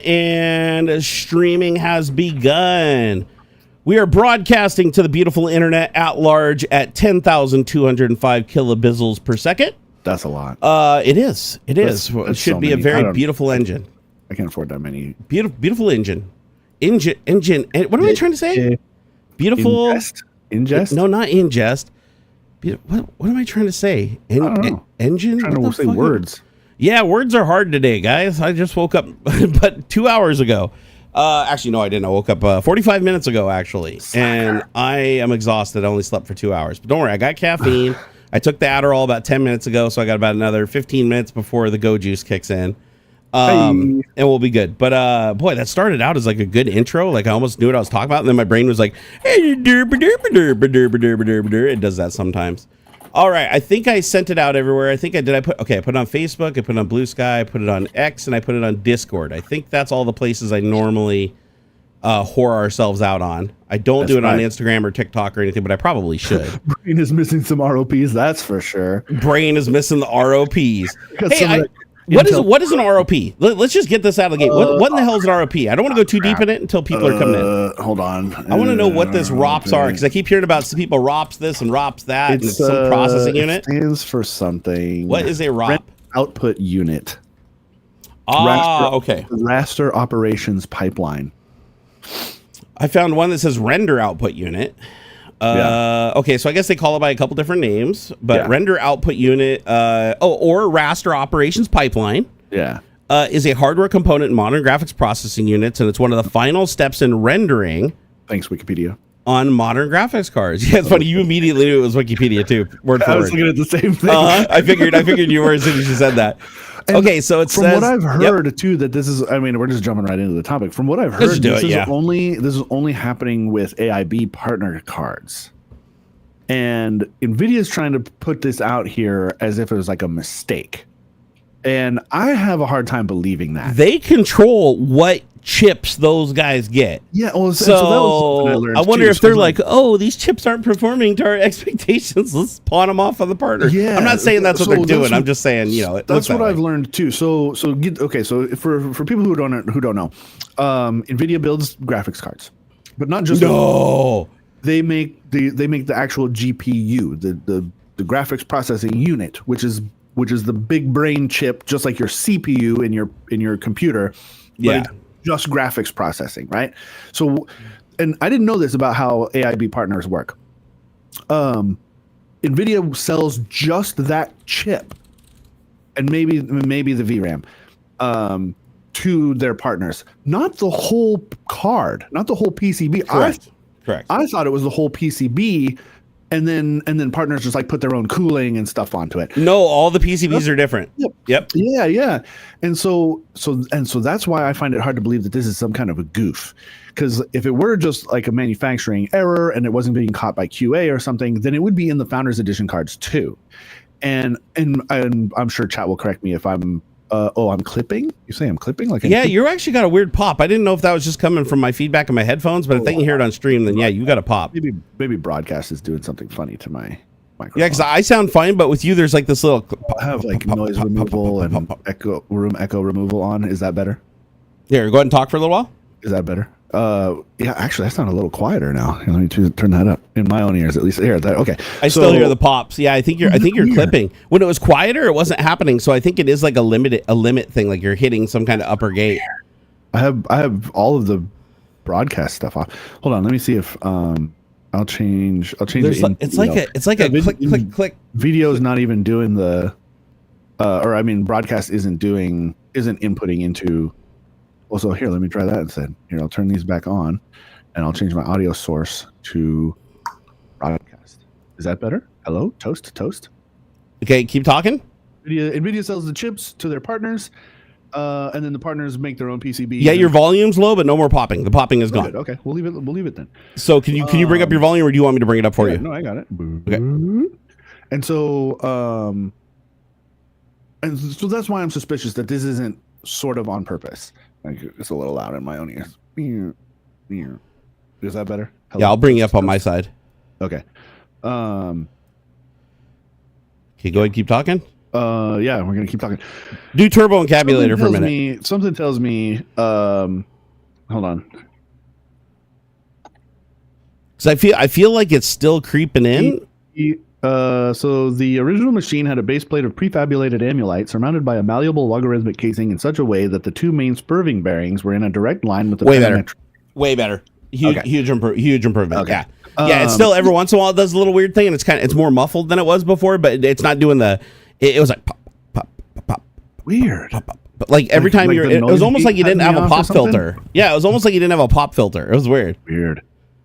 And streaming has begun. We are broadcasting to the beautiful internet at large at 10,205 kilobyzels per second. That's a lot. It is. It should so be many. a very beautiful engine. I can't afford that many. Beautiful engine. Engine. What am I trying to say? Beautiful. Ingest? No, not ingest. What am I trying to say? I don't know. Engine? I'm trying to say words. Yeah, words are hard today, guys. I just woke up but 2 hours ago. Actually, no, I didn't. I woke up 45 minutes ago, actually. And I am exhausted. I only slept for 2 hours. But don't worry, I got caffeine. I took the Adderall about 10 minutes ago, so I got about another 15 minutes before the Go Juice kicks in. And we'll be good. But boy, that started out as like a good intro. Like I almost knew what I was talking about. And then my brain was like, it does that sometimes. All right, I think I sent it out everywhere. I think I did. I put it on Facebook, I put it on Blue Sky, I put it on X, and I put it on Discord. I think that's all the places I normally whore ourselves out on. I don't do it on Instagram or TikTok or anything, but I probably should. Brain is missing some ROPs, that's for sure. Brain is missing the ROPs. Hey, what is an ROP? Let's just get this out of the gate. What in the hell is an ROP? I don't want to go too deep in it until people are coming in. Hold on. I want to know what this ROPs are, because I keep hearing about some people ROPs this and ROPs that, and some processing unit. It stands for something. What is a ROP? Output unit. Okay. Raster operations pipeline. I found one that says render output unit. Okay, so I guess they call it by a couple different names, but render output unit, or raster operations pipeline. Is a hardware component in modern graphics processing units, and it's one of the final steps in rendering. Thanks, Wikipedia. On modern graphics cards. Yeah, it's funny. You immediately knew it was Wikipedia too. Word for word. I was looking at the same thing. I figured you were as soon as you said that. And okay, so it from says, what I've heard too, that this is, I mean, we're just jumping right into the topic. From what I've heard, this is only happening with AIB partner cards. And Nvidia is trying to put this out here as if it was like a mistake. And I have a hard time believing that. They control what chips those guys get. Yeah, well, so that was I wonder if they're like, oh, these chips aren't performing to our expectations. Let's pawn them off on the partner. Yeah, I'm not saying that's what they're doing. I'm just saying, that's what I've learned too. So for people who don't know, Nvidia builds graphics cards, but not just they make the actual GPU, the graphics processing unit, which is the big brain chip, just like your CPU in your computer. Yeah. Just graphics processing, right? So, and I didn't know this about how AIB partners work. Nvidia sells just that chip, and maybe the VRAM, to their partners, not the whole card, not the whole PCB. Correct. I thought it was the whole PCB. And then partners just like put their own cooling and stuff onto it. No, all the PCBs are different. Yep. Yeah. And so that's why I find it hard to believe that this is some kind of a goof. Because if it were just like a manufacturing error and it wasn't being caught by QA or something, then it would be in the Founders Edition cards too. And I'm sure chat will correct me if I'm I'm clipping? You say I'm clipping? You actually got a weird pop. I didn't know if that was just coming from my feedback in my headphones, but if they can hear it on stream, then you got a pop. Maybe broadcast is doing something funny to my microphone. Yeah, because I sound fine, but with you, there's like this little. I have like noise removal and room echo removal on. Is that better? Here, go ahead and talk for a little while. Is that better? Yeah, actually, I sound a little quieter now. Let me turn that up in my own ears, at least. Here, okay. I still hear the pops. Yeah, I think you're clipping. When it was quieter, it wasn't happening. So I think it is like a limit thing. Like you're hitting some kind of upper gate. I have all of the broadcast stuff off. Hold on, let me see if I'll change. It's like a click. Video's not even doing the, broadcast isn't inputting into. Also, here, let me try that instead. Here, I'll turn these back on, and I'll change my audio source to broadcast. Is that better? Hello? Toast? Okay, keep talking. Nvidia sells the chips to their partners, and then the partners make their own PCB. Yeah, your volume's low, but no more popping. The popping is gone. Okay, we'll leave it then. So can you bring up your volume, or do you want me to bring it up for you? No, I got it. Okay. And so that's why I'm suspicious that this isn't sort of on purpose. Like, it's a little loud in my own ears. Is that better? Hello? Yeah, I'll bring you up on my side. Okay. Okay, go ahead, keep talking. Yeah, we're gonna keep talking. Do turbo encapsulator for a minute. Something tells me. Hold on. Because I feel like it's still creeping in. So the original machine had a base plate of prefabulated amulite surmounted by a malleable logarithmic casing in such a way that the two main spurving bearings were in a direct line with the way better. Huge improvement. Okay. Yeah, it's still every once in a while it does a little weird thing, and it's more muffled than it was before, but it's not doing the. It was like pop, pop, pop, pop. Weird. Pop, pop. But like every time it was almost like you didn't have a pop filter. Yeah, it was almost like you didn't have a pop filter. It was weird.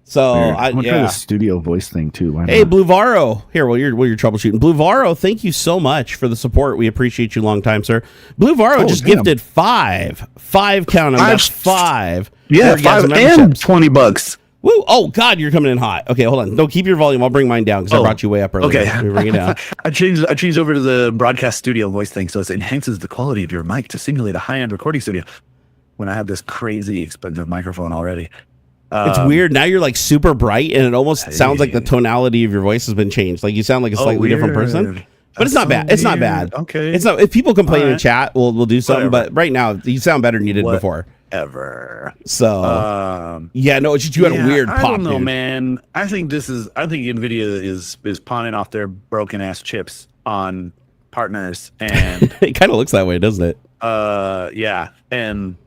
So I'm gonna try the studio voice thing too. Hey, Blue Varo. Here, while you're troubleshooting, Blue Varo, thank you so much for the support. We appreciate you long time, sir. Blue Varo gifted five count them. That's five. Yeah, 5 and $20. Woo! Oh God, you're coming in hot. Okay, hold on. No, keep your volume. I'll bring mine down because I brought you way up earlier. Okay, bring it down. I changed over to the broadcast studio voice thing, so it enhances the quality of your mic to simulate a high-end recording studio. When I have this crazy expensive microphone already. It's weird. Now you're like super bright, and it almost sounds like the tonality of your voice has been changed. Like you sound like a slightly different person. But it's not bad. It's not bad. Okay. It's not. If people complain in chat, we'll do something. Whatever. But right now, you sound better than you did before. So yeah, no, it's just you had a weird pop. I don't know, dude. Man. I think Nvidia is pawning off their broken ass chips on partners, and it kind of looks that way, doesn't it? Yeah, and.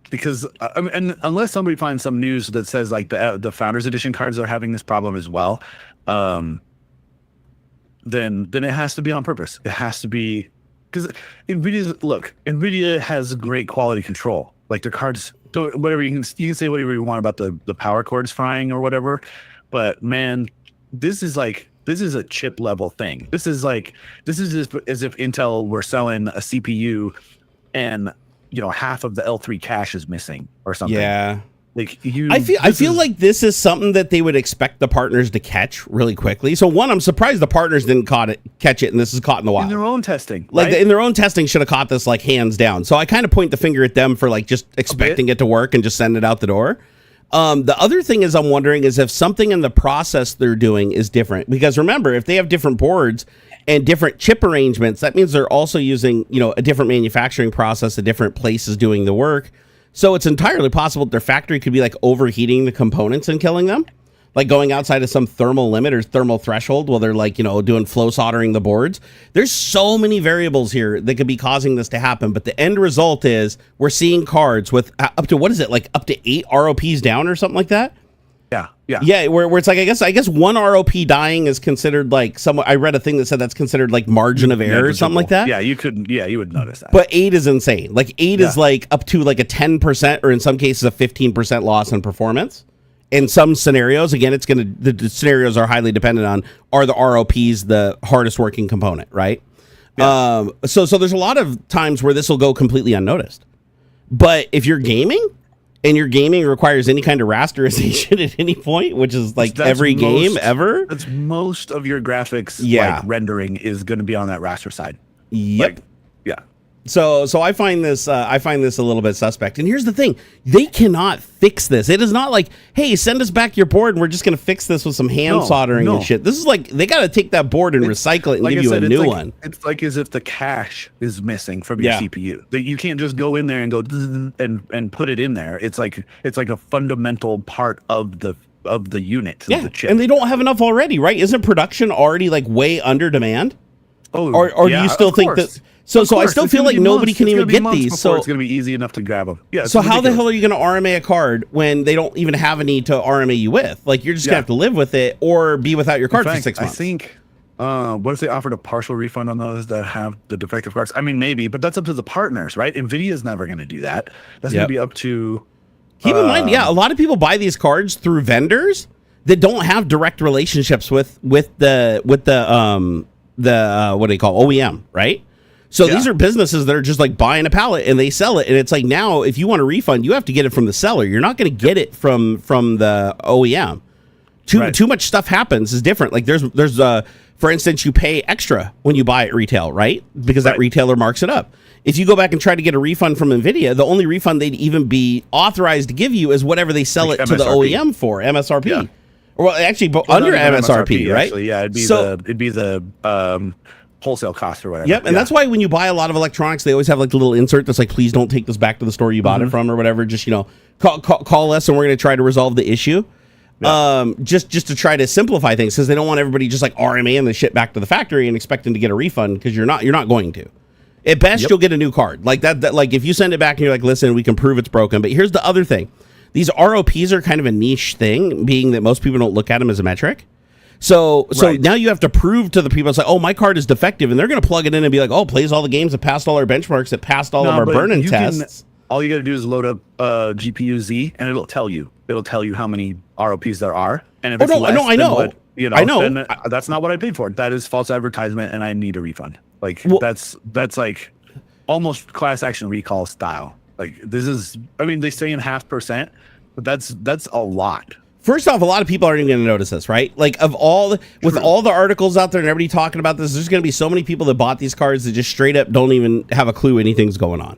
Because and unless somebody finds some news that says like the Founders Edition cards are having this problem as well, then it has to be on purpose. It has to be because Nvidia has great quality control. Like their cards, whatever you can say whatever you want about the power cords frying or whatever, but man, this is a chip level thing. This is as if Intel were selling a CPU and half of the L3 cache is missing or something. Yeah. Like I feel like this is something that they would expect the partners to catch really quickly. So one, I'm surprised the partners didn't catch it, and this is caught in the wild. In their own testing. Like right? in their own testing should have caught this like hands down. So I kind of point the finger at them for like just expecting it to work and just send it out the door. The other thing is I'm wondering is if something in the process they're doing is different. Because remember, if they have different boards and different chip arrangements, that means they're also using, a different manufacturing process, a different places doing the work. So it's entirely possible that their factory could be like overheating the components and killing them, like going outside of some thermal limit or thermal threshold while they're like, doing flow soldering the boards. There's so many variables here that could be causing this to happen. But the end result is we're seeing cards with up to, what is it, like up to 8 ROPs down or something like that? Yeah, where it's like I guess one ROP dying is considered like I read a thing that said that's considered like margin of error or something like that. Yeah, you would notice that. But 8 is insane. Like 8 is like up to like a 10% or in some cases a 15% loss in performance. In some scenarios, again, the scenarios are highly dependent on are the ROPs the hardest working component, right? Yeah. So there's a lot of times where this will go completely unnoticed. But if you're gaming, and your gaming requires any kind of rasterization at any point, which is like every game ever. That's most of your graphics rendering is going to be on that raster side. Yep. Yeah. So I find this a little bit suspect. And here's the thing. They cannot fix this. It is not like, hey, send us back your board and we're just going to fix this with some hand soldering and shit. This is like, they got to take that board and recycle it and give you a new one. It's like as if the cache is missing from your CPU. That you can't just go in there and go and put it in there. It's like a fundamental part of the unit. Yeah. Of the chip. And they don't have enough already, right? Isn't production already like way under demand? Oh, or do you still think that? So I still feel like nobody can even get these. So it's going to be easy enough to grab them. Yeah. So how the hell are you going to RMA a card when they don't even have any to RMA you with? Like you're just going to have to live with it or be without your card for 6 months. I think. What if they offered a partial refund on those that have the defective cards? I mean, maybe, but that's up to the partners, right? Nvidia is never going to do that. That's going to be up to. Keep in mind, a lot of people buy these cards through vendors that don't have direct relationships with the what do they call OEM, right? So these are businesses that are just like buying a pallet and they sell it, and it's like now if you want a refund, you have to get it from the seller. You're not going to get it from the OEM. Too much stuff happens is different. Like there's for instance, you pay extra when you buy at retail, right? Because that retailer marks it up. If you go back and try to get a refund from Nvidia, the only refund they'd even be authorized to give you is whatever they sell it to the OEM for, MSRP. Yeah. Well, actually, under MSRP, right? Actually, yeah, it'd be wholesale cost or whatever. Yep, and that's why when you buy a lot of electronics, they always have like a little insert that's like, please don't take this back to the store you bought it from or whatever. Just, call us and we're going to try to resolve the issue. Yeah. Just to try to simplify things, because they don't want everybody just like RMAing the shit back to the factory and expecting to get a refund, because you're not going to. At best, you'll get a new card. Like that, like if you send it back and you're like, listen, we can prove it's broken. But here's the other thing. These ROPs are kind of a niche thing, being that most people don't look at them as a metric. So now you have to prove to the people, it's like, oh, my card is defective, and they're going to plug it in and be like, oh, plays all the games that passed all our benchmarks, that passed all of our burn-in tests. All you got to do is load up GPU Z, and it'll tell you. It'll tell you how many ROPs there are. And if it's less I know. Then that's not what I paid for. That is false advertisement, and I need a refund. Like, that's like almost class action recall style. Like, this is, I mean, they say in 0.5%, but that's a lot. First off, a lot of people aren't even going to notice this, right? Like, with all the articles out there and everybody talking about this, there's going to be so many people that bought these cards that just straight up don't even have a clue anything's going on.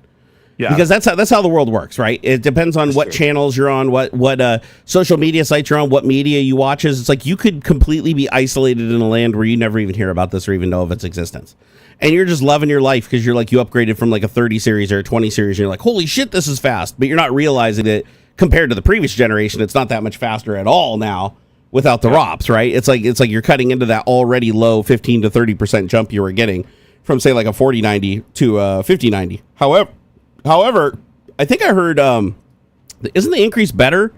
Yeah, because that's how the world works, right? It depends on what channels you're on, what social media sites you're on, what media you watch. It's like you could completely be isolated in a land where you never even hear about this or even know of its existence, and you're just loving your life because you're like, you upgraded from like a 30 series or a 20 series, and you're like, holy shit, this is fast. But you're not realizing that compared to the previous generation, it's not that much faster at all now without the ROPs, right? It's like you're cutting into that already low 15 to 30% jump you were getting from, say, like a 4090 to a 5090. However, I think I heard, isn't the increase better?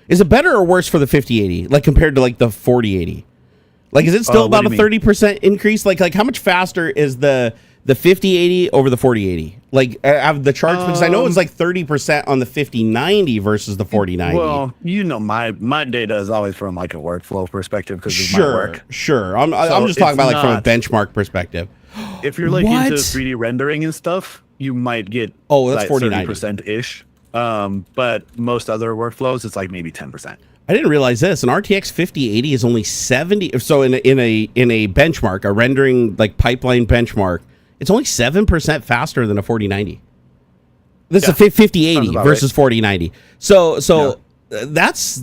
Is it better or worse for the 5080, like compared to like the 4080? Like, is it still about a 30% increase? Like how much faster is the 5080 over the 4080? Like, I have the charts, because I know it's like 30% on the 5090 versus the 4090. Well, my data is always from like a workflow perspective because of my work. Sure. I'm just talking about like from a benchmark perspective. If you're like into 3D rendering and stuff, you might get that's 40% ish. But most other workflows, it's like maybe 10%. I didn't realize this. An RTX 5080 is only 70. So in a benchmark, a rendering like pipeline benchmark, it's only 7% faster than a 4090. This is a 5080 versus 4090. So that's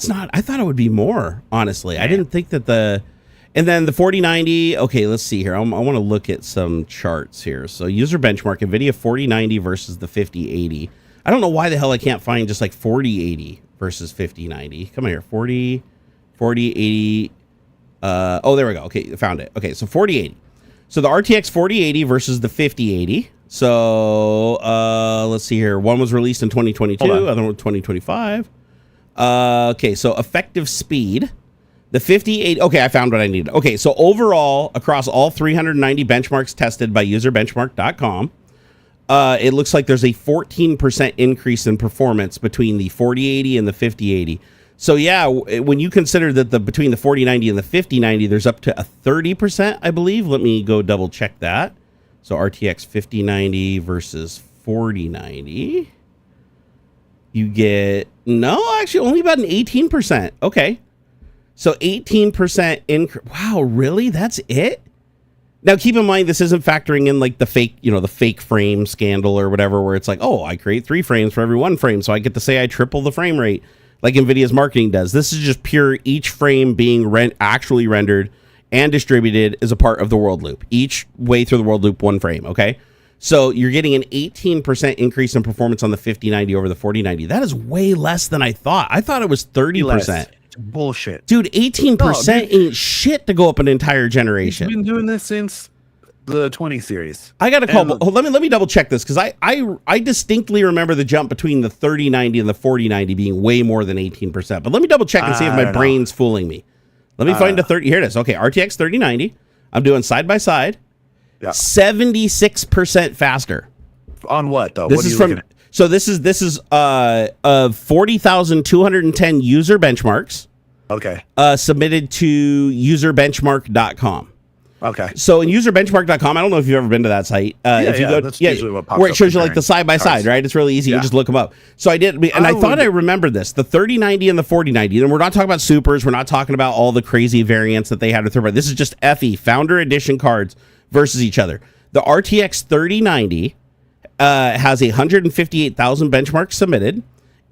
not. I thought it would be more. Honestly, I didn't think that And then the 4090. Okay, let's see here. I want to look at some charts here. So user benchmark, NVIDIA 4090 versus the 5080. I don't know why the hell I can't find just like 4080 versus 5090. Come on here, 4080. Oh, there we go. Okay, found it. Okay, so 4080. So the RTX 4080 versus the 5080. So let's see here. One was released in 2022, other one 2025. Okay, so effective speed. The 58. Okay, I found what I needed. Okay, so overall, across all 390 benchmarks tested by userbenchmark.com, it looks like there's a 14% increase in performance between the 4080 and the 5080. So yeah, when you consider that between the 4090 and the 5090, there's up to a 30%, I believe. Let me go double check that. So RTX 5090 versus 4090. You get, actually only about an 18%. Okay. So 18% increase. Wow, really? That's it? Now, keep in mind, this isn't factoring in like the fake frame scandal or whatever, where it's like, oh, I create 3 frames for every 1 frame, so I get to say I triple the frame rate, like NVIDIA's marketing does. This is just pure each frame being actually rendered and distributed as a part of the world loop. Each way through the world loop, 1 frame, okay? So you're getting an 18% increase in performance on the 5090 over the 4090. That is way less than I thought. I thought it was 30%. Bullshit, dude. 18% ain't shit to go up an entire generation. We've been doing this since the 20 series. I got to call. Let me double check this, because I distinctly remember the jump between the 3090 and the 4090 being way more than 18%. But let me double check and see if my brain's fooling me. Let me find the 30. Here it is. Okay, RTX 3090. I'm doing side by side. Yeah. 76% faster. On what though? This is from. So this is 40,210 user benchmarks. Okay. Submitted to userbenchmark.com. Okay. So in userbenchmark.com, I don't know if you've ever been to that site. If you go, that's usually what pops where it shows you like the side by side, right? It's really easy. You just look them up. So I did, and I thought I remembered this: the 3090 and the 4090. And we're not talking about supers. We're not talking about all the crazy variants that they had with their. This is just FE Founder Edition cards versus each other. The RTX 3090 has 158,000 benchmarks submitted.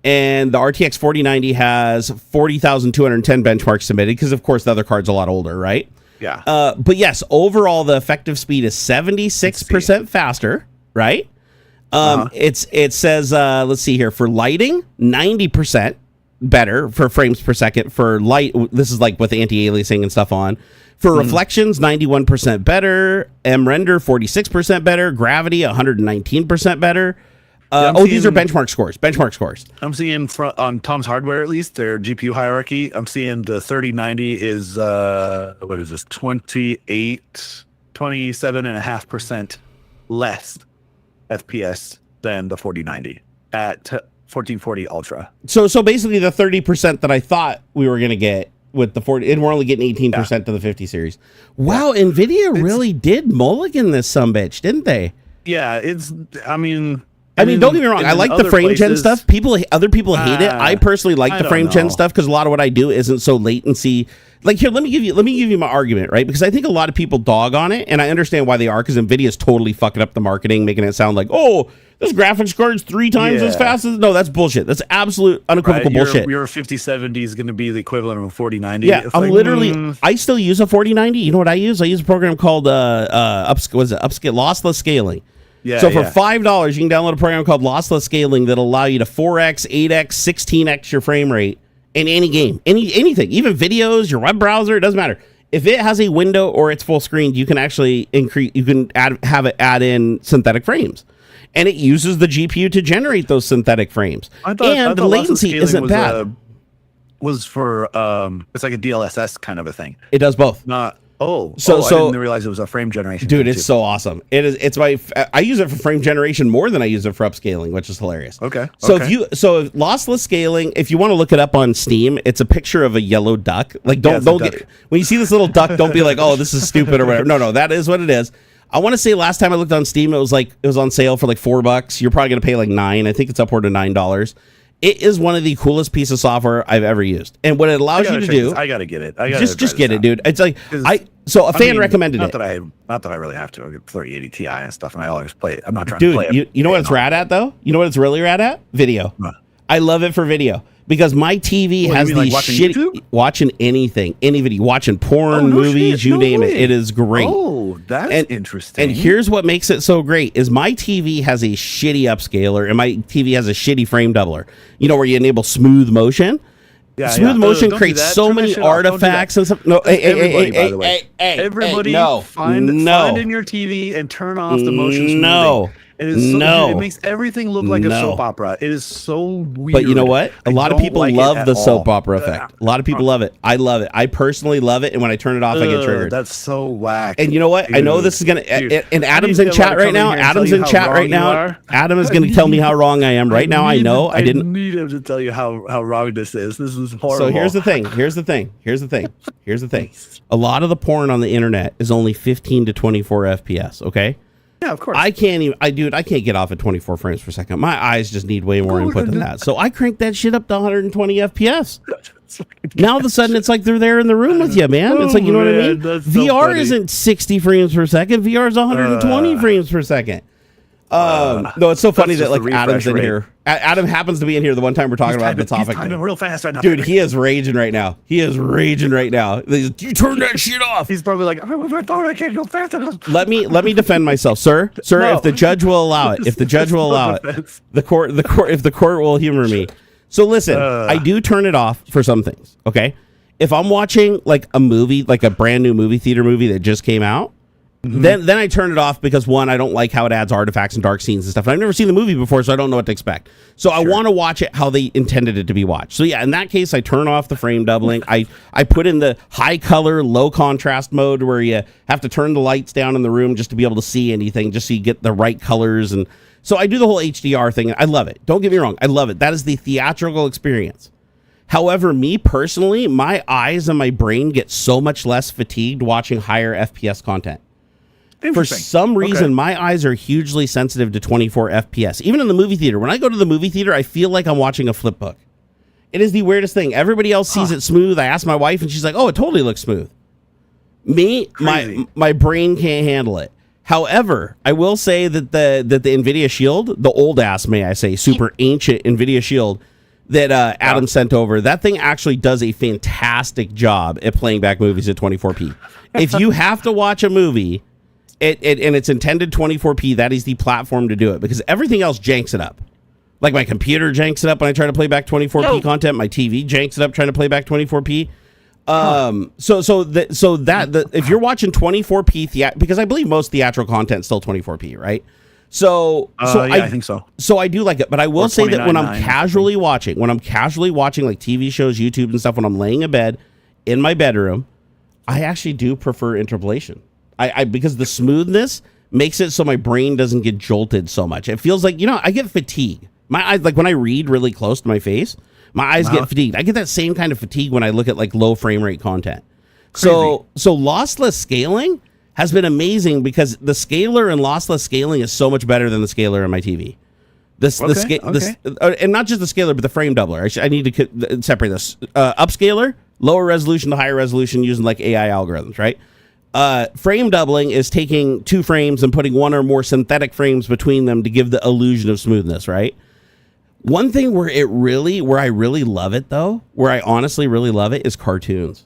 And the RTX 4090 has 40,210 benchmarks submitted, because, of course, the other card's a lot older, right? Yeah. But yes, overall the effective speed is 76% faster, right? It says let's see here, for lighting 90% better for frames per second for light. This is like with anti-aliasing and stuff on. For reflections, 91% better. M-render, 46% better. Gravity, 119% better. These are benchmark scores. I'm seeing on Tom's Hardware, at least, their GPU hierarchy, I'm seeing the 3090 is, what is this, 27.5% less FPS than the 4090 at 1440 Ultra. So basically the 30% that I thought we were going to get with the 40, and we're only getting 18% to the 50 series. Wow, Nvidia really did mulligan this sumbitch, didn't they? Yeah, I mean, don't get me wrong. I like the frame gen stuff. Other people hate it. I personally like the frame gen stuff because a lot of what I do isn't so latency. Like here, let me give you my argument, right? Because I think a lot of people dog on it, and I understand why they are, because Nvidia's totally fucking up the marketing, making it sound like, oh, this graphics card's 3 times as fast as. No, that's bullshit. That's absolute unequivocal bullshit. Your 5070 is going to be the equivalent of a 4090. Yeah, I still use a 4090. You know what I use? I use a program called Lossless Scaling. Yeah, so for $5, you can download a program called Lossless Scaling that'll allow you to 4x, 8x, 16x your frame rate in any game, anything, even videos, your web browser. It doesn't matter. If it has a window or it's full screen, you can actually increase. You can have it add in synthetic frames, and it uses the GPU to generate those synthetic frames. I thought the latency isn't bad. Was for it's like a DLSS kind of a thing. It does both. I didn't realize it was a frame generation. Dude, it's so awesome. I use it for frame generation more than I use it for upscaling, which is hilarious. Okay. So if lossless scaling, if you want to look it up on Steam, it's a picture of a yellow duck. Like don't get, when you see this little duck, don't be like, oh, this is stupid or whatever. No, that is what it is. I want to say last time I looked on Steam, it was on sale for like $4. You're probably gonna pay like $9. I think it's upward to $9. It is one of the coolest pieces of software I've ever used, and what it allows you to do. I gotta get it. Just get it, dude. It's like a fan recommended it. Not that I really have to. I get 3080 Ti and stuff, and I always play it. I'm not trying to play it. You know what it's rad at though? You know what it's really rad at? Video. I love it for video because my TV has these watching anything, any video, watching porn, movies, you name it. It is great. Oh, that's interesting. And here's what makes it so great is my TV has a shitty upscaler and my TV has a shitty frame doubler. You know, where you enable smooth motion. Yeah, smooth motion creates so many artifacts and stuff. No, everybody, by the way. Everybody, find in your TV and turn off the motion smoothing. It is it makes everything look like a soap opera. It is so weird. But you know what? A lot of people love the soap opera effect. A lot of people love it. I love it. I personally love it. And when I turn it off, I get triggered. That's so whack. And you know what? I know this is going to... And Adam's in chat right now. Adam is going to tell me how wrong I am right now. I know. I need him to tell you how wrong this is. This is horrible. So here's the thing. A lot of the porn on the internet is only 15 to 24 FPS, okay? Yeah, of course. I can't get off at 24 frames per second. My eyes just need way more input than that. So I cranked that shit up to 120 FPS. Now all of a sudden it's like they're there in the room with you, man. It's like, you know what I mean? VR isn't 60 frames per second. VR is 120 frames per second. No, it's so funny that like Adam's in here. Adam happens to be in here the one time we're talking about the topic. He's typing real fast right now. Dude, he is raging right now. You turn that shit off. He's probably like, I can't go fast enough. Let me defend myself, sir. No. If the judge will allow it, if the court will humor me. So listen, I do turn it off for some things. Okay, if I'm watching like a movie, like a brand new movie theater movie that just came out. Then I turn it off because one, I don't like how it adds artifacts and dark scenes and stuff. And I've never seen the movie before, so I don't know what to expect. So I want to watch it how they intended it to be watched. So yeah, in that case, I turn off the frame doubling. I put in the high color, low contrast mode where you have to turn the lights down in the room just to be able to see anything, just so you get the right colors. And so I do the whole HDR thing. I love it. Don't get me wrong. I love it. That is the theatrical experience. However, me personally, my eyes and my brain get so much less fatigued watching higher FPS content. For some reason, my eyes are hugely sensitive to 24 FPS. Even in the movie theater. When I go to the movie theater, I feel like I'm watching a flip book. It is the weirdest thing. Everybody else sees it smooth. I ask my wife, and she's like, oh, it totally looks smooth. Me, my brain can't handle it. However, I will say that the NVIDIA Shield, the old ass, may I say, super ancient NVIDIA Shield, that Adam sent over. That thing actually does a fantastic job at playing back movies at 24p. If you have to watch a movie and it's intended 24p, that is the platform to do it, because everything else janks it up. Like my computer janks it up when I try to play back 24p content. My TV janks it up trying to play back 24p. If you're watching 24p because I believe most theatrical content is still 24p, right? I think so. So I do like it, but I will say that when I'm casually watching like TV shows, YouTube and stuff, when I'm laying in bed in my bedroom, I actually do prefer interpolation. I because the smoothness makes it so my brain doesn't get jolted so much. It feels like, I get fatigue. My eyes, like when I read really close to my face, my eyes get fatigued. I get that same kind of fatigue when I look at like low frame rate content. Crazy. So lossless scaling has been amazing, because the scaler and lossless scaling is so much better than the scaler in my TV. And not just the scaler, but the frame doubler. I need to separate this. Upscaler, lower resolution to higher resolution using like AI algorithms, right? Frame doubling is taking 2 frames and putting 1 or more synthetic frames between them to give the illusion of smoothness, right? One thing where I really love it though, where I honestly really love it, is cartoons.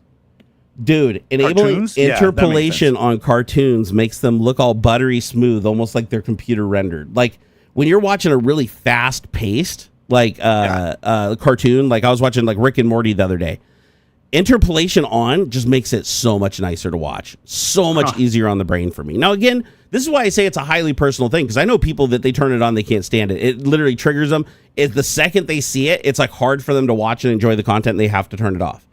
Dude, enabling interpolation on cartoons makes them look all buttery smooth, almost like they're computer rendered. Like when you're watching a really fast paced cartoon, like I was watching like Rick and Morty the other day. Interpolation on just makes it so much nicer to watch, so much easier on the brain for me. Now, again, this is why I say it's a highly personal thing, because I know people that they turn it on, they can't stand it. It literally triggers them. The second they see it, it's like hard for them to watch and enjoy the content, and they have to turn it off.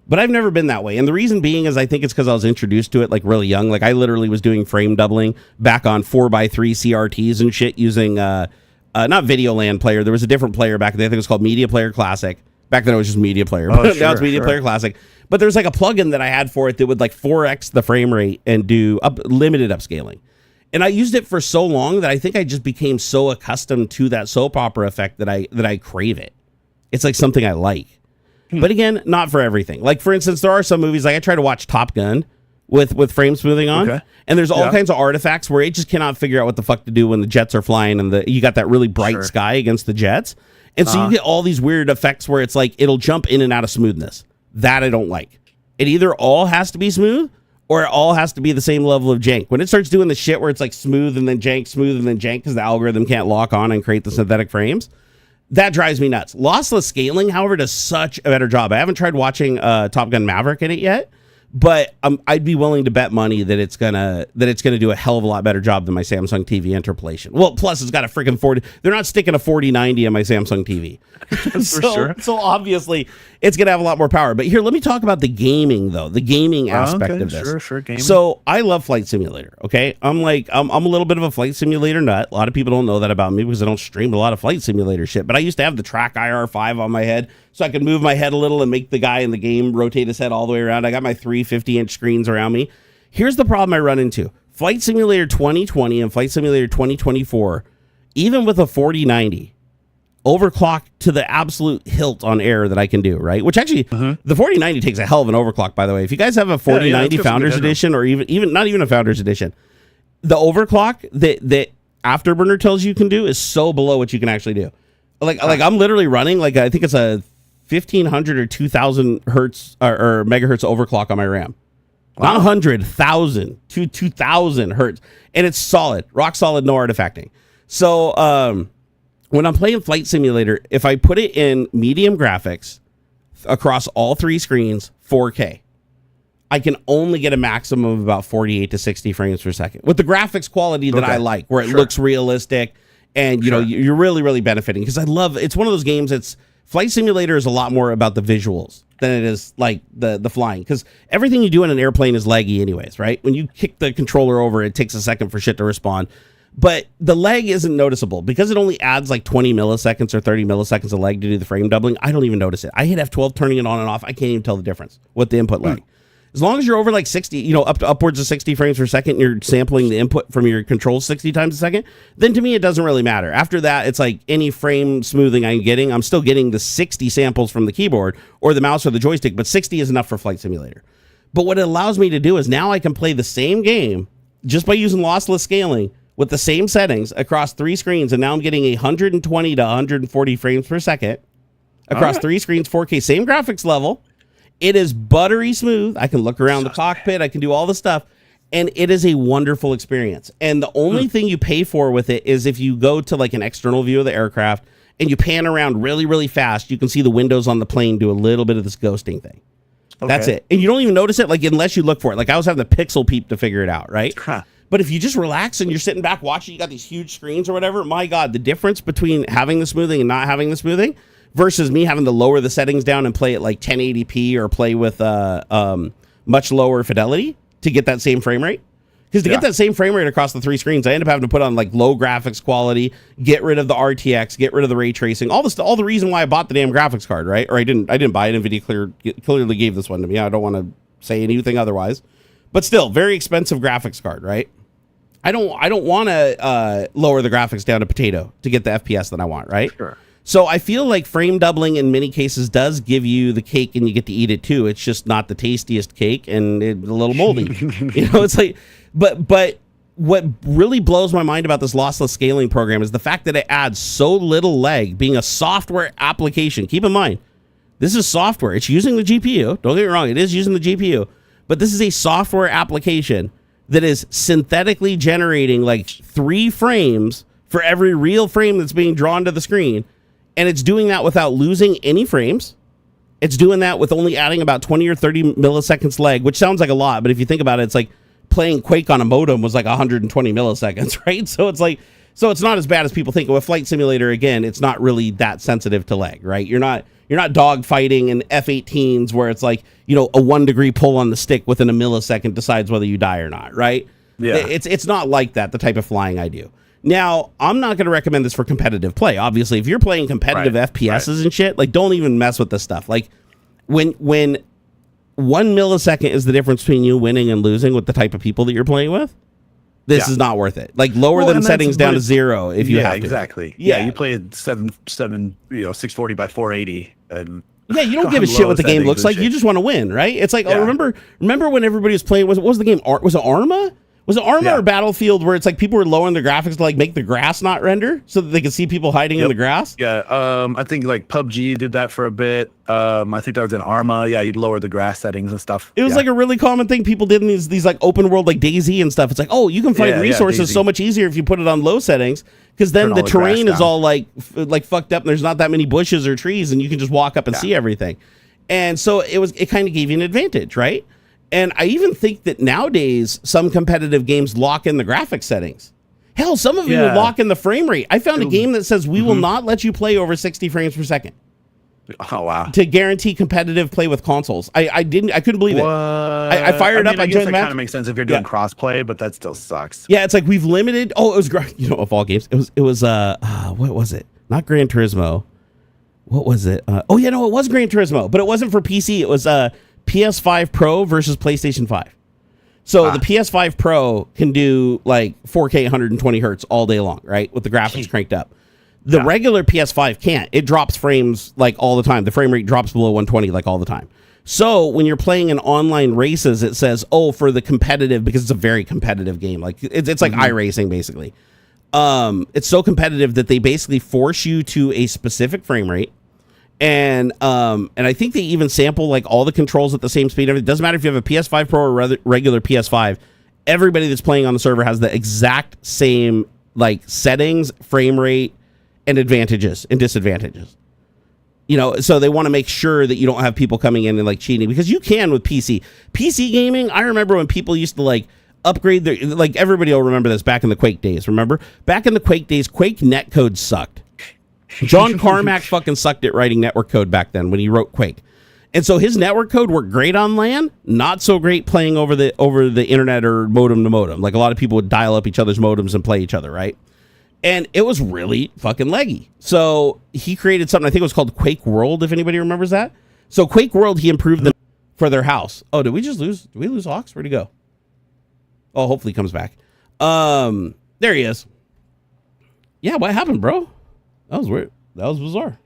But I've never been that way. And the reason being is I think it's because I was introduced to it like really young. Like I literally was doing frame doubling back on 4x3 CRTs and shit using not Videoland Player. There was a different player back then. I think it was called Media Player Classic. Back then it was just Media Player. Now it's Media Player Classic. But there's like a plugin that I had for it that would like 4x the frame rate and do limited upscaling. And I used it for so long that I think I just became so accustomed to that soap opera effect that I crave it. It's like something I like. But again, not for everything. Like for instance, there are some movies, like I try to watch Top Gun with frame smoothing on, and there's all kinds of artifacts where it just cannot figure out what the fuck to do when the jets are flying and you got that really bright sky against the jets. And so you get all these weird effects where it's like it'll jump in and out of smoothness. That I don't like. It either all has to be smooth or it all has to be the same level of jank. When it starts doing the shit where it's like smooth and then jank because the algorithm can't lock on and create the synthetic frames, that drives me nuts. Lossless scaling, however, does such a better job. I haven't tried watching Top Gun Maverick in it yet, but I'd be willing to bet money that it's gonna do a hell of a lot better job than my Samsung TV interpolation. Well, plus it's got a freaking 40. They're not sticking a 4090 in my Samsung TV, so obviously it's gonna have a lot more power. But here, let me talk about the gaming though. The gaming aspect of this. Gaming. So I love Flight Simulator. Okay, I'm a little bit of a Flight Simulator nut. A lot of people don't know that about me because I don't stream a lot of Flight Simulator shit. But I used to have the Track IR5 on my head, so I could move my head a little and make the guy in the game rotate his head all the way around. I got my 3 50-inch screens around me. Here's the problem I run into. Flight Simulator 2020 and Flight Simulator 2024, even with a 4090, overclock to the absolute hilt on air that I can do, right? Which actually, the 4090 takes a hell of an overclock, by the way. If you guys have a 4090 Founders Edition or even not even a Founders Edition, the overclock that Afterburner tells you can do is so below what you can actually do. Like I'm literally running, like I think it's a 1500 or 2000 hertz or megahertz overclock on my RAM. Wow. Not 100,000 to 2000 hertz. And it's solid, rock solid, no artifacting. So when I'm playing Flight Simulator, if I put it in medium graphics across all 3 screens, 4K, I can only get a maximum of about 48 to 60 frames per second with the graphics quality that I like, where it looks realistic and you're really, really benefiting, because it's one of those games. Flight Simulator is a lot more about the visuals than it is like the flying, because everything you do in an airplane is laggy anyways, right? When you kick the controller over, it takes a second for shit to respond. But the lag isn't noticeable because it only adds like 20 milliseconds or 30 milliseconds of lag to do the frame doubling. I don't even notice it. I hit F12 turning it on and off. I can't even tell the difference with the input lag. As long as you're over like 60, up to upwards of 60 frames per second, and you're sampling the input from your controls 60 times a second, then to me, it doesn't really matter. After that, it's like any frame smoothing I'm still getting the 60 samples from the keyboard or the mouse or the joystick, but 60 is enough for Flight Simulator. But what it allows me to do is now I can play the same game just by using lossless scaling with the same settings across 3 screens, and now I'm getting 120 to 140 frames per second across 3 screens, 4K, same graphics level. It is buttery smooth. I can look around the cockpit. I can do all the stuff. And it is a wonderful experience. And the only thing you pay for with it is if you go to like an external view of the aircraft and you pan around really, really fast, you can see the windows on the plane do a little bit of this ghosting thing. Okay. That's it. And you don't even notice it, like, unless you look for it. Like, I was having the pixel peep to figure it out, right? Huh. But if you just relax and you're sitting back watching, you got these huge screens or whatever, my God, the difference between having the smoothing and not having the smoothing versus me having to lower the settings down and play at like 1080p or play with much lower fidelity to get that same frame rate. Because to get that same frame rate across the 3 screens, I end up having to put on like low graphics quality, get rid of the RTX, get rid of the ray tracing, all the reason why I bought the damn graphics card, right? Or I didn't buy it. Nvidia clearly gave this one to me. I don't want to say anything otherwise, but still, very expensive graphics card, right? I don't want to lower the graphics down to potato to get the FPS that I want, right? Sure. So I feel like frame doubling in many cases does give you the cake and you get to eat it too. It's just not the tastiest cake and it's a little moldy. It's like, but what really blows my mind about this lossless scaling program is the fact that it adds so little lag, being a software application. Keep in mind, this is software. It's using the GPU. Don't get me wrong. It is using the GPU, but this is a software application that is synthetically generating like 3 frames for every real frame that's being drawn to the screen. And it's doing that without losing any frames. It's doing that with only adding about 20 or 30 milliseconds lag, which sounds like a lot. But if you think about it, it's like playing Quake on a modem was like 120 milliseconds, right? So it's like, so it's not as bad as people think. With Flight Simulator, again, it's not really that sensitive to lag, right? You're not dog fighting in F-18s where it's like, a 1 degree pull on the stick within a millisecond decides whether you die or not, right? Yeah. It's not like that, the type of flying I do. Now, I'm not going to recommend this for competitive play. Obviously, if you're playing competitive FPSs and shit, like, don't even mess with this stuff. Like, when 1 millisecond is the difference between you winning and losing with the type of people that you're playing with, this is not worth it. Like, lower them settings down to 0 if you have to. Exactly. Yeah, you play at 640 by 480, and you don't give a shit what the game looks like. You just want to win, right? It's like, remember when everybody was playing? What was the game? Was it Arma? Was it Arma or Battlefield where it's like people were lowering their graphics to like make the grass not render so that they could see people hiding in the grass? Yeah, I think like PUBG did that for a bit. I think that was in Arma. Yeah, you'd lower the grass settings and stuff. It was like a really common thing people did in these like open world like DayZ and stuff. It's like, oh, you can find resources so much easier if you put it on low settings because then the terrain is all like fucked up and there's not that many bushes or trees and you can just walk up and see everything. And so it kind of gave you an advantage, right? And I even think that nowadays, some competitive games lock in the graphics settings. Hell, some of them lock in the frame rate. I found a game that says we will not let you play over 60 frames per second. Oh, wow. To guarantee competitive play with consoles. I couldn't believe it. I fired up. I guess that kind of makes sense if you're doing cross-play, but that still sucks. Yeah, it's like we've limited. Oh, it was, of all games, it was what was it? Not Gran Turismo. What was it? It was Gran Turismo, but it wasn't for PC. It was PS5 Pro versus PlayStation 5. So the PS5 Pro can do like 4K 120 hertz all day long, right? With the graphics cranked up. The regular PS5 can't. It drops frames like all the time. The frame rate drops below 120 like all the time. So when you're playing in online races, it says, for the competitive, because it's a very competitive game. Like it's like iRacing basically. It's so competitive that they basically force you to a specific frame rate. And I think they even sample like all the controls at the same speed. It doesn't matter if you have a PS5 Pro or regular PS5. Everybody that's playing on the server has the exact same like settings, frame rate, and advantages and disadvantages. So they want to make sure that you don't have people coming in and like cheating because you can with PC gaming. I remember when people used to like upgrade their, like everybody will remember this back in the Quake days. Remember back in the Quake days, Quake netcode sucked. John Carmack fucking sucked at writing network code back then when he wrote Quake. And so his network code worked great on LAN, not so great playing over the internet or modem to modem. Like a lot of people would dial up each other's modems and play each other, right? And it was really fucking leggy. So he created something, I think it was called Quake World, if anybody remembers that. So Quake World, he improved them for their house. Oh, did we lose Aux? Where'd he go? Oh, hopefully he comes back. There he is. Yeah, what happened, bro? That was weird. That was bizarre.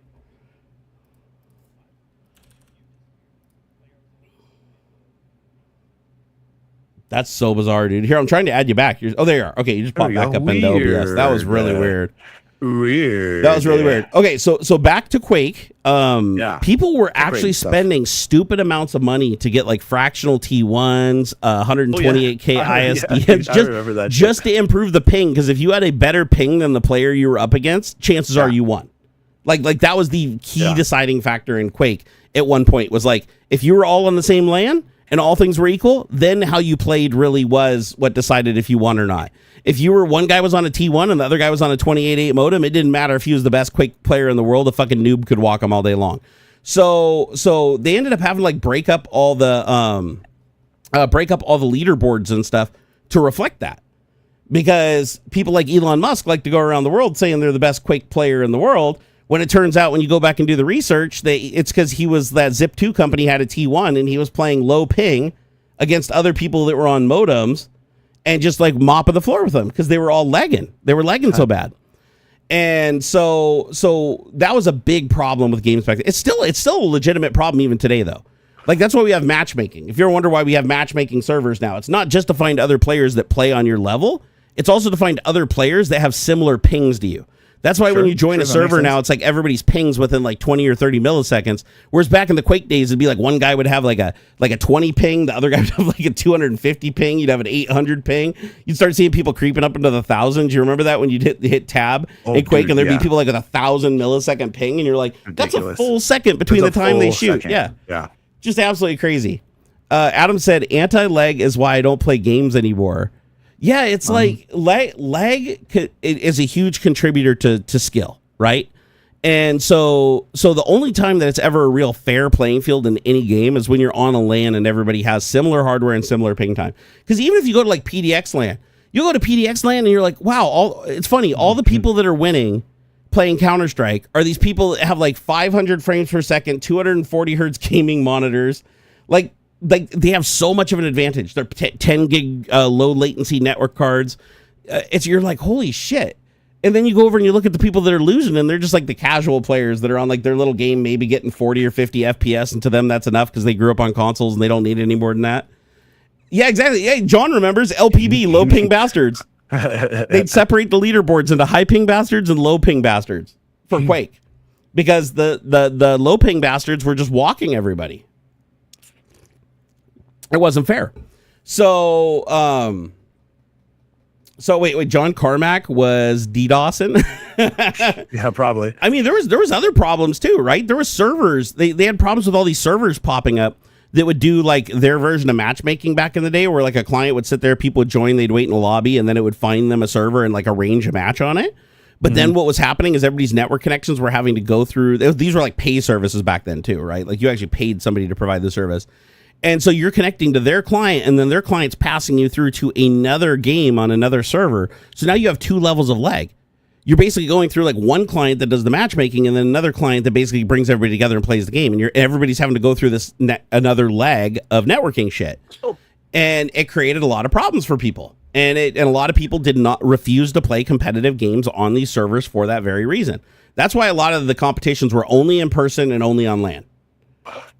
That's so bizarre, dude. Here, I'm trying to add you back. There you are. Okay, you just popped back up into OBS. That was really weird. Weird. That was really weird. Okay, so back to Quake. People were actually spending stupid amounts of money to get like fractional T1s, 128K ISDs, just to improve the ping. Because if you had a better ping than the player you were up against, chances are you won. Like that was the key deciding factor in Quake at one point. Was like if you were all on the same LAN and all things were equal, then how you played really was what decided if you won or not. If you were one guy was on a T1 and the other guy was on a 28.8 modem, it didn't matter if he was the best Quake player in the world. A fucking noob could walk him all day long. So they ended up having to like break up all the leaderboards and stuff to reflect that, because people like Elon Musk like to go around the world saying they're the best Quake player in the world. When it turns out, when you go back and do the research, it's because he was that Zip2 company had a T1 and he was playing low ping against other people that were on modems and just like mopping the floor with them because they were all lagging. They were lagging so bad. And so that was a big problem with games back then. It's still a legitimate problem even today, though. Like, that's why we have matchmaking. If you ever wonder why we have matchmaking servers now, it's not just to find other players that play on your level. It's also to find other players that have similar pings to you. That's why when you join a server now, it's like everybody's pings within like 20 or 30 milliseconds. Whereas back in the Quake days, it'd be like one guy would have like a 20 ping, the other guy would have like a 250 ping, you'd have an 800 ping. You'd start seeing people creeping up into the thousands. You remember that when you'd hit tab in Quake, and there'd be people like with 1,000 millisecond ping, and you're like, that's a full second between the time they shoot. Yeah. Just absolutely crazy. Adam said, anti-lag is why I don't play games anymore. Yeah, it's like lag is a huge contributor to skill, right? And so the only time that it's ever a real fair playing field in any game is when you're on a LAN and everybody has similar hardware and similar ping time. Because even if you go to like PDX LAN, you go to PDX LAN and you're like, wow, it's funny. All the people that are winning playing Counter-Strike are these people that have like 500 frames per second, 240 hertz gaming monitors, like they have so much of an advantage. They're 10 gig low latency network cards. You're like, holy shit. And then you go over and you look at the people that are losing, and they're just like the casual players that are on like their little game, maybe getting 40 or 50 FPS, and to them that's enough because they grew up on consoles and they don't need any more than that. Yeah, exactly. Hey, John remembers LPB, low ping bastards. They'd separate the leaderboards into high ping bastards and low ping bastards for Quake, because the low ping bastards were just walking everybody. It wasn't fair. So wait, John Carmack was DDoSing? Yeah, probably. I mean, there was other problems too, right? There were servers. They had problems with all these servers popping up that would do like their version of matchmaking back in the day, where like a client would sit there, people would join, they'd wait in the lobby, and then it would find them a server and like arrange a match on it. But then what was happening is everybody's network connections were having to go through, these were like pay services back then too, right? Like you actually paid somebody to provide the service. And so you're connecting to their client, and then their client's passing you through to another game on another server. So now you have two levels of lag. You're basically going through like one client that does the matchmaking, and then another client that basically brings everybody together and plays the game. And everybody's having to go through this another lag of networking shit. And it created a lot of problems for people. And a lot of people did not refuse to play competitive games on these servers for that very reason. That's why a lot of the competitions were only in person and only on LAN.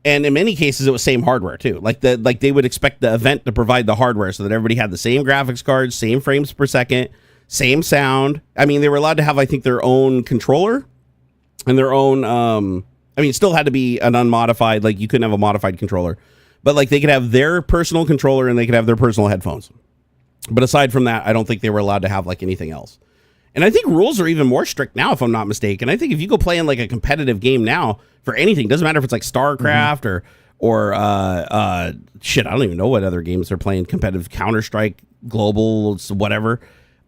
And in many cases, it was same hardware too. Like they would expect the event to provide the hardware so that everybody had the same graphics cards, same frames per second, same sound. I mean, they were allowed to have, I think, their own controller and their own. It still had to be an unmodified. Like you couldn't have a modified controller, but like they could have their personal controller and they could have their personal headphones. But aside from that, I don't think they were allowed to have like anything else. And I think rules are even more strict now, if I'm not mistaken. I think if you go play in like a competitive game now for anything, doesn't matter if it's like StarCraft or shit, I don't even know what other games they're playing, competitive, Counter-Strike, Global, whatever.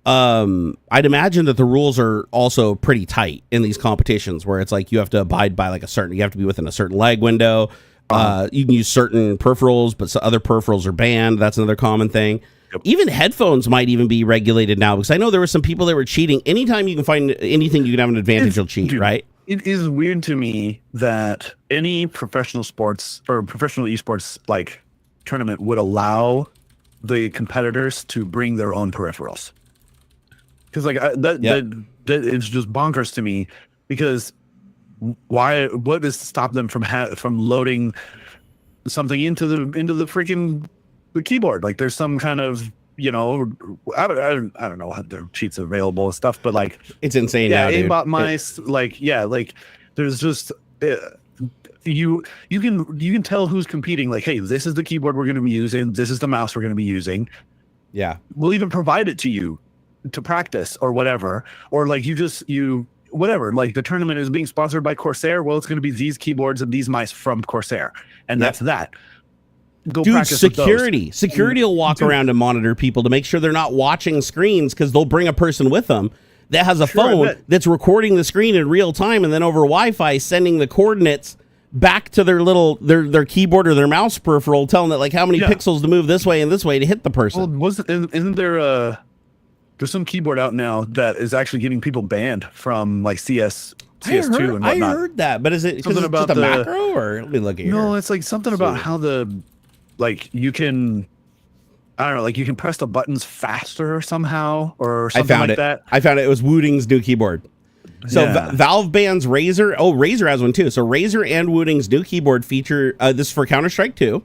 I'd imagine that the rules are also pretty tight in these competitions, where it's like you have to abide by like you have to be within a certain lag window. You can use certain peripherals, but other peripherals are banned. That's another common thing. Yep. Even headphones might even be regulated now, because I know there were some people that were cheating. Anytime you can find anything you can have an advantage, you'll cheat, right? It is weird to me that any professional sports or professional esports like tournament would allow the competitors to bring their own peripherals. Because like that is just bonkers to me. Because what is to stop them from loading something into the freaking the keyboard? Like there's some kind of I don't know how their cheats are available and stuff, but like it's insane. Yeah, now, dude. aimbot mice, there's just you can tell who's competing. Like, hey, this is the keyboard we're going to be using. This is the mouse we're going to be using. Yeah, we'll even provide it to you to practice or whatever. Or like whatever. Like the tournament is being sponsored by Corsair. Well, it's going to be these keyboards and these mice from Corsair, and that's that. Go dude, practice with those. Security will walk around and monitor people to make sure they're not watching screens, because they'll bring a person with them that has a phone that's recording the screen in real time, and then over Wi-Fi sending the coordinates back to their keyboard or their mouse peripheral, telling it like how many pixels to move this way and this way to hit the person. Well, isn't there there's some keyboard out now that is actually getting people banned from like CS2 and whatnot. I heard that, but is it because it's just a macro, or let me look at here? No, it's like something about how you can, I don't know, like you can press the buttons faster somehow or something like that. I found it. It was Wooding's new keyboard. So Valve bans Razer. Oh, Razer has one too. So Razer and Wooding's new keyboard feature. This is for Counter-Strike 2.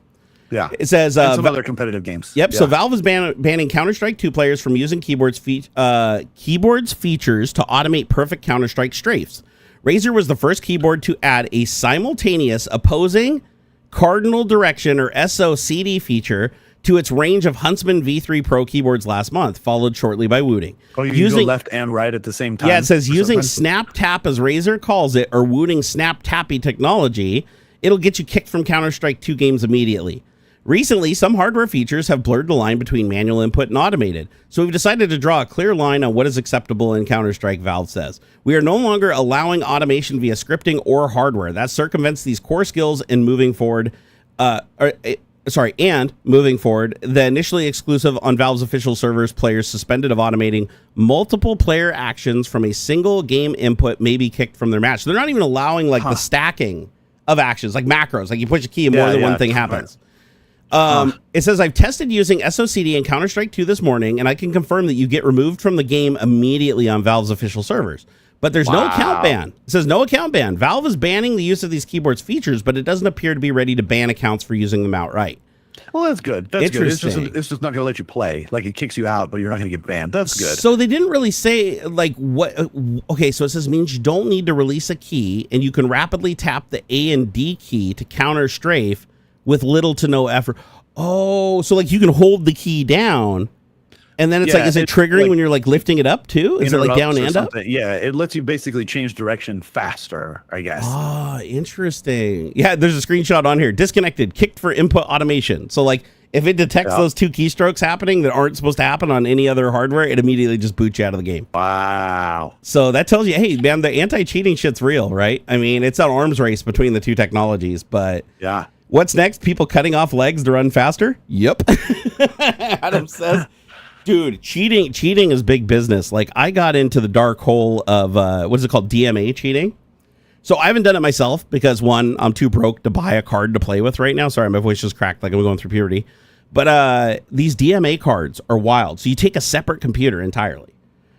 Yeah. It says and some other competitive games. Yep. Yeah. So Valve is banning Counter-Strike 2 players from using keyboards features to automate perfect Counter-Strike strafes. Razer was the first keyboard to add a simultaneous opposing cardinal direction or SOCD feature to its range of Huntsman V3 Pro keyboards last month, followed shortly by Wooding. Oh, you can go left and right at the same time? Yeah, it says using Snap Tap, as Razer calls it, or Wooding Snap Tappy technology, it'll get you kicked from Counter-Strike 2 games immediately. Recently, some hardware features have blurred the line between manual input and automated, so we've decided to draw a clear line on what is acceptable in Counter-Strike, Valve says. We are no longer allowing automation via scripting or hardware. That circumvents these core skills and moving forward, the initially exclusive on Valve's official servers, players suspended of automating multiple player actions from a single game input may be kicked from their match. They're not even allowing the stacking of actions, like macros, like you push a key and more than one thing happens. It says, I've tested using SOCD in Counter-Strike 2 this morning, and I can confirm that you get removed from the game immediately on Valve's official servers. But there's no account ban. It says no account ban. Valve is banning the use of these keyboards features, but it doesn't appear to be ready to ban accounts for using them outright. Well, that's good. That's good. It's just not going to let you play. Like, it kicks you out, but you're not going to get banned. That's good. So they didn't really say, like, what... okay, so it says means you don't need to release a key, and you can rapidly tap the A and D key to counter strafe with little to no effort. Oh, so, like, you can hold the key down, and then it's is it triggering when you're, like, lifting it up, too? Is it, like, down and up? Yeah, it lets you basically change direction faster, I guess. Ah, interesting. Yeah, there's a screenshot on here. Disconnected, kicked for input automation. So, like, if it detects those two keystrokes happening that aren't supposed to happen on any other hardware, it immediately just boots you out of the game. Wow. So that tells you, hey, man, the anti-cheating shit's real, right? I mean, it's an arms race between the two technologies, but... yeah. What's next? People cutting off legs to run faster? Yep. Adam says, dude, cheating is big business. Like, I got into the dark hole of, what is it called? DMA cheating. So I haven't done it myself because, one, I'm too broke to buy a card to play with right now. Sorry, my voice just cracked like I'm going through puberty. But these DMA cards are wild. So you take a separate computer entirely.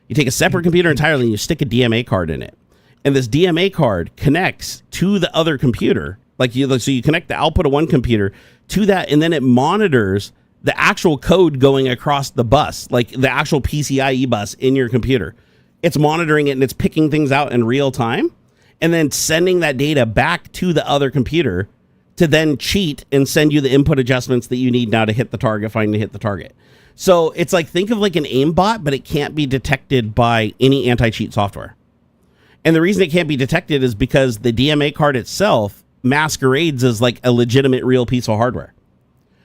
And you stick a DMA card in it. And this DMA card connects to the other computer. So you connect the output of one computer to that, and then it monitors the actual code going across the bus, like the actual PCIe bus in your computer. It's monitoring it, and it's picking things out in real time, and then sending that data back to the other computer to then cheat and send you the input adjustments that you need now to hit the target, finally hit the target. So it's like, think of like an aimbot, but it can't be detected by any anti-cheat software. And the reason it can't be detected is because the DMA card itself masquerades as like a legitimate real piece of hardware.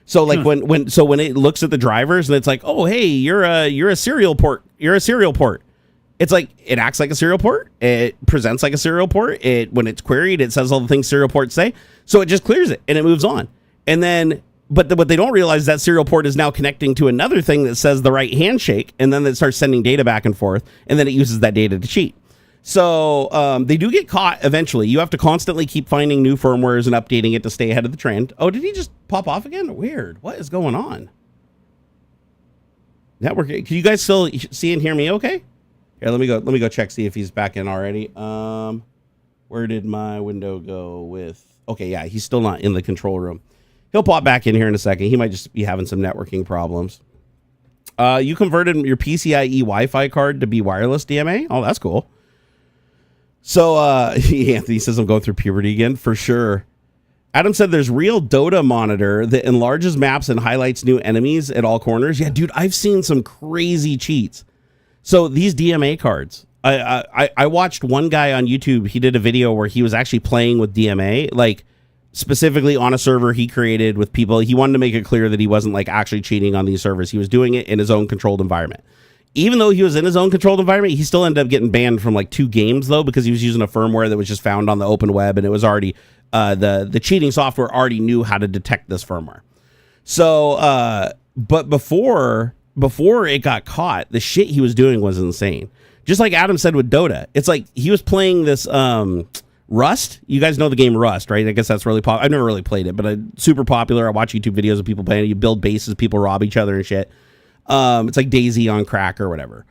So like when it looks at the drivers and it's like, oh, hey, you're a serial port. It's like, it acts like a serial port. It presents like a serial port. When it's queried, it says all the things serial ports say. So it just clears it and it moves on. And then, but what they don't realize is that serial port is now connecting to another thing that says the right handshake. And then it starts sending data back and forth. And then it uses that data to cheat. So they do get caught eventually. You have to constantly keep finding new firmwares and updating it to stay ahead of the trend. Oh, did he just pop off again? Weird. What is going on? Network. Can you guys still see and hear me okay? Here, let me go check, see if he's back in already. Where did my window go with... Okay, yeah, he's still not in the control room. He'll pop back in here in a second. He might just be having some networking problems. You converted your PCIe Wi-Fi card to be wireless DMA? Oh, that's cool. So, Anthony says I'm going through puberty again, for sure. Adam said there's real Dota monitor that enlarges maps and highlights new enemies at all corners. Yeah, dude, I've seen some crazy cheats. So these DMA cards, I watched one guy on YouTube. He did a video where he was actually playing with DMA, like specifically on a server he created with people. He wanted to make it clear that he wasn't like actually cheating on these servers. He was doing it in his own controlled environment. Even though he was in his own controlled environment, he still ended up getting banned from like 2 games though, because he was using a firmware that was just found on the open web, and it was already the cheating software already knew how to detect this firmware. So, but before it got caught, the shit he was doing was insane. Just like Adam said with Dota, it's like he was playing this Rust. You guys know the game Rust, right? I guess that's really popular. I've never really played it, but super popular. I watch YouTube videos of people playing it. You build bases, people rob each other and shit. It's like Daisy on crack or whatever.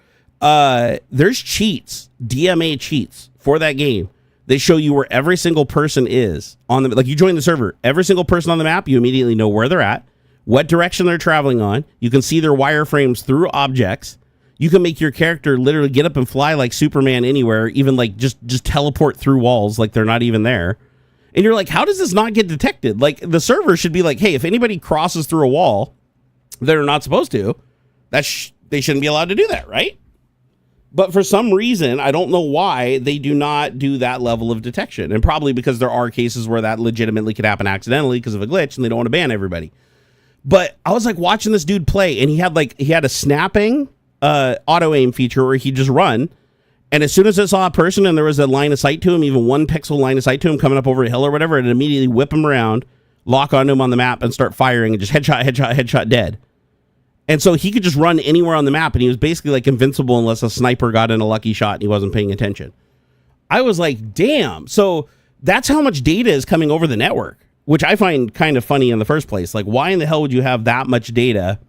There's cheats, DMA cheats for that game. They show you where every single person is on the, like you join the server, every single person on the map, you immediately know where they're at, what direction they're traveling on. You can see their wireframes through objects. You can make your character literally get up and fly like Superman anywhere, even like just teleport through walls like they're not even there. And you're like, how does this not get detected? Like the server should be like, hey, if anybody crosses through a wall, they're not supposed to. They shouldn't be allowed to do that, right? But for some reason, I don't know why they do not do that level of detection. And probably because there are cases where that legitimately could happen accidentally because of a glitch and they don't want to ban everybody. But I was like watching this dude play, and he had a snapping auto aim feature where he'd just run. And as soon as it saw a person and there was a line of sight to him, even 1 pixel line of sight to him coming up over a hill or whatever, it'd immediately whip him around, lock onto him on the map, and start firing and just headshot, dead. And so he could just run anywhere on the map, and he was basically like invincible unless a sniper got in a lucky shot and he wasn't paying attention. I was like, damn. So that's how much data is coming over the network, which I find kind of funny in the first place. Like, why in the hell would you have that much data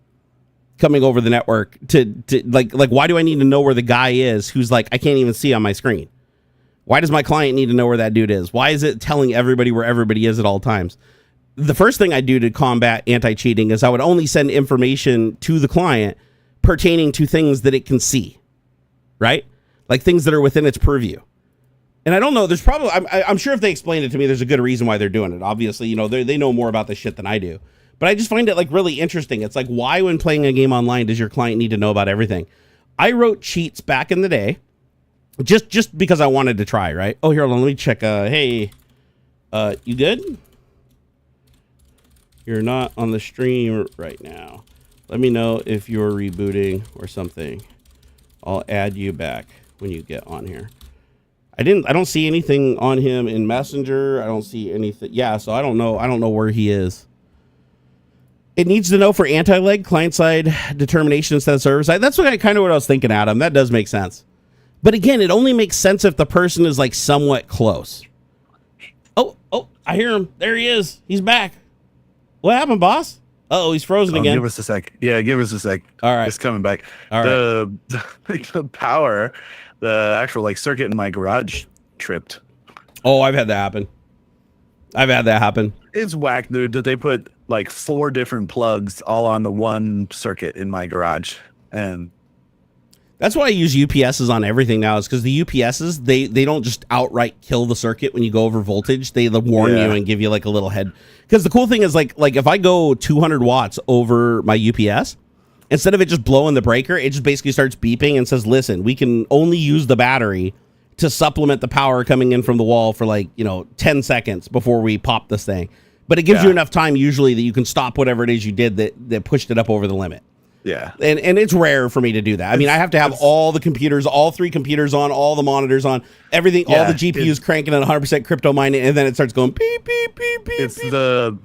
coming over the network to like why do I need to know where the guy is who's like, I can't even see on my screen? Why does my client need to know where that dude is? Why is it telling everybody where everybody is at all times? The first thing I do to combat anti-cheating is I would only send information to the client pertaining to things that it can see, right? Like things that are within its purview. And I don't know, there's probably, I'm sure if they explain it to me, there's a good reason why they're doing it. Obviously, you know, they know more about this shit than I do. But I just find it like really interesting. It's like, why when playing a game online does your client need to know about everything? I wrote cheats back in the day just because I wanted to try, right? Oh, here, hold on, let me check. Hey, you good? You're not on the stream right now. Let me know if you're rebooting or something. I'll add you back when you get on here. I don't see anything on him in Messenger. I don't see anything. Yeah, so I don't know where he is. It needs to know for anti-lag, client-side determination instead of server-side. That's what I was thinking, Adam. That does make sense. But again, it only makes sense if the person is like somewhat close. Oh, I hear him. There he is. He's back. What happened, boss? Uh-oh, he's frozen again. Give us a sec. Yeah, give us a sec. All right. It's coming back. All right. The power, the actual like circuit in my garage tripped. Oh, I've had that happen. It's whack, dude, that they put like 4 different plugs all on the one circuit in my garage. And that's why I use UPSs on everything now, is because the UPSs, they don't just outright kill the circuit when you go over voltage. They warn you and give you like a little head. Because the cool thing is like if I go 200 watts over my UPS, instead of it just blowing the breaker, it just basically starts beeping and says, listen, we can only use the battery to supplement the power coming in from the wall for 10 seconds before we pop this thing. But it gives you enough time usually that you can stop whatever it is you did that pushed it up over the limit. Yeah. And it's rare for me to do that. I mean, I have to have all the computers, all 3 computers on, all the monitors on, everything, all the GPUs cranking at 100% crypto mining, and then it starts going beep, beep, beep, beep.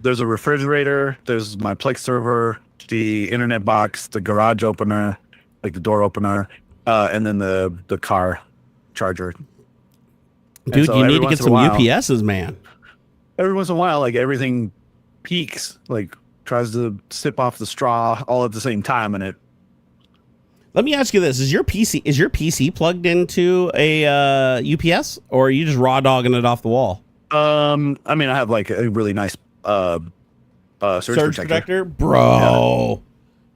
There's a refrigerator, there's my Plex server, the internet box, the garage opener, like the door opener, and then the car charger. Dude, so you need to get some UPSs, man. Every once in a while, like everything peaks, like tries to sip off the straw all at the same time, and it. Let me ask you this: Is your PC plugged into a UPS, or are you just raw dogging it off the wall? I mean, I have like a really nice surge protector. Bro.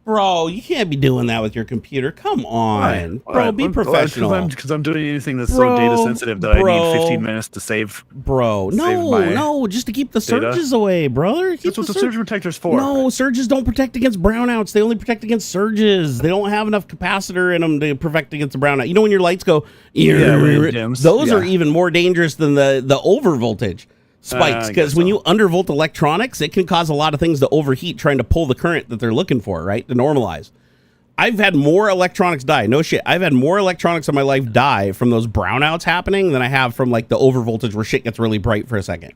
Bro, you can't be doing that with your computer. Come on. Bro, be professional. Because I'm doing anything that's so data sensitive that I need 15 minutes to save. Bro, no, just to keep the surges away, brother. That's what the surge protector's for. No, surges don't protect against brownouts. They only protect against surges. They don't have enough capacitor in them to protect against the brownout. You know when your lights go, those are even more dangerous than the over voltage spikes, because when you undervolt electronics, it can cause a lot of things to overheat trying to pull the current that they're looking for, right, to normalize. I've had more electronics die. No shit. I've had more electronics in my life die from those brownouts happening than I have from like the over voltage where shit gets really bright for a second.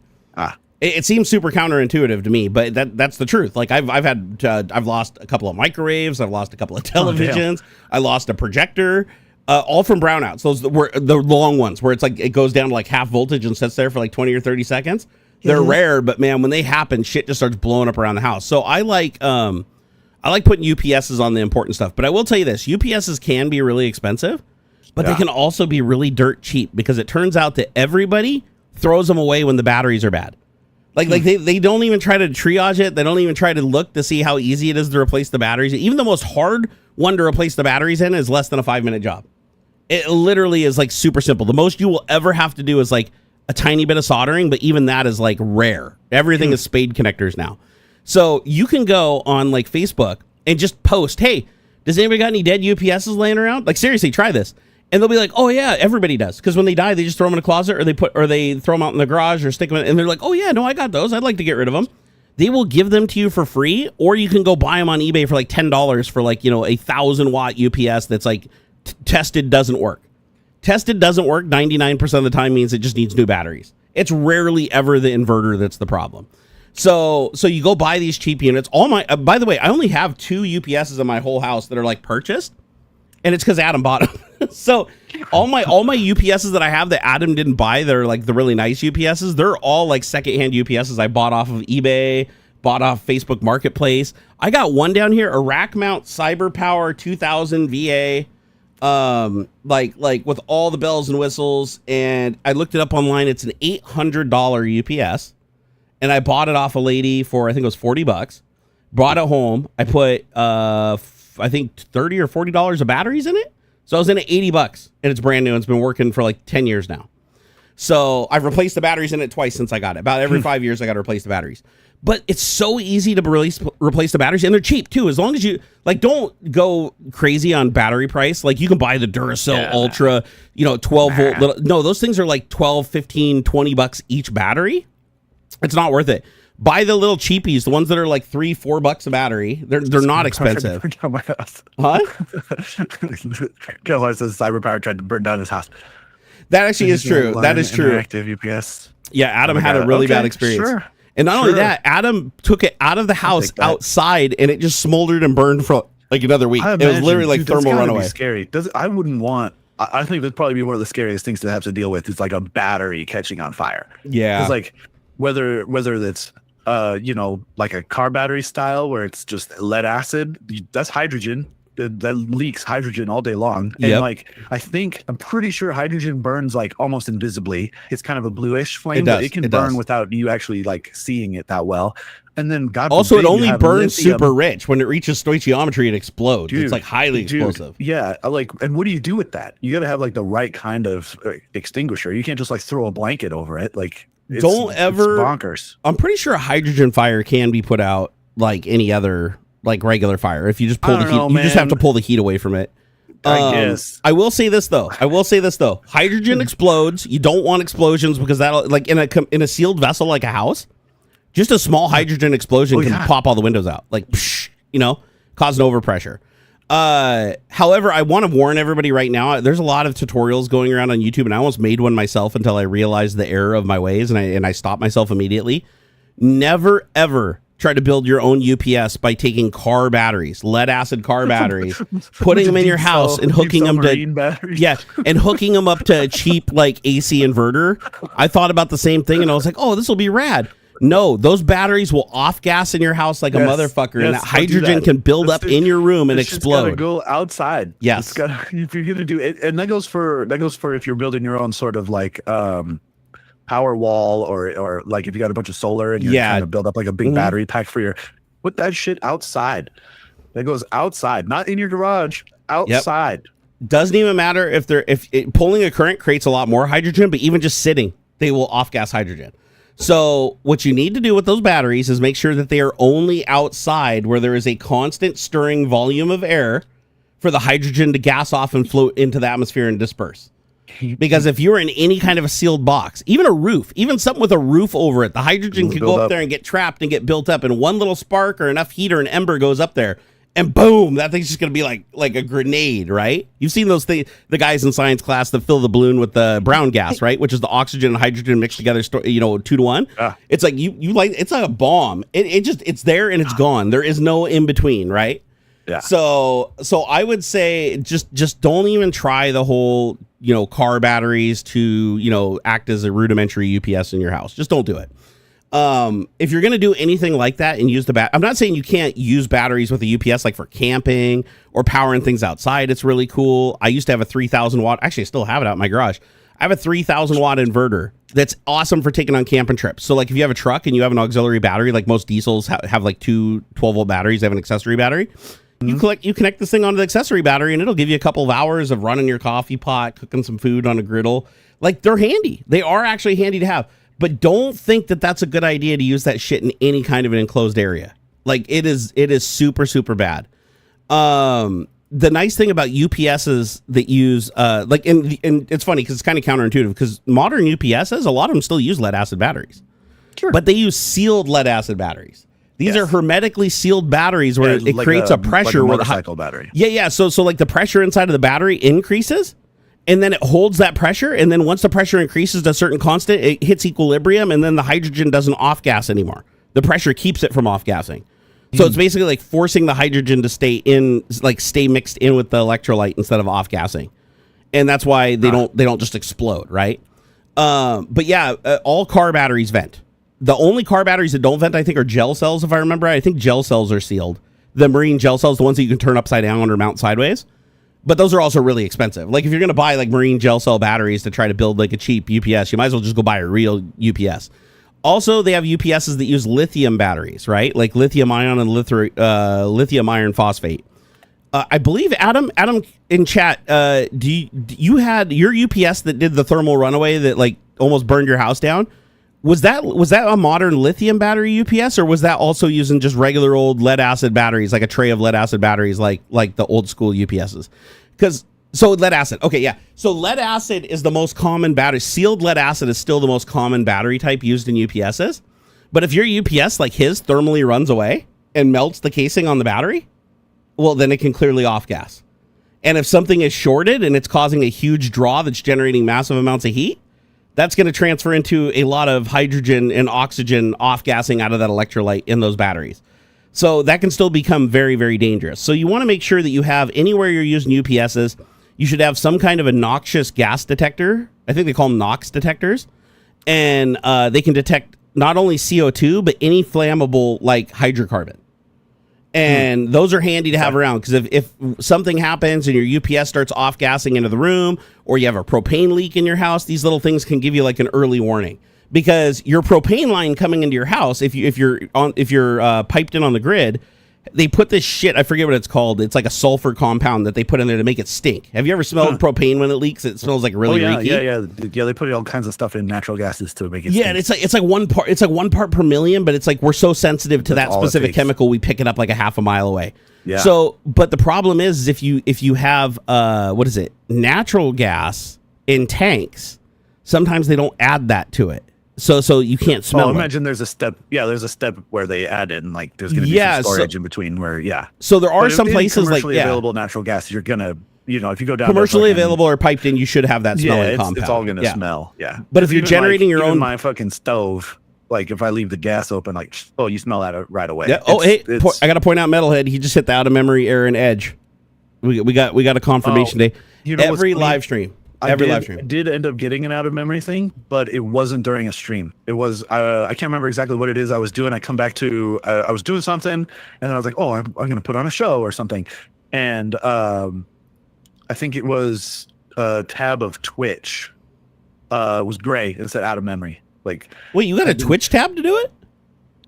It seems super counterintuitive to me, but that's the truth. Like I've lost a couple of microwaves. I've lost a couple of televisions. I lost a projector. All from brownouts. Those were the long ones where it's like it goes down to like half voltage and sits there for like 20 or 30 seconds. They're rare, but man, when they happen, shit just starts blowing up around the house. So I like putting UPSs on the important stuff. But I will tell you this, UPSs can be really expensive, but they can also be really dirt cheap, because it turns out that everybody throws them away when the batteries are bad. Like they don't even try to triage it. They don't even try to look to see how easy it is to replace the batteries. Even the most hard one to replace the batteries in is less than a 5-minute job. It literally is like super simple. The most you will ever have to do is like a tiny bit of soldering, but even that is like rare. Everything is spade connectors now. So you can go on like Facebook and just post, hey, does anybody got any dead UPSs laying around? Like seriously, try this. And they'll be like, oh yeah, everybody does. Because when they die, they just throw them in a closet, or they throw them out in the garage or stick them in, and they're like, oh yeah, no, I got those. I'd like to get rid of them. They will give them to you for free, or you can go buy them on eBay for like $10 for like, 1,000-watt UPS that's like tested doesn't work. Tested doesn't work 99% of the time means it just needs new batteries. It's rarely ever the inverter that's the problem. So you go buy these cheap units. By the way, I only have 2 UPSs in my whole house that are like purchased, and it's because Adam bought them. So all my UPSs that I have that Adam didn't buy, they're like the really nice UPSs. They're all like secondhand UPSs I bought off of eBay, bought off Facebook Marketplace. I got one down here, a rack mount CyberPower 2000 VA, like with all the bells and whistles. And I looked it up online. It's an $800 UPS, and I bought it off a lady for, I think it was $40. Brought it home. I put I think $30 or $40 of batteries in it. So I was in at $80, and it's brand new, and it's been working for like 10 years now. So I've replaced the batteries in it twice since I got it. About every 5 years, I got to replace the batteries. But it's so easy to replace the batteries, and they're cheap too. As long as you don't go crazy on battery price. Like you can buy the Duracell Ultra, 12 volt. No, those things are like 12, 15, $20 each battery. It's not worth it. Buy the little cheapies, the ones that are like $3-4 a battery. They're not expensive. Huh? Killer says CyberPower tried to burn down his house. That actually is true. That is true. Active UPS. Yeah, Adam had a really bad experience. Sure. And not only that, Adam took it out of the house outside, and it just smoldered and burned for like another week. It was literally like thermal runaway. Scary. I wouldn't want. I think that'd probably be one of the scariest things to have to deal with. Is like a battery catching on fire. Yeah. It's like whether it's like a car battery style where it's just lead acid, that's hydrogen that leaks hydrogen all day long. And I'm pretty sure hydrogen burns like almost invisibly. It's kind of a bluish flame, but it can burn without you actually like seeing it that well. And then also it only burns super rich. When it reaches stoichiometry, it explodes. It's like highly explosive. Yeah. And what do you do with that? You got to have like the right kind of extinguisher. You can't just like throw a blanket over it. Like, it's bonkers. I'm pretty sure a hydrogen fire can be put out like any other like regular fire. If you just pull the heat, you just have to pull the heat away from it. I guess. I will say this though. Hydrogen explodes. You don't want explosions because that'll like in a sealed vessel like a house. Just a small hydrogen explosion can pop all the windows out. Like, cause an overpressure. However, I want to warn everybody right now. There's a lot of tutorials going around on YouTube, and I almost made one myself until I realized the error of my ways, and I stopped myself immediately. Never ever try to build your own UPS by taking car batteries, lead acid car batteries, putting them in your house and hooking them and hooking them up to a cheap like AC inverter. I thought about the same thing, and I was like, oh, this will be rad. No, those batteries will off gas in your house like a motherfucker, and that hydrogen can build up in your room and explode. Gotta go outside. Yes, if you're gonna do it, and that goes for if you're building your own sort of like power wall, or like if you got a bunch of solar and you're trying to build up like a big battery pack put that shit outside. That goes outside, not in your garage, outside. Doesn't even matter if pulling a current creates a lot more hydrogen, but even just sitting, they will off gas hydrogen. So what you need to do with those batteries is make sure that they are only outside where there is a constant stirring volume of air for the hydrogen to gas off and float into the atmosphere and disperse. Because if you're in any kind of a sealed box, even a roof, even something with a roof over it, the hydrogen can go up there and get trapped and get built up, and one little spark or enough heat or an ember goes up there, and boom, that thing's just going to be like a grenade, right? You've seen those things, the guys in science class that fill the balloon with the brown gas, right? Which is the oxygen and hydrogen mixed together, 2-to-1. It's like you like, it's like a bomb. It's there and it's gone. There is no in between, right? Yeah. So I would say just don't even try the whole, car batteries to, act as a rudimentary UPS in your house. Just don't do it. If you're going to do anything like that and use I'm not saying you can't use batteries with a UPS, like for camping or powering things outside. It's really cool. I used to have a 3,000 watt. Actually, I still have it out in my garage. I have a 3,000 watt inverter that's awesome for taking on camping trips. So like if you have a truck and you have an auxiliary battery, like most diesels have like two 12-volt batteries, they have an accessory battery. You connect this thing onto the accessory battery and it'll give you a couple of hours of running your coffee pot, cooking some food on a griddle. Like, they're handy. They are actually handy to have. But don't think that that's a good idea to use that shit in any kind of an enclosed area. Like, it is super, super bad. The nice thing about UPSs that use, and it's funny because it's kind of counterintuitive, because modern UPSs, a lot of them still use lead acid batteries. Sure. But they use sealed lead acid batteries. These are hermetically sealed batteries where it creates a pressure. Like a motorcycle battery. Yeah. So like the pressure inside of the battery increases, and then it holds that pressure. And then once the pressure increases to a certain constant, it hits equilibrium, and then the hydrogen doesn't off gas anymore. The pressure keeps it from off gassing. So it's basically like forcing the hydrogen to stay mixed in with the electrolyte instead of off gassing. And that's why they don't just explode, right? But yeah, all car batteries vent. The only car batteries that don't vent, I think, are gel cells, if I remember right. I think gel cells are sealed. The marine gel cells, the ones that you can turn upside down or mount sideways. But those are also really expensive. Like, if you're going to buy, like, marine gel cell batteries to try to build, like, a cheap UPS, you might as well just go buy a real UPS. Also, they have UPSs that use lithium batteries, right? Like lithium ion and lithium iron phosphate. I believe, Adam in chat, you had your UPS that did the thermal runaway that, like, almost burned your house down? Was that a modern lithium battery UPS, or was that also using just regular old lead acid batteries, like a tray of lead acid batteries, like the old school UPSs? So lead acid. Okay, yeah. So lead acid is the most common battery. Sealed lead acid is still the most common battery type used in UPSs. But if your UPS, like his, thermally runs away and melts the casing on the battery, well, then it can clearly off gas. And if something is shorted and it's causing a huge draw that's generating massive amounts of heat, that's going to transfer into a lot of hydrogen and oxygen off-gassing out of that electrolyte in those batteries. So that can still become very, very dangerous. So you want to make sure that you have, anywhere you're using UPSs, you should have some kind of a noxious gas detector. I think they call them NOx detectors. And they can detect not only CO2, but any flammable, like hydrocarbon. And those are handy to have around, because if something happens and your UPS starts off gassing into the room, or you have a propane leak in your house, these little things can give you like an early warning. Because your propane line coming into your house, if you're piped in on the grid, they put this shit, I forget what it's called. It's like a sulfur compound that they put in there to make it stink. Have you ever smelled propane when it leaks? It smells like really reeky. Yeah. They put all kinds of stuff in natural gases to make it stink. And it's like 1 part per million, but it's like we're so sensitive to that specific chemical, we pick it up like a half a mile away. Yeah. So, but the problem is if you have natural gas in tanks, sometimes they don't add that to it. So you can't smell it. Imagine there's a step. Yeah, there's a step where they add it, and like there's going to be some storage in between where, So there are some places like available natural gas. You're going to, if you go down commercially available or piped in, you should have that smelling compound. It's all going to smell. Yeah. But if you're generating your own, my fucking stove, like if I leave the gas open, like, you smell that right away. Yeah. I got to point out Metalhead. He just hit the out of memory error and edge. We got a confirmation day. Every live stream. I did end up getting an out of memory thing, but it wasn't during a stream. It was, I can't remember exactly what it is I was doing. I come back to, I was doing something, and then I was like, I'm going to put on a show or something. And I think it was a tab of Twitch. It was gray. It said out of memory. Like, wait, you got a Twitch tab to do it?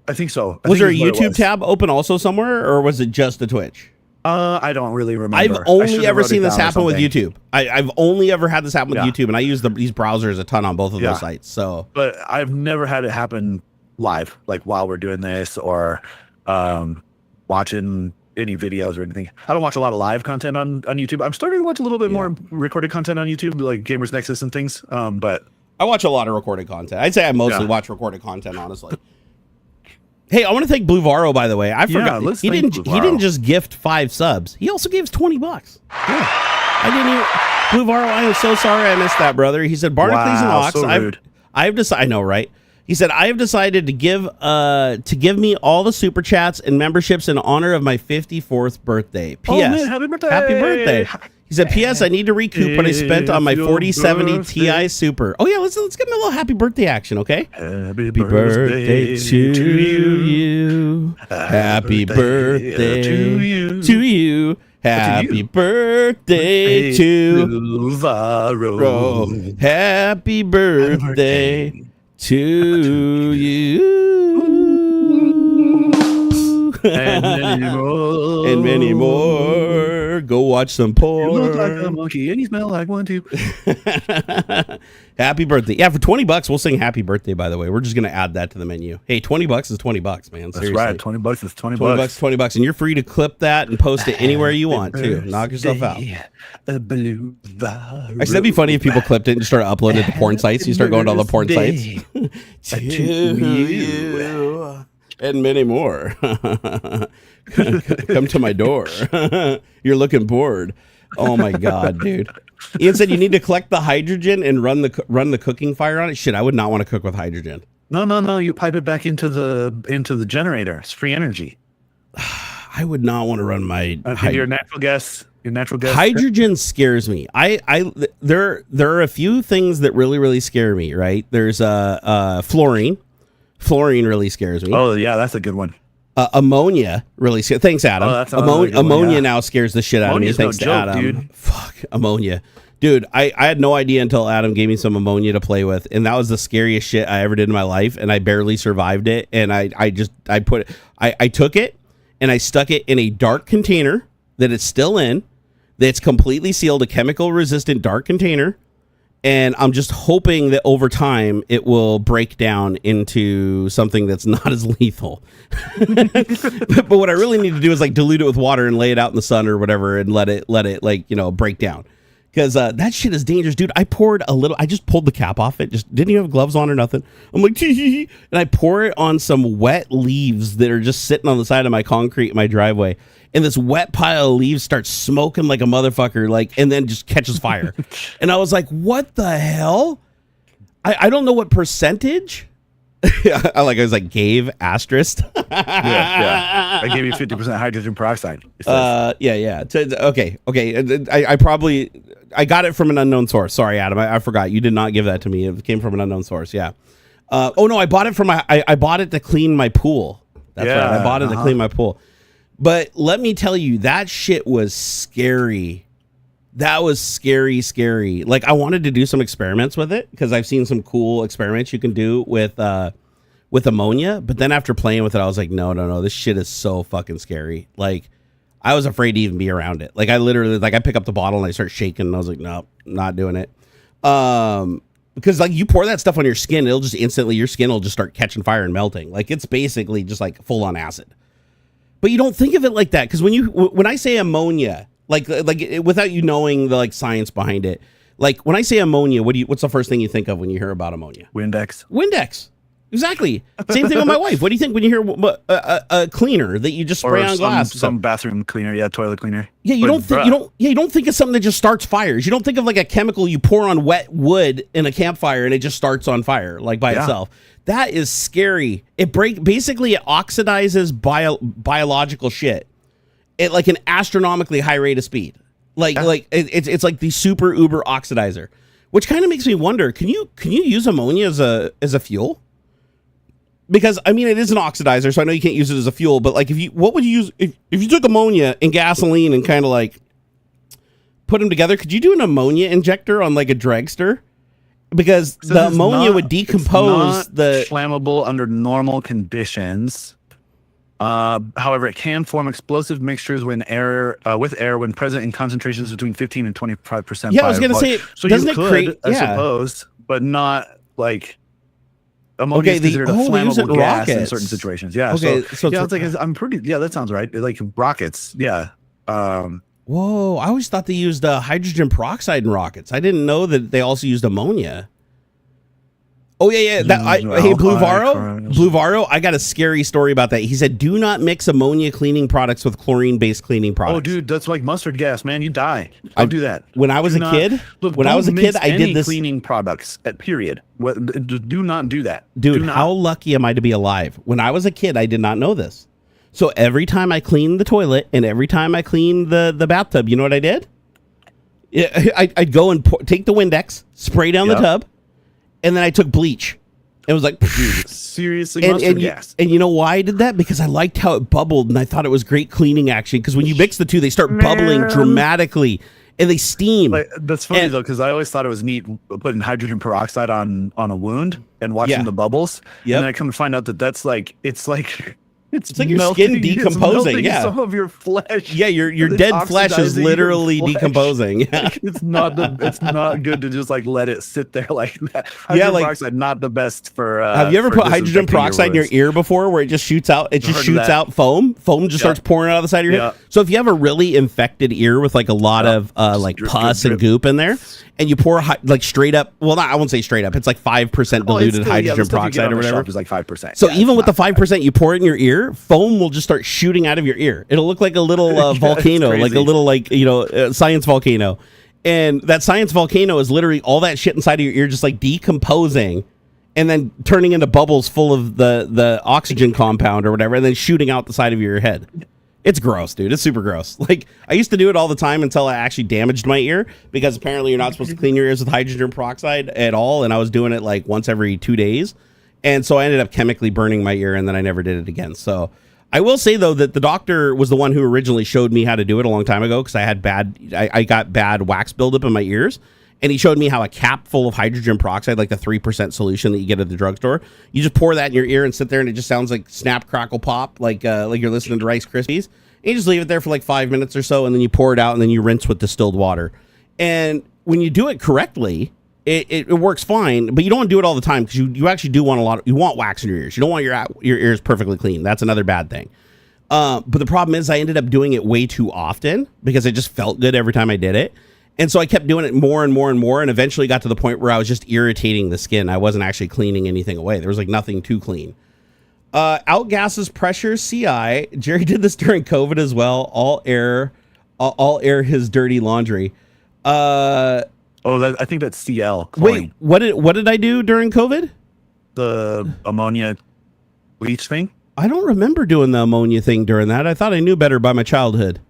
I think so. Was there a YouTube tab open also somewhere, or was it just the Twitch? I don't really remember. I've only ever seen this happen with YouTube. I've only ever had this happen with YouTube, and I use these browsers a ton on both of those sites. So, but I've never had it happen live, like while we're doing this or watching any videos or anything. I don't watch a lot of live content on YouTube. I'm starting to watch a little bit more recorded content on YouTube, like Gamers Nexus and things. But I watch a lot of recorded content. I'd say I mostly watch recorded content, honestly. Hey, I want to thank Blue Varo, by the way. I forgot he didn't just gift 5 subs. He also gave us $20. Yeah. I didn't even Blue Varo, I am so sorry I missed that, brother. He said Barnacules and Aux. So rude. I've decided I know, right? He said I have decided to give me all the super chats and memberships in honor of my 54th birthday. P.S. Oh, man, happy birthday. Happy birthday. He said, P.S. I need to recoup what I spent on my 4070 Ti Super. Oh, yeah, let's give him a little happy birthday action, okay? Happy birthday to you. Happy birthday to you. Happy birthday to Varo. Happy birthday to you. And many more. Go watch some porn. You look like a monkey and you smell like one too. Happy birthday. Yeah, for $20, we'll sing happy birthday, by the way. We're just going to add that to the menu. Hey, $20 is $20, man. Seriously. That's right. $20 is $20. $20. And you're free to clip that and post it anywhere you want, too. Knock yourself out. Blue Actually, that'd be funny if people clipped it and just started uploading it to porn sites. You start going to all the porn sites. To you. And many more. Come to my door. You're looking bored. Oh my god, dude. Ian said you need to collect the hydrogen and run the cooking fire on it. Shit, I would not want to cook with hydrogen. No. You pipe it back into the generator. It's free energy. I would not want to run my your natural gas. Hydrogen scares me. There are a few things that really scare me. Right? There's fluorine. Fluorine really scares me. Oh yeah, that's a good one. Ammonia really scares. Thanks, Adam. Ammonia now scares the shit out of me. Thanks to Adam. Dude. Fuck ammonia, dude. I had no idea until Adam gave me some ammonia to play with, and that was the scariest shit I ever did in my life, and I barely survived it. And I took it and I stuck it in a dark container that it's still in, that's completely sealed, a chemical resistant dark container. And I'm just hoping that over time it will break down into something that's not as lethal. But what I really need to do is like dilute it with water and lay it out in the sun or whatever and let it like, you know, break down. Because that shit is dangerous, dude. I just pulled the cap off it. Just didn't even have gloves on or nothing. I'm like, and I pour it on some wet leaves that are just sitting on the side of my concrete in my driveway. And this wet pile of leaves starts smoking like a motherfucker, like, and then just catches fire. And I was like, what the hell? I don't know what percentage. I was like, gave asterisk. yeah. I gave you 50% hydrogen peroxide. Yeah. Okay. I got it from an unknown source. Sorry, Adam. I forgot. You did not give that to me. It came from an unknown source. Yeah. Oh no, I bought it from I bought it to clean my pool. That's right. I bought it to clean my pool. But let me tell you, that shit was scary. That was scary. Like, I wanted to do some experiments with it because I've seen some cool experiments you can do with ammonia. But then after playing with it, I was like, no, this shit is so fucking scary. Like, I was afraid to even be around it. Like, I literally, like, I pick up the bottle and I start shaking and I was like, no, not doing it. Because like you pour that stuff on your skin, it'll just instantly, your skin will just start catching fire and melting. Like, it's basically just like full on acid. But you don't think of it like that, because when I say ammonia, like without you knowing the like science behind it, like when I say ammonia, what's the first thing you think of when you hear about ammonia? Windex. Exactly. Same thing with my wife. What do you think when you hear a cleaner that you just spray on glass? Some bathroom cleaner, toilet cleaner. Yeah, you don't think of something that just starts fires. You don't think of like a chemical you pour on wet wood in a campfire and it just starts on fire like by itself. That is scary. It oxidizes biological shit at like an astronomically high rate of speed. Like it's like the super uber oxidizer, which kind of makes me wonder, can you use ammonia as a fuel? Because I mean, it is an oxidizer, so I know you can't use it as a fuel, but like what would you use if you took ammonia and gasoline and kind of like put them together? Could you do an ammonia injector on like a dragster? Because the ammonia would decompose flammable under normal conditions. However, it can form explosive mixtures with air when present in concentrations between 15 and 25%. Yeah, I was going to say, so doesn't you it could, create? I suppose, but not like ammonia is considered a they use it flammable in gas in rockets. certain situations. Yeah. Okay, So yeah, it's like I'm pretty. Yeah, that sounds right. Like rockets. Yeah. Whoa! I always thought they used hydrogen peroxide in rockets. I didn't know that they also used ammonia. Oh yeah. Hey, Blue Varo, I got a scary story about that. He said, "Do not mix ammonia cleaning products with chlorine-based cleaning products." Oh, dude, that's like mustard gas, man. You die. Don't do that. When I was a kid, I did this cleaning products. Period. Do not do that, dude. How lucky am I to be alive? When I was a kid, I did not know this. So every time I cleaned the toilet and every time I cleaned the bathtub, you know what I did? I'd go and take the Windex, spray down the tub. And then I took bleach. It was like, dude, seriously, mustard gas. And you know why I did that? Because I liked how it bubbled, and I thought it was great cleaning action. Because when you mix the two, they start bubbling dramatically, and they steam. That's funny though, because I always thought it was neat putting hydrogen peroxide on a wound and watching the bubbles. And then I come to find out that that's like it's like your skin decomposing. Yeah, some of your flesh. Yeah, your dead flesh is literally decomposing. Yeah. Like, it's not good to just like let it sit there like that. Hydrogen peroxide not the best for. Have you ever put hydrogen peroxide in your ear before, where it just shoots out? It just shoots out foam. Foam just starts pouring out of the side of your head. So if you have a really infected ear with like a lot of like pus and goop in there, and you pour like straight up, well, I won't say straight up. It's like 5% diluted hydrogen peroxide or whatever. It's like 5%. So even with the 5%, you pour it in your ear, foam will just start shooting out of your ear. It'll look like a little volcano, like a little science volcano. And that science volcano is literally all that shit inside of your ear just like decomposing and then turning into bubbles full of the oxygen compound or whatever, and then shooting out the side of your head. It's gross, dude. It's super gross. Like, I used to do it all the time until I actually damaged my ear, because apparently you're not supposed to clean your ears with hydrogen peroxide at all. And I was doing it like once every 2 days. And so I ended up chemically burning my ear, and then I never did it again. So I will say, though, that the doctor was the one who originally showed me how to do it a long time ago, because I got bad wax buildup in my ears. And he showed me how a cap full of hydrogen peroxide, like the 3% solution that you get at the drugstore, you just pour that in your ear and sit there, and it just sounds like snap, crackle, pop, like you're listening to Rice Krispies. And you just leave it there for like 5 minutes or so, and then you pour it out, and then you rinse with distilled water. And when you do it correctly, it works fine, but you don't want to do it all the time, because you actually do want you want wax in your ears. You don't want your ears perfectly clean. That's another bad thing. But the problem is I ended up doing it way too often, because it just felt good every time I did it. And so I kept doing it more and more and more, and eventually got to the point where I was just irritating the skin. I wasn't actually cleaning anything away. There was like nothing to clean. Outgasses pressure, CI. Jerry did this during COVID as well. All air his dirty laundry. I think that's CL. Wait, what did I do during COVID? The ammonia bleach thing? I don't remember doing the ammonia thing during that. I thought I knew better by my childhood.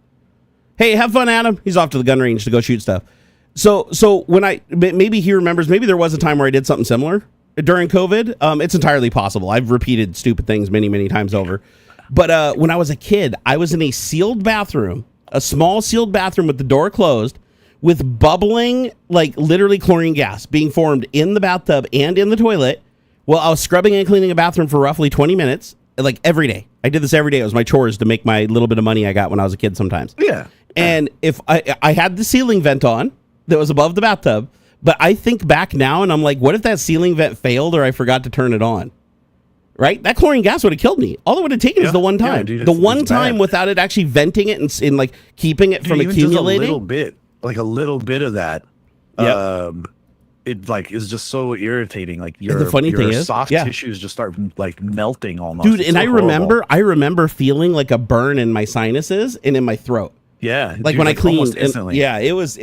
Hey, have fun, Adam. He's off to the gun range to go shoot stuff. So when maybe he remembers, maybe there was a time where I did something similar during COVID. It's entirely possible. I've repeated stupid things many, many times over. But when I was a kid, I was in a sealed bathroom, a small sealed bathroom with the door closed, with bubbling, like literally chlorine gas being formed in the bathtub and in the toilet, while I was scrubbing and cleaning a bathroom for roughly 20 minutes, like every day. I did this every day. It was my chores to make my little bit of money I got when I was a kid sometimes. Yeah. And if I had the ceiling vent on that was above the bathtub, but I think back now and I'm like, what if that ceiling vent failed or I forgot to turn it on? Right? That chlorine gas would have killed me. All it would have taken is the one time. Dude, the one time without it actually venting it and like keeping it from accumulating. Just a little bit of that. It like is just so irritating. Like the funny thing is, soft tissues just start like melting almost. Dude, and I remember feeling like a burn in my sinuses and in my throat. Yeah, like when I cleaned, instantly. It was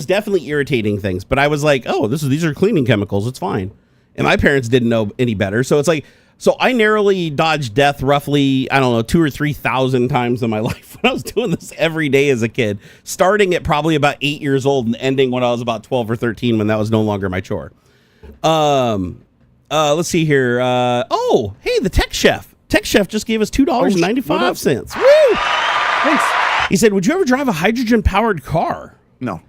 definitely irritating things. But I was like, oh, these are cleaning chemicals. It's fine. And my parents didn't know any better, so it's like, so I narrowly dodged death roughly, I don't know, 2,000 or 3,000 times in my life when I was doing this every day as a kid, starting at probably about 8 years old and ending when I was about 12 or 13 when that was no longer my chore. Let's see here. Hey, the Tech Chef. Tech Chef just gave us $2.95. Woo! Thanks. He said, would you ever drive a hydrogen-powered car? No.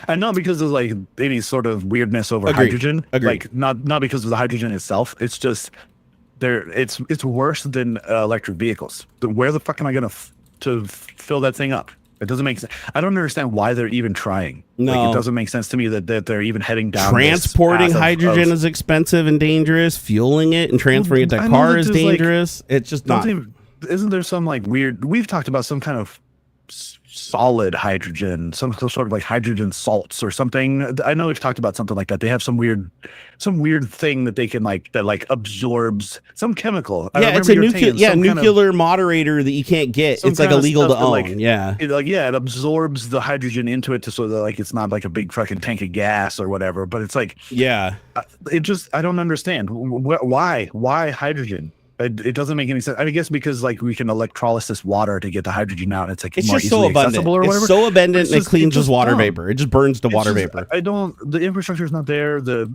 And not because of like any sort of weirdness over hydrogen. Agreed. Like not because of the hydrogen itself. It's just it's worse than electric vehicles. Where the fuck am I gonna to fill that thing up? It doesn't make sense. I don't understand why they're even trying. No, like, it doesn't make sense to me that they're even heading down. Transporting hydrogen is expensive and dangerous. Fueling it and transferring it to a car is dangerous. It's just not. Isn't there some like weird? We've talked about some kind of solid hydrogen, some sort of like hydrogen salts or something. I know we've talked about something like that. They have some weird thing that they can that absorbs some chemical. Yeah, it's a nuclear moderator that you can't get. It's like illegal to own. It absorbs the hydrogen into it so that it's not like a big fucking tank of gas or whatever. But it's like, I don't understand why hydrogen. It doesn't make any sense. I guess because we can electrolysis water to get the hydrogen out. It's it's more just so abundant. Or whatever. It's so abundant and it cleans as water vapor. It just burns to water vapor. The infrastructure is not there. The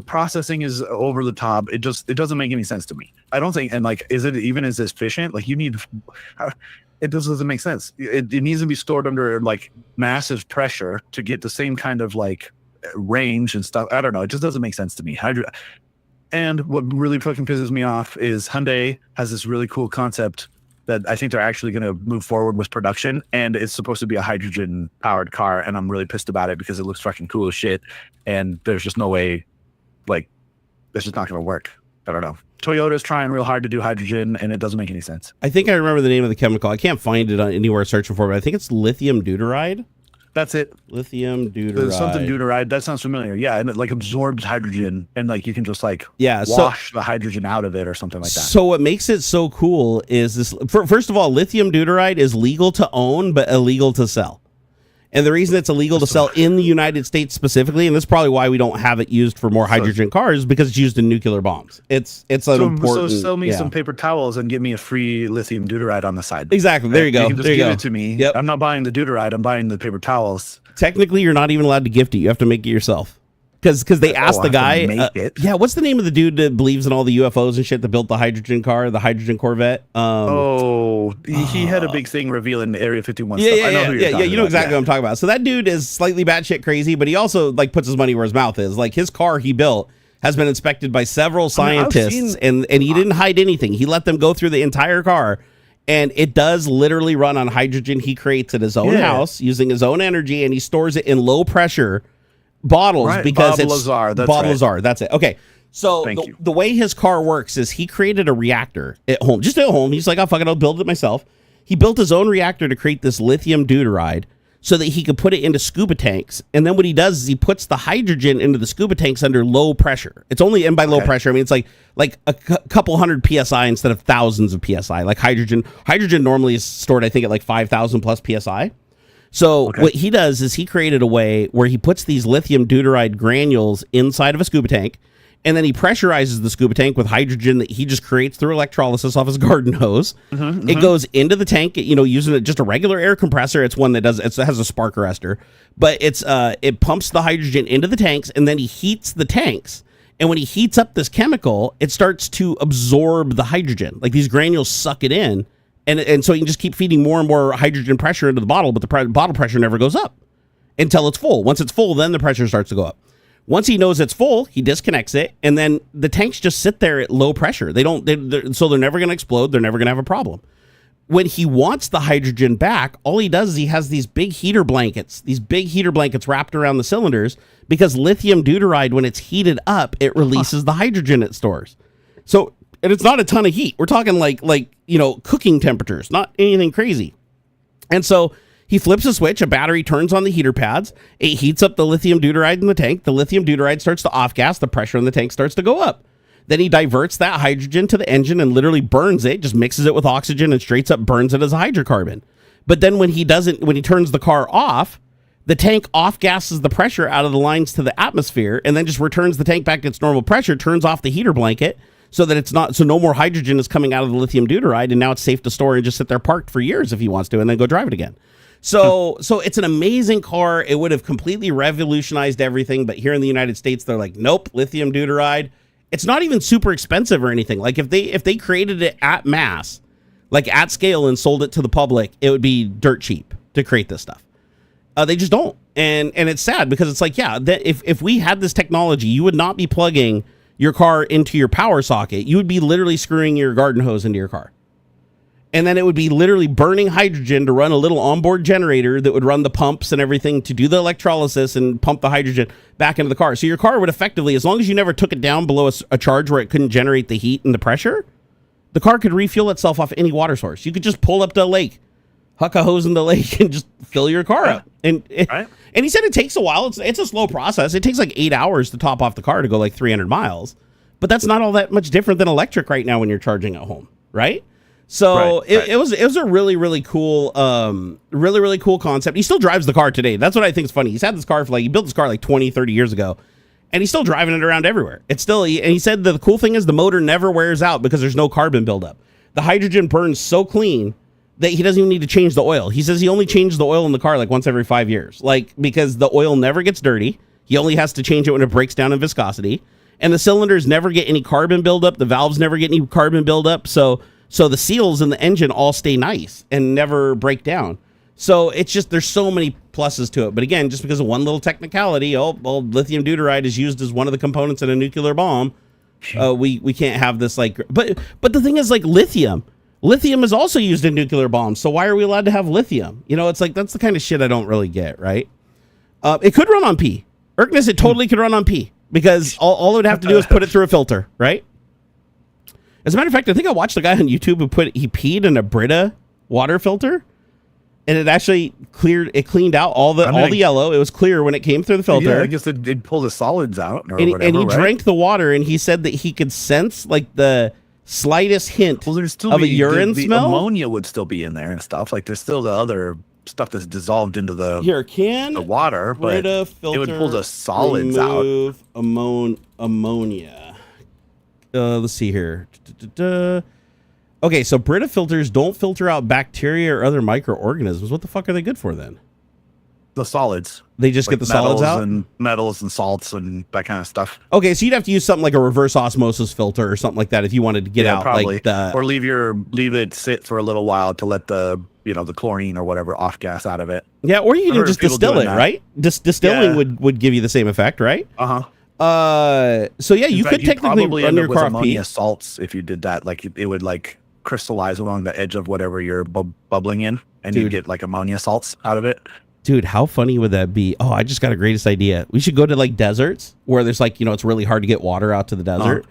processing is over the top. It doesn't make any sense to me. I don't think, and is it even as efficient? It doesn't make sense. It needs to be stored under massive pressure to get the same kind of range and stuff. I don't know. It just doesn't make sense to me. And what really fucking pisses me off is Hyundai has this really cool concept that I think they're actually going to move forward with production, and it's supposed to be a hydrogen powered car, and I'm really pissed about it because it looks fucking cool as shit, and there's just no way, it's just not going to work. I don't know. Toyota's trying real hard to do hydrogen, and it doesn't make any sense. I think I remember the name of the chemical. I can't find it anywhere searching for it, but I think it's lithium deuteride. That's it. Lithium deuteride. There's something deuteride. That sounds familiar. Yeah, and it absorbs hydrogen, and you can just wash the hydrogen out of it or something like that. So what makes it so cool is this. First of all, lithium deuteride is legal to own but illegal to sell. And the reason it's illegal to sell in the United States specifically, and this is probably why we don't have it used for more hydrogen cars, because it's used in nuclear bombs. It's an important. So sell me some paper towels and give me a free lithium deuteride on the side. Exactly. There you go. You can just give it to me. Yep. I'm not buying the deuteride. I'm buying the paper towels. Technically, you're not even allowed to gift it. You have to make it yourself. Because they asked the guy, what's the name of the dude that believes in all the UFOs and shit that built the hydrogen car, the hydrogen Corvette? He had a big thing revealing the Area 51 stuff. I know who you're talking you know exactly what I'm talking about. So that dude is slightly batshit crazy, but he also puts his money where his mouth is. His car he built has been inspected by several scientists, and he didn't hide anything. He let them go through the entire car, and it does literally run on hydrogen he creates at his own house using his own energy, and he stores it in low pressure bottles because Bob Lazar. That's it. Okay. So the way his car works is he created a reactor at home. He's like, oh, fuck it, I'll build it myself. He built his own reactor to create this lithium deuteride so that he could put it into scuba tanks. And then what he does is he puts the hydrogen into the scuba tanks under low pressure. It's only in by low pressure. I mean, it's like a couple hundred PSI instead of thousands of PSI. Like hydrogen normally is stored, I think, at 5,000 plus PSI. So what he does is he created a way where he puts these lithium deuteride granules inside of a scuba tank, and then he pressurizes the scuba tank with hydrogen that he just creates through electrolysis off his garden hose. It goes into the tank, using just a regular air compressor. It's one that has a spark arrestor, but it pumps the hydrogen into the tanks, and then he heats the tanks. And when he heats up this chemical, it starts to absorb the hydrogen. These granules suck it in. And so you can just keep feeding more and more hydrogen pressure into the bottle, but the bottle pressure never goes up until it's full. Once it's full, then the pressure starts to go up. Once he knows it's full, he disconnects it, and then the tanks just sit there at low pressure. So they're never going to explode. They're never going to have a problem. When he wants the hydrogen back, all he does is he has these big heater blankets wrapped around the cylinders, because lithium deuteride, when it's heated up, it releases the hydrogen it stores. So, and it's not a ton of heat. We're talking cooking temperatures, not anything crazy. And so he flips a switch, a battery turns on the heater pads, it heats up the lithium deuteride in the tank, the lithium deuteride starts to off gas, the pressure in the tank starts to go up. Then he diverts that hydrogen to the engine and literally burns it, just mixes it with oxygen and straight up burns it as a hydrocarbon. But then when he turns the car off, the tank off gases the pressure out of the lines to the atmosphere, and then just returns the tank back to its normal pressure, turns off the heater blanket, so no more hydrogen is coming out of the lithium deuteride, and now it's safe to store and just sit there parked for years if he wants to, and then go drive it again. So it's an amazing car. It would have completely revolutionized everything, but here in the United States, they're like, nope, lithium deuteride. It's not even super expensive or anything. If they created it at mass, at scale, and sold it to the public, it would be dirt cheap to create this stuff. They just don't, and it's sad because it's if we had this technology, you would not be plugging your car into your power socket, you would be literally screwing your garden hose into your car. And then it would be literally burning hydrogen to run a little onboard generator that would run the pumps and everything to do the electrolysis and pump the hydrogen back into the car. So your car would effectively, as long as you never took it down below a charge where it couldn't generate the heat and the pressure, the car could refuel itself off any water source. You could just pull up to a lake, huck a hose in the lake, and just fill your car up. And and he said it takes a while. It's a slow process. It takes like 8 hours to top off the car to go like 300 miles. But that's not all that much different than electric right now when you're charging at home, right? So it was a really, really cool, really cool concept. He still drives the car today. That's what I think is funny. He's had this car for he built this car like 20, 30 years ago, and he's still driving it around everywhere. It's still, and he said the cool thing is the motor never wears out because there's no carbon buildup. The hydrogen burns so clean that he doesn't even need to change the oil. He says he only changes the oil in the car like once every 5 years, because the oil never gets dirty. He only has to change it when it breaks down in viscosity, and the cylinders never get any carbon buildup. The valves never get any carbon buildup. So the seals in the engine all stay nice and never break down. So it's just, there's so many pluses to it. But again, just because of one little technicality, lithium deuteride is used as one of the components in a nuclear bomb. We can't have this but the thing is lithium is also used in nuclear bombs. So why are we allowed to have lithium? It's that's the kind of shit I don't really get, right? It could run on P. Erkness, it totally could run on P because all it would have to do is put it through a filter, right? As a matter of fact, I think I watched a guy on YouTube who he peed in a Brita water filter, and it actually cleaned out all the yellow. It was clear when it came through the filter. Yeah, I guess it pulled the solids out and he drank the water, and he said that he could sense the slightest hint of a urine smell. Ammonia would still be in there and stuff. There's still the other stuff that's dissolved into the water, but it would pull the solids out. Ammonia. Let's see here. Okay, so Brita filters don't filter out bacteria or other microorganisms. What the fuck are they good for then? The solids. They just get the solids out? And metals and salts and that kind of stuff. Okay, so you'd have to use something like a reverse osmosis filter or something like that if you wanted to get out probably. Or leave it sit for a little while to let the the chlorine or whatever off gas out of it. Yeah, or you can just distill it, right? Distilling would give you the same effect, right? So yeah, you could technically run your car off ammonia salts if you did that. It would crystallize along the edge of whatever you're bubbling in, and you get ammonia salts out of it. Dude, how funny would that be? Oh, I just got a greatest idea. We should go to deserts where there's it's really hard to get water out to the desert.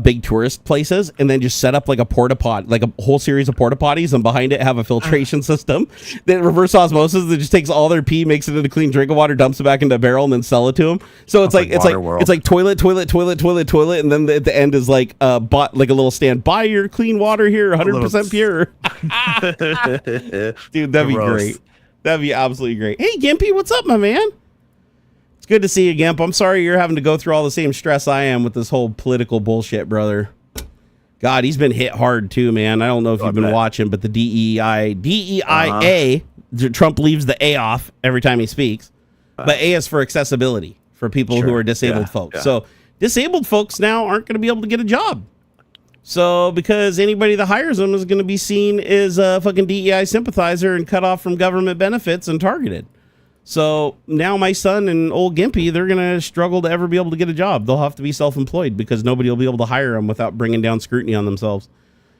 Big tourist places, and then just set up a porta pot, a whole series of porta potties, and behind it have a filtration system that reverse osmosis that just takes all their pee, makes it into clean drinking water, dumps it back into a barrel, and then sell it to them. So it's toilet, and then at the end is bought a little stand. Buy your clean water here, 100% pure. Dude, that'd be great. That'd be absolutely great. Hey, Gimpy, what's up, my man? Good to see you, Gimp. I'm sorry you're having to go through all the same stress I am with this whole political bullshit, brother. God, he's been hit hard too, man. I don't know if you've been watching, but the DEIA, Trump leaves the A off every time he speaks. But A is for accessibility for people who are disabled folks. Yeah. So disabled folks now aren't going to be able to get a job. So because anybody that hires them is going to be seen as a fucking DEI sympathizer and cut off from government benefits and targeted. So now my son and old Gimpy, they're going to struggle to ever be able to get a job. They'll have to be self-employed because nobody will be able to hire them without bringing down scrutiny on themselves.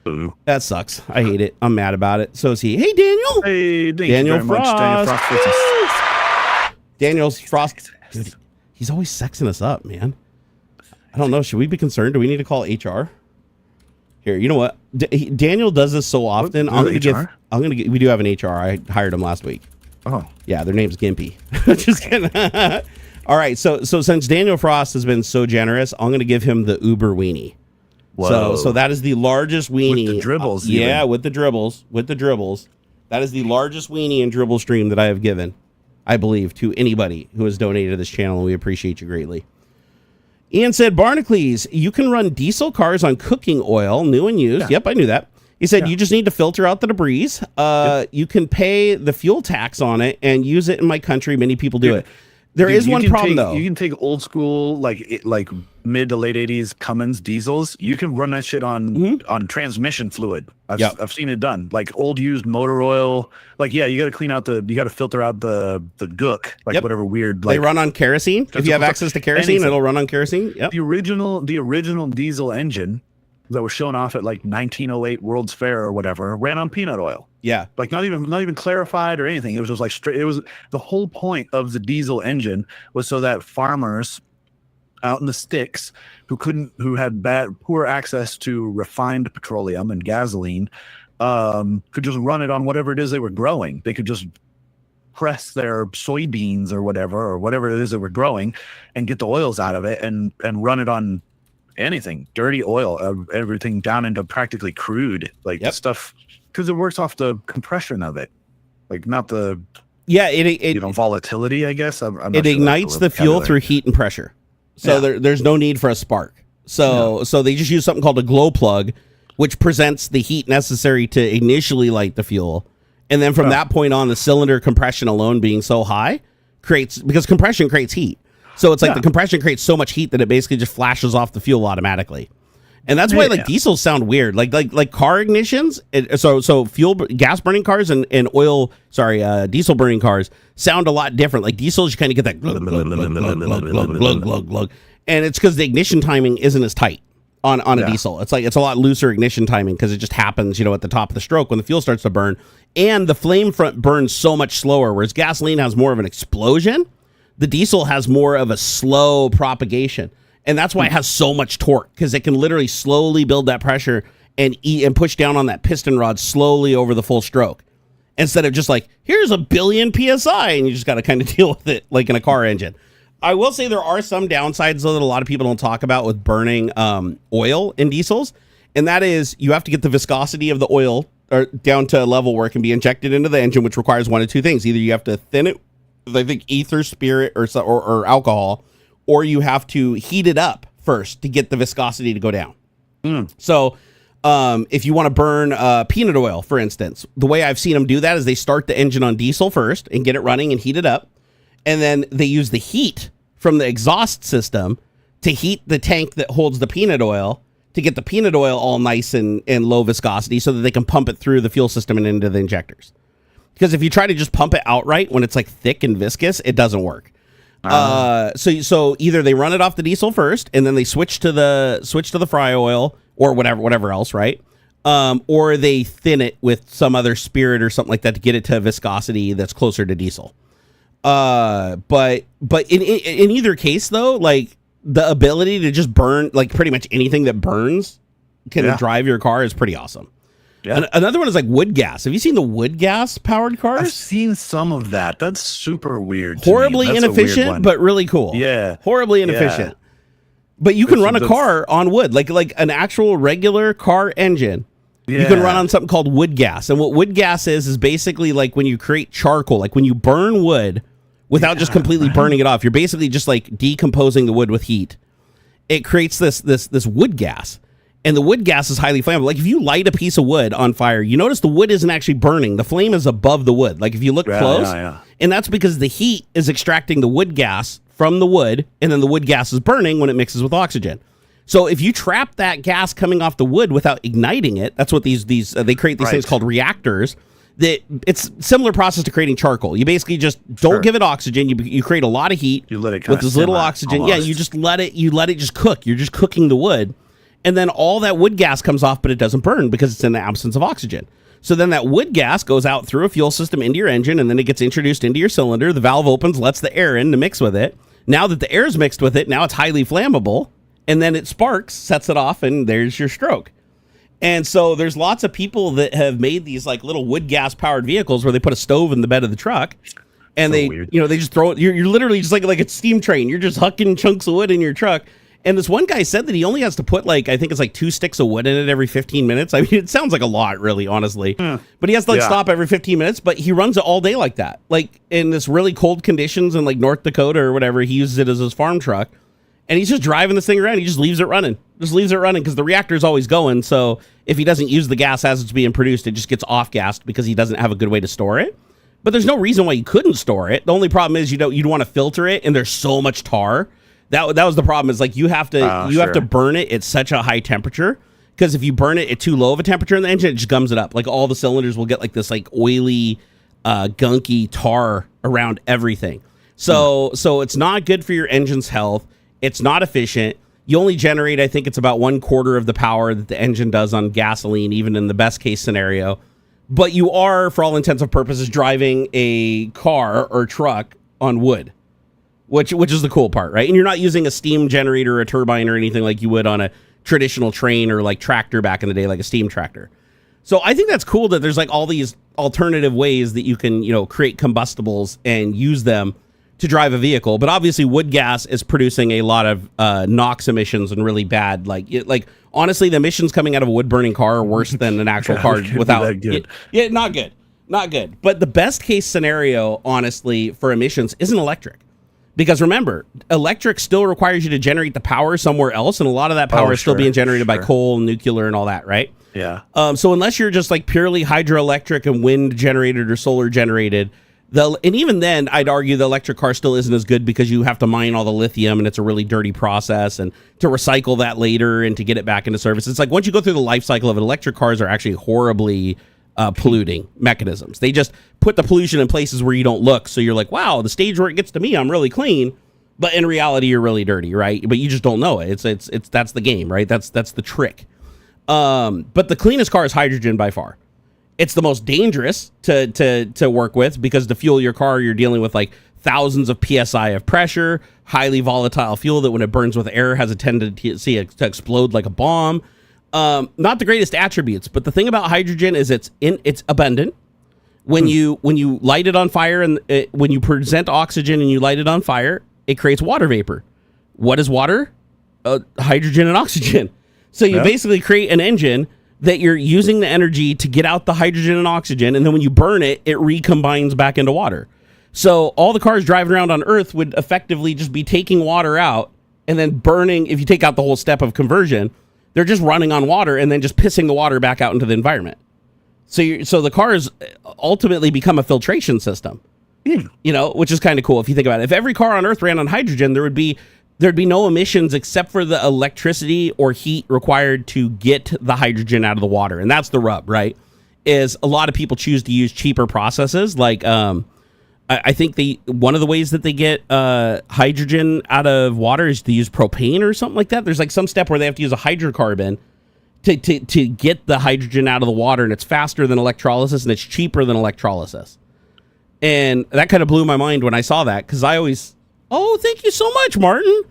Ooh. That sucks. I hate it. I'm mad about it. So is he. Hey, Daniel. Hey, Daniel Frost. Daniel Frost. Daniel's Frost. Dude, he's always sexing us up, man. I don't know. Should we be concerned? Do we need to call HR? Here, you know what? Daniel does this so often. We do have an HR. I hired him last week. Oh. Yeah, their name's Gimpy. Just kidding. All right, so since Daniel Frost has been so generous, I'm going to give him the Uber weenie. Whoa. So that is the largest weenie. With the dribbles. Yeah, with the dribbles. That is the largest weenie and dribble stream that I have given, I believe, to anybody who has donated to this channel, and we appreciate you greatly. Ian said, Barnacules, you can run diesel cars on cooking oil, new and used. Yeah. Yep, I knew that. He said, you just need to filter out the debris. You can pay the fuel tax on it and use it in my country. Many people do it. There is one problem, though. You can take old school, mid to late 80s Cummins diesels, you can run that shit on transmission fluid. I've seen it done. Like old used motor oil. Like, yeah, you got to clean out you got to filter out the gook, like whatever weird. Like, they run on kerosene. If you have access to kerosene, it'll run on kerosene. Yep. The original diesel engine that was shown off at like 1908 World's Fair or whatever ran on peanut oil. Yeah. Like not even clarified or anything. It was just like straight. It was the whole point of the diesel engine was so that farmers out in the sticks who had poor access to refined petroleum and gasoline could just run it on whatever it is they were growing. They could just press their soybeans or whatever it is that were growing and get the oils out of it and run it on anything, dirty oil, everything down into practically crude, like the stuff, because it works off the compression of it, like not the volatility, I guess. I'm not it sure ignites the fuel through heat and pressure. So there's no need for a spark. So they just use something called a glow plug, which presents the heat necessary to initially light the fuel. And then from that point on, the cylinder compression alone being so high because compression creates heat. So it's like the compression creates so much heat that it basically just flashes off the fuel automatically. And that's why diesels sound weird. Like car ignitions. So gas burning cars and diesel burning cars sound a lot different. Like diesels, you kind of get that glug, glug, glug, glug, glug, glug, glug, glug, glug. And it's because the ignition timing isn't as tight on a diesel. It's a lot looser ignition timing because it just happens, at the top of the stroke when the fuel starts to burn. And the flame front burns so much slower, whereas gasoline has more of an explosion. The diesel has more of a slow propagation. And that's why it has so much torque, because it can literally slowly build that pressure and push down on that piston rod slowly over the full stroke. Instead of just like, here's 1 billion PSI, and you just got to kind of deal with it like in a car engine. I will say there are some downsides, though, that a lot of people don't talk about with burning oil in diesels. And that is you have to get the viscosity of the oil down to a level where it can be injected into the engine, which requires one of two things. Either you have to thin it with, I think, ether, spirit, or alcohol, or you have to heat it up first to get the viscosity to go down. So if you want to burn peanut oil, for instance, the way I've seen them do that is they start the engine on diesel first and get it running and heat it up. And then they use the heat from the exhaust system to heat the tank that holds the peanut oil to get the peanut oil all nice and low viscosity so that they can pump it through the fuel system and into the injectors. Because if you try to just pump it outright when it's like thick and viscous, it doesn't work. So either they run it off the diesel first and then they switch to the fry oil or whatever else, right? Or they thin it with some other spirit or something like that to get it to a viscosity that's closer to diesel. But in either case though, like the ability to just burn like pretty much anything that burns can drive your car is pretty awesome. Yeah. Another one is like wood gas. Have you seen the wood gas powered cars? I've seen some of that. That's super weird. Horribly inefficient, but really cool. Yeah. Horribly inefficient. But you can run a car on wood, like an actual regular car engine. Yeah. You can run on something called wood gas. And what wood gas is basically like when you create charcoal, like when you burn wood without just completely burning it off, you're basically just like decomposing the wood with heat. It creates this wood gas. And the wood gas is highly flammable. Like if you light a piece of wood on fire, you notice the wood isn't actually burning. The flame is above the wood. Like if you look close, and that's because the heat is extracting the wood gas from the wood, and then the wood gas is burning when it mixes with oxygen. So if you trap that gas coming off the wood without igniting it, that's what they create these things called reactors. That it's similar process to creating charcoal. You basically just don't give it oxygen. You create a lot of heat. You let it with this little oxygen. Almost. Yeah, you just let it just cook. You're just cooking the wood. And then all that wood gas comes off, but it doesn't burn because it's in the absence of oxygen. So then that wood gas goes out through a fuel system into your engine, and then it gets introduced into your cylinder. The valve opens, lets the air in to mix with it. Now that the air is mixed with it, now it's highly flammable, and then it sparks, sets it off, and there's your stroke. And so there's lots of people that have made these like little wood gas powered vehicles where they put a stove in the bed of the truck, and they just throw it. You're literally just like a steam train. You're just hucking chunks of wood in your truck. And this one guy said that he only has to put I think it's 2 sticks of wood in it every 15 minutes. I mean, it sounds like a lot, really, honestly. But he has to stop every 15 minutes, but he runs it all day like that. Like in this really cold conditions in North Dakota or whatever, he uses it as his farm truck. And he's just driving this thing around. He just leaves it running. Because the reactor is always going. So if he doesn't use the gas as it's being produced, it just gets off-gassed because he doesn't have a good way to store it. But there's no reason why you couldn't store it. The only problem is you'd want to filter it, and there's so much tar That was the problem. Is like you have to burn it at such a high temperature, because if you burn it at too low of a temperature in the engine, it just gums it up. Like all the cylinders will get like this like oily, gunky tar around everything. So it's not good for your engine's health. It's not efficient. You only generate, I think it's about 1/4 of the power that the engine does on gasoline, even in the best case scenario. But you are, for all intents and purposes, driving a car or truck on wood. Which is the cool part, right? And you're not using a steam generator or a turbine or anything like you would on a traditional train or like tractor back in the day, like a steam tractor. So I think that's cool that there's like all these alternative ways that you can, create combustibles and use them to drive a vehicle. But obviously wood gas is producing a lot of NOx emissions and really bad. Like honestly, the emissions coming out of a wood burning car are worse than an actual car without. Yeah, not good. Not good. But the best case scenario, honestly, for emissions isn't electric. Because remember, electric still requires you to generate the power somewhere else, and a lot of that power is still being generated by coal, nuclear, and all that, right? Yeah. So unless you're just like purely hydroelectric and wind generated or solar generated, and even then, I'd argue the electric car still isn't as good because you have to mine all the lithium, and it's a really dirty process, and to recycle that later and to get it back into service. It's like once you go through the life cycle of it, electric cars are actually horribly polluting mechanisms. They just put the pollution in places where you don't look. So you're like, wow, the stage where it gets to me, I'm really clean. But in reality, you're really dirty, right? But you just don't know it. It's that's the game, right? That's the trick. But the cleanest car is hydrogen by far. It's the most dangerous to work with because to fuel your car, you're dealing with like thousands of PSI of pressure, highly volatile fuel that when it burns with air has a tendency to explode like a bomb. Not the greatest attributes, but the thing about hydrogen is it's abundant. When you light it on fire and when you present oxygen and you light it on fire, it creates water vapor. What is water? Hydrogen and oxygen. So you basically create an engine that you're using the energy to get out the hydrogen and oxygen, and then when you burn it, it recombines back into water. So all the cars driving around on Earth would effectively just be taking water out and then burning. If you take out the whole step of conversion, they're just running on water and then just pissing the water back out into the environment. So the cars ultimately become a filtration system, which is kind of cool if you think about it. If every car on Earth ran on hydrogen, there'd be no emissions except for the electricity or heat required to get the hydrogen out of the water. And that's the rub, right? Is a lot of people choose to use cheaper processes. Like I think one of the ways that they get hydrogen out of water is to use propane or something like that. There's like some step where they have to use a hydrocarbon to get the hydrogen out of the water, and it's faster than electrolysis and it's cheaper than electrolysis. And that kind of blew my mind when I saw that, because I always, thank you so much, Martin.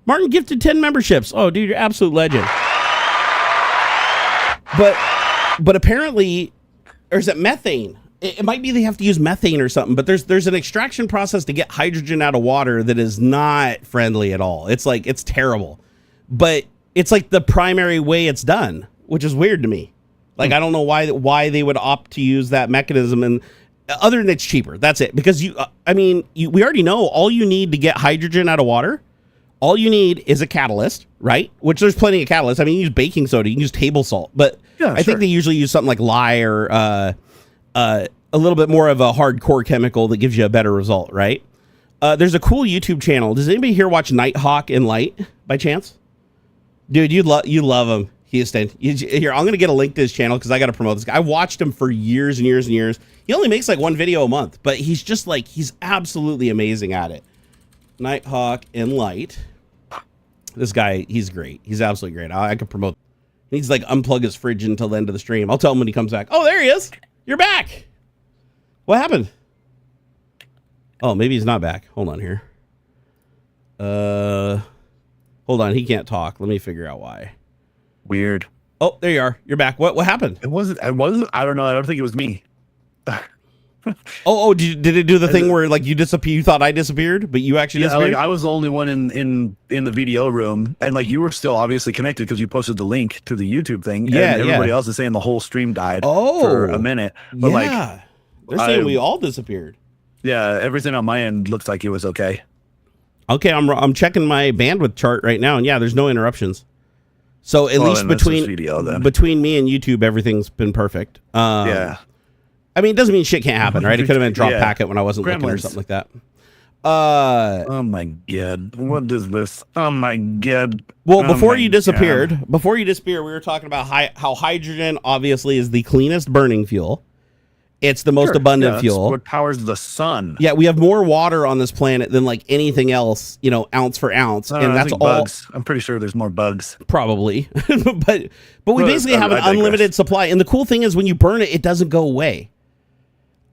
Martin gifted 10 memberships. Oh, dude, you're an absolute legend. But apparently, or is it methane? It might be they have to use methane or something, but there's an extraction process to get hydrogen out of water that is not friendly at all. It's like, it's terrible, but it's like the primary way it's done, which is weird to me. Like, I don't know why they would opt to use that mechanism, and other than it's cheaper. That's it. Because we already know all you need to get hydrogen out of water, all you need is a catalyst, right? Which there's plenty of catalysts. I mean, you use baking soda, you can use table salt, but I think they usually use something like lye or a little bit more of a hardcore chemical that gives you a better result, right? There's a cool YouTube channel. Does anybody here watch Nighthawk in Light by chance? Dude, you love him, Houston. Here, I'm going to get a link to his channel because I got to promote this guy. I watched him for years and years and years. He only makes like one video a month, but he's just like, he's absolutely amazing at it. Nighthawk in Light. This guy, he's great. He's absolutely great. I could promote. He's like unplug his fridge until the end of the stream. I'll tell him when he comes back. Oh, there he is. You're back. What happened? Oh, maybe he's not back. Hold on here. Hold on. He can't talk. Let me figure out why. Weird. Oh, there you are. You're back. What happened? It wasn't. I don't know. I don't think it was me. Did it do the thing where like you disappear? You thought I disappeared, but you actually disappeared? Like I was the only one in the VDO room, and like you were still obviously connected because you posted the link to the YouTube thing. Yeah, and everybody else is saying the whole stream died for a minute. But they're saying we all disappeared. Yeah, everything on my end looks like it was okay. Okay, I'm checking my bandwidth chart right now, and yeah, there's no interruptions. So at least between me and YouTube, everything's been perfect. I mean, it doesn't mean shit can't happen, right? It could have been a drop packet when I wasn't looking or something like that. Oh my god! What is this? Oh my god! Well, Oh before my you God. disappeared, we were talking about how hydrogen obviously is the cleanest burning fuel. It's the most abundant that's fuel. what powers the sun. Yeah, we have more water on this planet than like anything else, ounce for ounce, and I that's think all. bugs. I'm pretty sure there's more bugs. Probably, but we basically have an I digress. unlimited supply. And the cool thing is, when you burn it, it doesn't go away.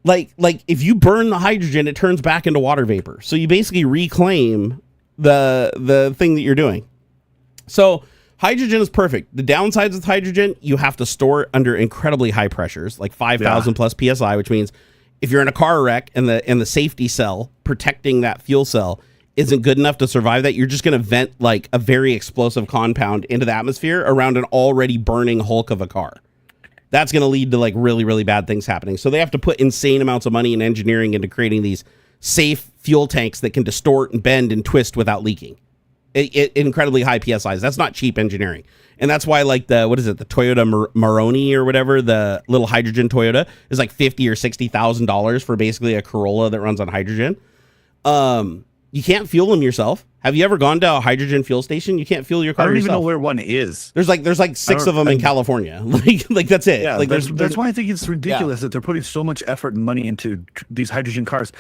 Like if you burn the hydrogen, it turns back into water vapor. So you basically reclaim the thing that you're doing. So hydrogen is perfect. The downsides with hydrogen, you have to store it under incredibly high pressures, like 5,000 plus psi, which means if you're in a car wreck and the safety cell protecting that fuel cell isn't good enough to survive that, you're just going to vent like a very explosive compound into the atmosphere around an already burning hulk of a car. That's going to lead to like really, really bad things happening. So they have to put insane amounts of money and engineering into creating these safe fuel tanks that can distort and bend and twist without leaking. Incredibly high PSIs. That's not cheap engineering. And that's why like the Toyota Maroni or whatever, the little hydrogen Toyota is like $50,000 or $60,000 for basically a Corolla that runs on hydrogen. You can't fuel them yourself. Have you ever gone to a hydrogen fuel station? You can't fuel your car I don't yourself. even know where one is. There's like 6 of them in California. like that's it. Yeah, like that's why I think it's ridiculous that they're putting so much effort and money into these hydrogen cars.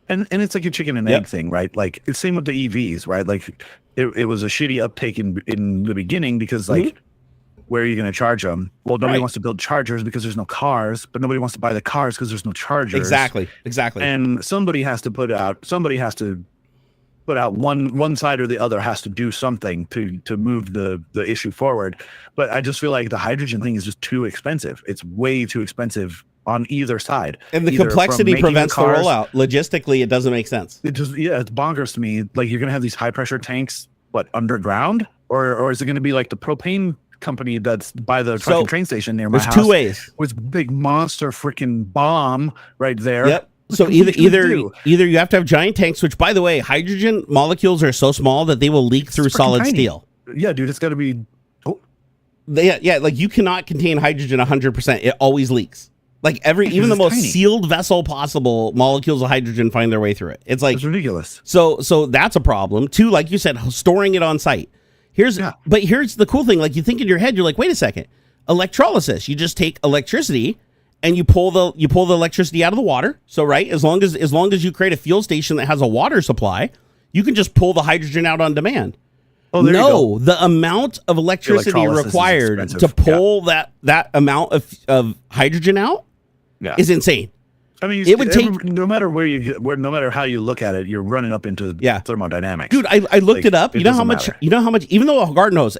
And it's like a chicken and egg thing, right? Like it's same with the EVs, right? Like it was a shitty uptake in the beginning because like where are you going to charge them? Well, nobody wants to build chargers because there's no cars, but nobody wants to buy the cars because there's no chargers. Exactly. And somebody has to put out one side or the other has to do something to move the issue forward. But I just feel like the hydrogen thing is just too expensive. It's way too expensive on either side. And the complexity prevents the rollout. Logistically, it doesn't make sense. It's bonkers to me. Like you're going to have these high pressure tanks, underground? Or is it going to be like the propane company that's by the fucking train station near my house? There's two ways. With big monster freaking bomb right there. Yep. So either you have to have giant tanks, which by the way, hydrogen molecules are so small that they will leak through solid steel. Yeah, dude, it's got to be. Yeah, like you cannot contain hydrogen 100%. It always leaks. Like even the most sealed vessel possible, molecules of hydrogen find their way through it. It's ridiculous. So that's a problem. Two, like you said, storing it on site. But here's the cool thing. Like you think in your head, you're like, wait a second, electrolysis. You just take electricity and you pull the electricity out of the water. So right, as long as you create a fuel station that has a water supply, you can just pull the hydrogen out on demand. Oh, there you go. The amount of electricity required to pull that amount of hydrogen out is insane. I mean, it would take no matter no matter how you look at it, you're running up into thermodynamics. Dude, I looked it up. You know how much? Even though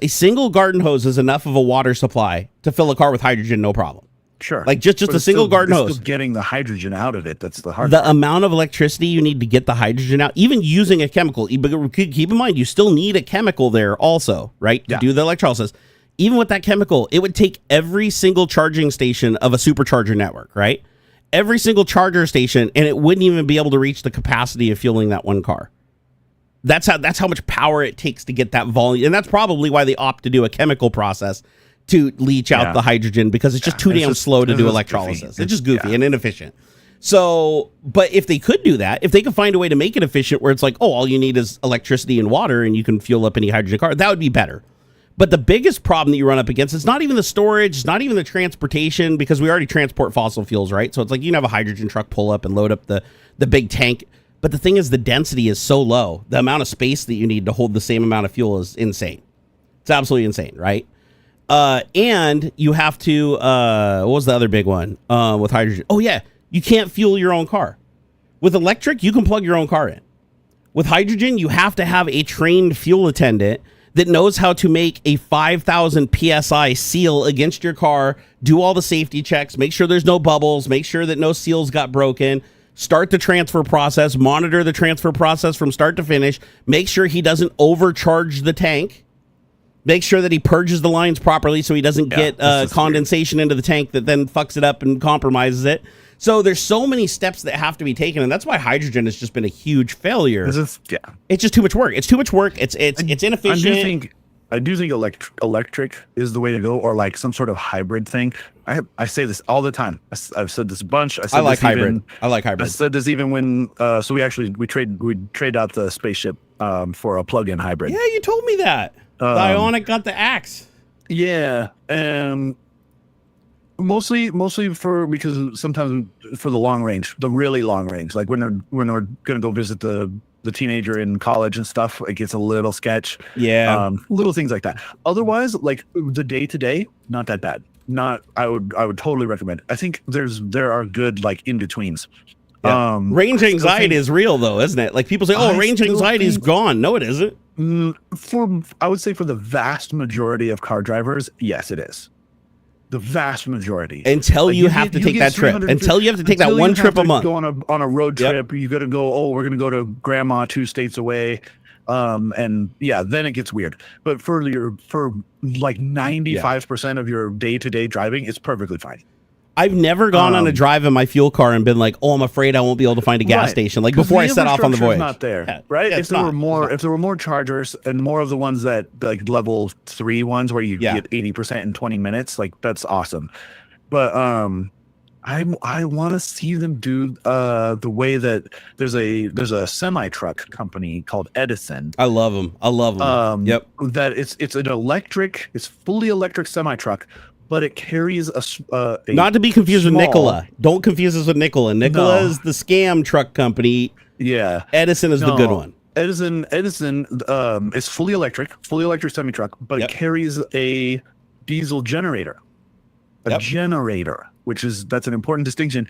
a single garden hose is enough of a water supply to fill a car with hydrogen, no problem. Sure. Like just a single garden hose. Still getting the hydrogen out of it. That's the hard part. The amount of electricity you need to get the hydrogen out, even using a chemical. Keep in mind, you still need a chemical there also, right? To do the electrolysis. Even with that chemical, it would take every single charging station of a supercharger network, right? Every single charger station, and it wouldn't even be able to reach the capacity of fueling that one car. That's how much power it takes to get that volume. And that's probably why they opt to do a chemical process to leach out the hydrogen, because it's just too damn slow to do electrolysis. It's just goofy and inefficient. So, but if they could do that, if they could find a way to make it efficient where it's like, oh, all you need is electricity and water and you can fuel up any hydrogen car, that would be better. But the biggest problem that you run up against is not even the storage, it's not even the transportation, because we already transport fossil fuels, right? So it's like you can have a hydrogen truck pull up and load up the big tank. But the thing is, the density is so low. The amount of space that you need to hold the same amount of fuel is insane. It's absolutely insane, right? And you have to, what was the other big one with hydrogen? Oh, yeah. You can't fuel your own car. With electric, you can plug your own car in. With hydrogen, you have to have a trained fuel attendant that knows how to make a 5,000 PSI seal against your car, do all the safety checks, make sure there's no bubbles, make sure that no seals got broken, start the transfer process, monitor the transfer process from start to finish, make sure he doesn't overcharge the tank. Make sure that he purges the lines properly so he doesn't get condensation into the tank that then fucks it up and compromises it. So there's so many steps that have to be taken, and that's why hydrogen has just been a huge failure. It's just too much work. It's too much work. It's inefficient. I do think electric is the way to go, or like some sort of hybrid thing. I say this all the time. I've said this a bunch. I like hybrid. I like I hybrid. said this even when so we trade out the spaceship for a plug-in hybrid. Yeah, you told me that. The Ionic got the axe. Yeah, and mostly because sometimes for the long range, the really long range, like when we're gonna go visit the teenager in college and stuff, it gets a little sketch. Yeah, little things like that. Otherwise, like the day to day, not that bad. I would totally recommend. I think there are good like in betweens. yeah. Range anxiety is real though, isn't it? Like people say, "Oh, range anxiety is gone." No, it isn't. I would say for the vast majority of car drivers, yes, it is. The vast majority. Until you have to take that trip. Until you have to take that one trip a month. Go on a road trip. You got to go. Oh, we're going to go to grandma 2 states away. And yeah, then it gets weird. But for like 95% of your day-to-day driving, it's perfectly fine. I've never gone on a drive in my fuel car and been like, "Oh, I'm afraid I won't be able to find a gas station." Like before I set off on the voyage. Not there, right? If there were more chargers and more of the ones that like level 3 ones where you get 80% in 20 minutes, like that's awesome. But I want to see them do the way that there's a semi truck company called Edison. I love them. Yep. That it's an electric, it's fully electric semi truck. But it carries a not to be confused with Nikola. Don't confuse us with Nikola. Nikola is the scam truck company. Yeah. Edison is the good one. Edison is fully electric semi truck, but it carries a diesel generator. Generator, that's an important distinction,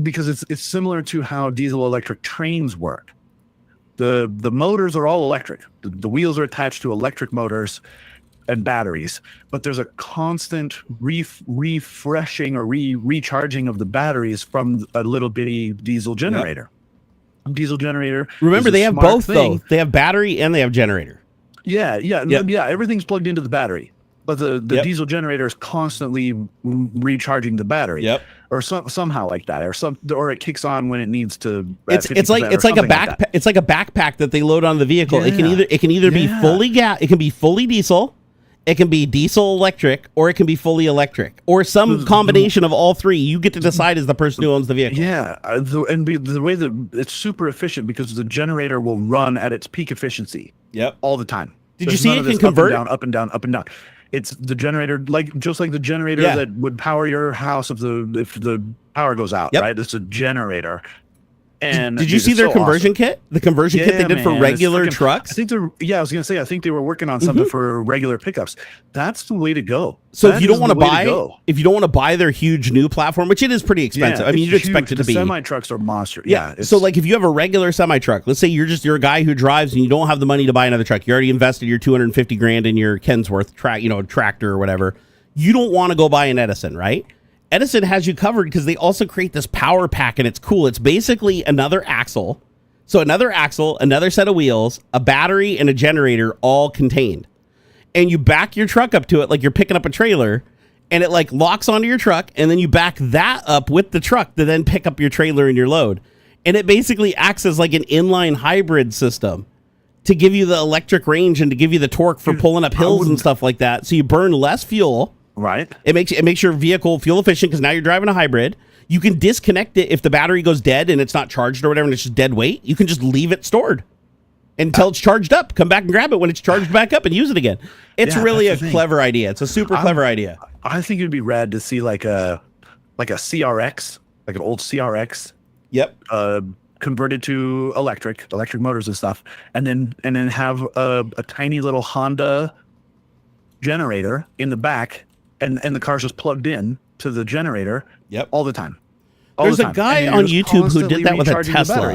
because it's similar to how diesel electric trains work. The motors are all electric. The wheels are attached to electric motors and batteries, but there's a constant refreshing or recharging of the batteries from a little bitty diesel generator. Diesel generator. Remember, they have both though. They have battery and they have generator. Yeah. Everything's plugged into the battery, but the diesel generator is constantly recharging the battery. Yep. Or somehow like that, or it kicks on when it needs to. It's like a backpack. It's like a backpack that they load on the vehicle. Yeah. It can either be fully it can be fully diesel. It can be diesel electric, or it can be fully electric, or some combination of all three. You get to decide as the person who owns the vehicle. Yeah, the way that it's super efficient because the generator will run at its peak efficiency. Yep, all the time. Did you see it can convert up and down? It's the generator, just like the generator that would power your house if the power goes out. Right, it's a generator. And did you see their conversion kit? The conversion kit they did for regular trucks? I think I was going to say, I think they were working on something for regular pickups. That's the way to go. So if you don't want to buy their huge new platform, which it is pretty expensive. I mean, you'd expect it to be. Semi trucks are monster. Yeah. So like if you have a regular semi truck, let's say you're a guy who drives and you don't have the money to buy another truck. You already invested your $250,000 in your Kensworth tractor or whatever. You don't want to go buy an Edison, right? Edison has you covered because they also create this power pack, and it's cool. It's basically another axle. So another axle, another set of wheels, a battery, and a generator all contained. And you back your truck up to it like you're picking up a trailer, and it like locks onto your truck, and then you back that up with the truck to then pick up your trailer and your load. And it basically acts as like an inline hybrid system to give you the electric range and to give you the torque for pulling up hills and stuff like that. So you burn less fuel. Right. It makes your vehicle fuel efficient because now you're driving a hybrid. You can disconnect it if the battery goes dead and it's not charged or whatever, and it's just dead weight. You can just leave it stored until it's charged up. Come back and grab it when it's charged back up and use it again. It's really a clever idea. It's a super clever idea. I think it'd be rad to see like a CRX, like an old CRX. Yep. Converted to electric motors and stuff, and then have a tiny little Honda generator in the back. And the car's just plugged in to the generator all the time. There's a guy on YouTube who did that with a Tesla.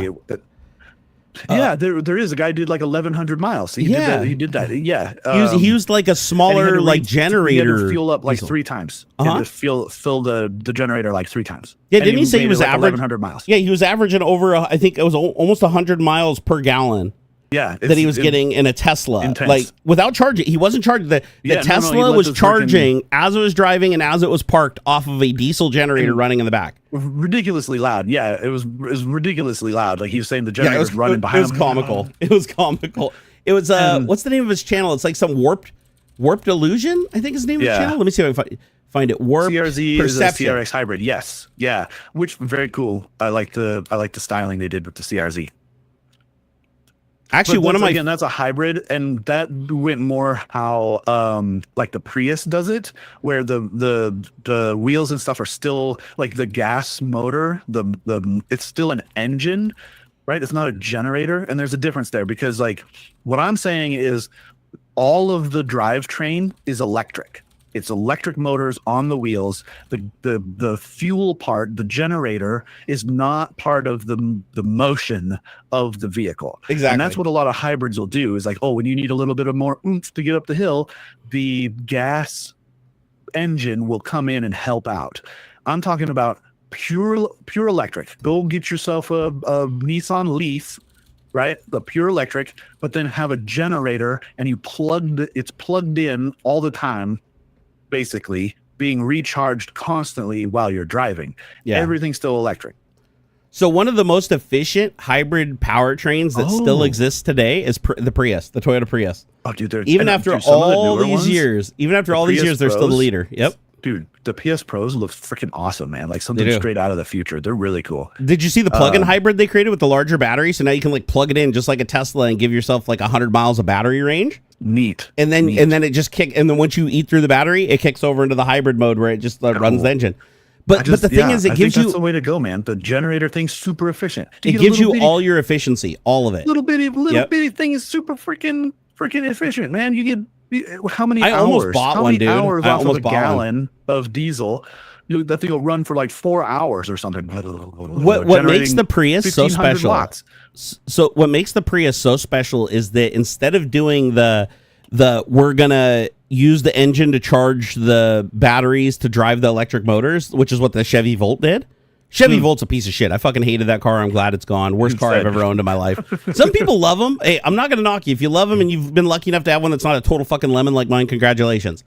There is a guy who did like 1,100 miles. He did that. Yeah. He used like a smaller like generator. He had to fuel up like 3 times. He had to fill the generator like 3 times. Yeah, didn't he say he was like averaging 1,100 miles? Yeah, he was averaging over, I think it was almost 100 miles per gallon. Yeah, that he was getting in a Tesla, intense. Like without charging. He wasn't charged. The Tesla was charging as it was driving and as it was parked off of a diesel generator running in the back. Ridiculously loud. Yeah, it was ridiculously loud. Like he was saying, the generator was running behind him. It was comical. It was comical. It was what's the name of his channel? It's like some warped illusion. I think is the name of his channel. Let me see if I can Find it warped. CRZ perception. is a CRX hybrid. Yes. Yeah. Which very cool. I like the styling they did with the CRZ. Actually, Again, that's a hybrid, and that went more how like the Prius does it, where the wheels and stuff are still like the gas motor, it's still an engine, right? It's not a generator, and there's a difference there because like what I'm saying is all of the drivetrain is electric. It's electric motors on the wheels. The fuel part, the generator, is not part of the motion of the vehicle. Exactly. And that's what a lot of hybrids will do is like, oh, when you need a little bit of more oomph to get up the hill, the gas engine will come in and help out. I'm talking about pure electric. Go get yourself a Nissan Leaf, right? The pure electric, but then have a generator and it's plugged in all the time, basically being recharged constantly while you're driving. Yeah. Everything's still electric. So one of the most efficient hybrid powertrains that still exists today is the Prius, the Toyota Prius. Oh, dude, even after all these years, they're still the leader. Yep. Dude, the PS Pros look freaking awesome, man. Like something straight out of the future. They're really cool. Did you see the plug-in hybrid they created with the larger battery? So now you can like plug it in just like a Tesla and give yourself like 100 miles of battery range. Neat. And then it just and then once you eat through the battery, it kicks over into the hybrid mode where it just runs the engine. But the thing is, it gives you... that's the way to go, man. The generator thing's super efficient. It gives you all your efficiency, all of it. Little bitty thing is super freaking efficient, man. You get how many hours? I almost bought one, dude. Hours off of a gallon of diesel. That thing will run for like 4 hours or something. What makes the Prius so special? Watts. So what makes the Prius so special is that instead of doing the we're gonna use the engine to charge the batteries to drive the electric motors, which is what the Chevy Volt did. Chevy Volt's a piece of shit. I fucking hated that car. I'm glad it's gone. Worst car I've ever owned in my life. Some people love them. Hey, I'm not going to knock you. If you love them and you've been lucky enough to have one that's not a total fucking lemon like mine, congratulations.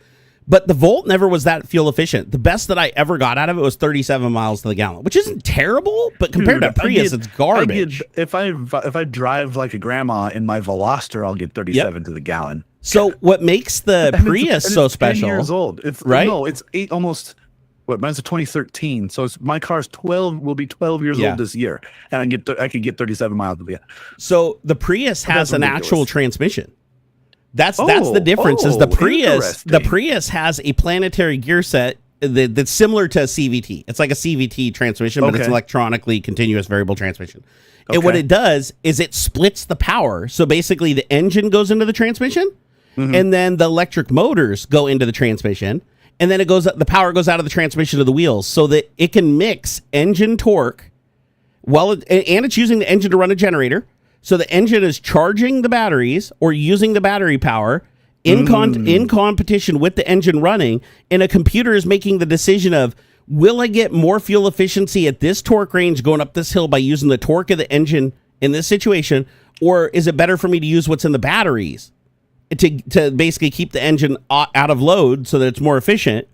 But the Volt never was that fuel efficient. The best that I ever got out of it was 37 miles to the gallon, which isn't terrible, but compared to Prius, it's garbage. If I drive like a grandma in my Veloster, I'll get 37 to the gallon. So what makes the Prius so special? 10 years old. It's right. No, it's almost. What, mine's a 2013, so my car's 12. Will be 12 years old this year, and I could get 37 miles to the end. So the Prius has an actual transmission. That's the difference. Is the Prius has a planetary gear set that's similar to a CVT. It's like a CVT transmission, but it's electronically continuous variable transmission. And what it does is it splits the power. So basically, the engine goes into the transmission, and then the electric motors go into the transmission. And then the power goes out of the transmission to the wheels so that it can mix engine torque and it's using the engine to run a generator. So the engine is charging the batteries or using the battery power in competition with the engine running. And a computer is making the decision of, will I get more fuel efficiency at this torque range going up this hill by using the torque of the engine in this situation? Or is it better for me to use what's in the batteries to basically keep the engine out of load so that it's more efficient?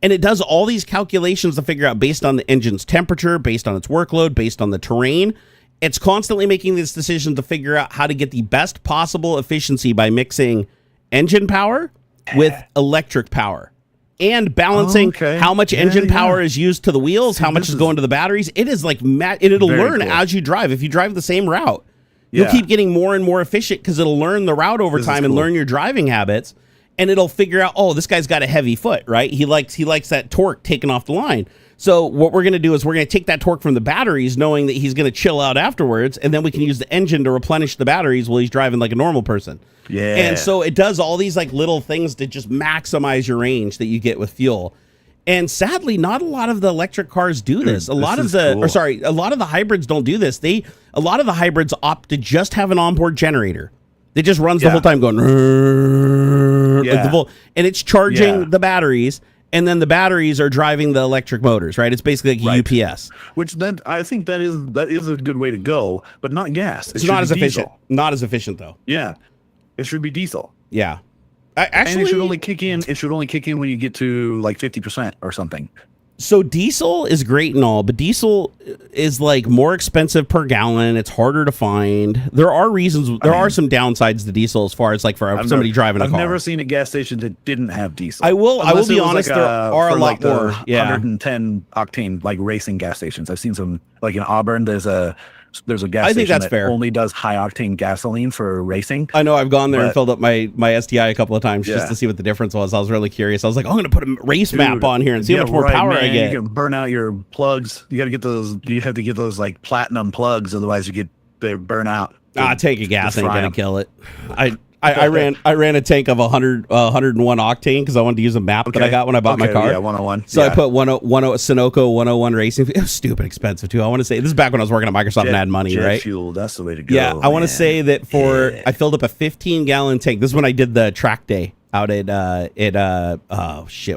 And it does all these calculations to figure out based on the engine's temperature, based on its workload, based on the terrain. It's constantly making this decision to figure out how to get the best possible efficiency by mixing engine power with electric power and balancing how much engine power is used to the wheels, how much is going to the batteries. It is like it'll learn as you drive. If you drive the same route, you'll keep getting more and more efficient because it'll learn the route over time and learn your driving habits. And it'll figure out, oh, this guy's got a heavy foot, right? He likes that torque taken off the line. So what we're going to do is we're going to take that torque from the batteries, knowing that he's going to chill out afterwards, and then we can use the engine to replenish the batteries while he's driving like a normal person. Yeah. And so it does all these like little things to just maximize your range that you get with fuel. And sadly, not a lot of the electric cars do this. A lot of the hybrids don't do this. A lot of the hybrids opt to just have an onboard generator. It just runs the whole time going, and it's charging the batteries, and then the batteries are driving the electric motors, right? It's basically like a UPS. Which then I think that is a good way to go, but not gas. It's not as efficient. Not as efficient though. Yeah, it should be diesel. Yeah, and it should only kick in. It should only kick in when you get to like 50% or something. So diesel is great and all, but diesel is like more expensive per gallon. It's harder to find. There are reasons. There are some downsides to diesel as far as like for somebody driving a car. I've never seen a gas station that didn't have diesel. I will be honest. Like there are a lot more. 110 octane like racing gas stations. I've seen some like in Auburn. There's a gas station that only does high octane gasoline for racing. I know I've gone there and filled up my STI a couple of times just to see what the difference was. I was really curious. I was like, I'm going to put a race map on here and see how much more power I get. You can burn out your plugs. You got to get those. You have to get those like platinum plugs, otherwise they burn out. Take a gas ain't gonna kill it. I ran a tank of 101 octane because I wanted to use a map that I got when I bought my car. Yeah, 101. So I put Sunoco 101 racing. It was stupid expensive too. I want to say this is back when I was working at Microsoft and had money, jet right? Fuel, that's the way to go. Yeah, I want to say that I filled up a 15-gallon tank. This is when I did the track day out at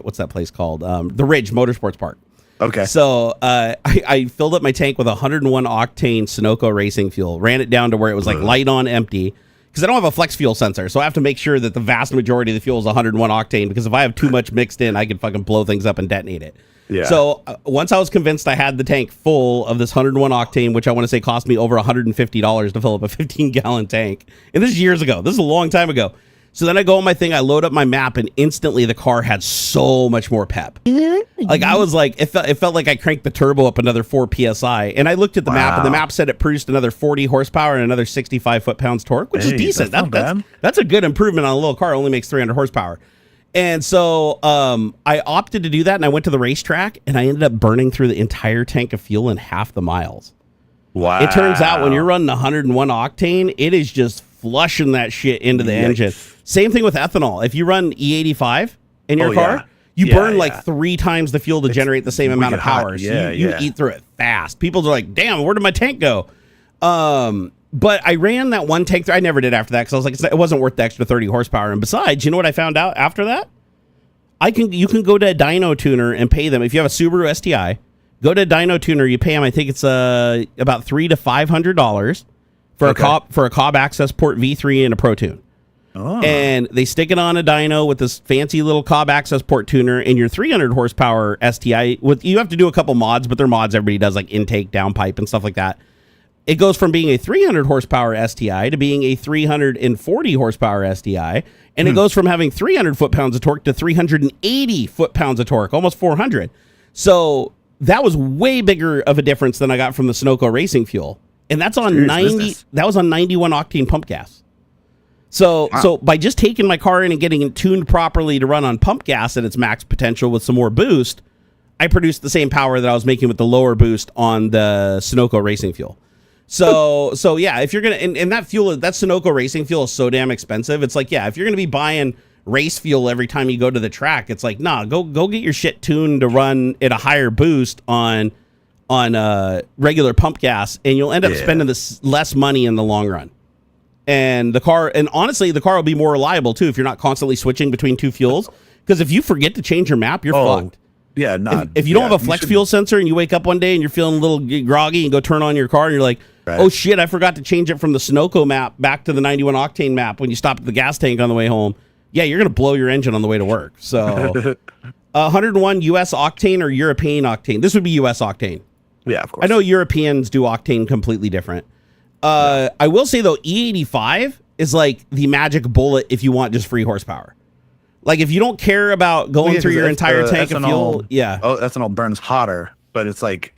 what's that place called? The Ridge Motorsports Park. Okay. So I filled up my tank with 101 octane Sunoco racing fuel, ran it down to where it was like light on empty. Because I don't have a flex fuel sensor, so I have to make sure that the vast majority of the fuel is 101 octane, because if I have too much mixed in, I can fucking blow things up and detonate it. Yeah. So once I was convinced I had the tank full of this 101 octane, which I want to say cost me over $150 to fill up a 15-gallon tank, and this is years ago. This is a long time ago. So then I go on my thing, I load up my map, and instantly the car had so much more pep. Like I was like, it felt like I cranked the turbo up another 4 psi. And I looked at the map, and the map said it produced another 40 horsepower and another 65 foot-pounds torque, which is decent. That's a good improvement on a little car. It only makes 300 horsepower. And so I opted to do that, and I went to the racetrack, and I ended up burning through the entire tank of fuel in half the miles. Wow. It turns out when you're running 101 octane, it is just flushing that shit into the engine. Same thing with ethanol. If you run E85 in your car, you burn like 3 times the fuel to generate the same amount of power. So you eat through it fast. People are like, damn, where did my tank go? But I ran that one tank. I never did after that because I was like, it wasn't worth the extra 30 horsepower. And besides, you know what I found out after that? You can go to a dyno tuner and pay them. If you have a Subaru STI, go to a dyno tuner. You pay them, I think it's about $300 to $500 for a Cobb Access Port V3 and a Pro Tune. Oh. And they stick it on a dyno with this fancy little Cobb Access Port tuner, and your 300 horsepower STI, you have to do a couple mods, but they're mods everybody does, like intake, downpipe, and stuff like that. It goes from being a 300 horsepower STI to being a 340 horsepower STI, and it goes from having 300 foot-pounds of torque to 380 foot-pounds of torque, almost 400. So that was way bigger of a difference than I got from the Sunoco racing fuel. And that's on that was on 91 octane pump gas. So by just taking my car in and getting it tuned properly to run on pump gas at its max potential with some more boost, I produced the same power that I was making with the lower boost on the Sunoco racing fuel. So yeah, if you're gonna and that Sunoco racing fuel is so damn expensive. It's like, yeah, if you're gonna be buying race fuel every time you go to the track, it's like, nah, go get your shit tuned to run at a higher boost on regular pump gas, and you'll end up spending this less money in the long run. And honestly, the car will be more reliable too if you're not constantly switching between two fuels. Because if you forget to change your map, you're fucked. Yeah, if you don't have a flex fuel sensor and you wake up one day and you're feeling a little groggy and go turn on your car and you're like, oh shit, I forgot to change it from the Sunoco map back to the 91 octane map when you stop at the gas tank on the way home. Yeah, you're gonna blow your engine on the way to work. So 101 US octane or European octane. This would be US octane. Yeah, of course. I know Europeans do octane completely different. I will say though, E85 is like the magic bullet if you want just free horsepower. Like if you don't care about going through your entire tank of fuel, ethanol burns hotter, but it's like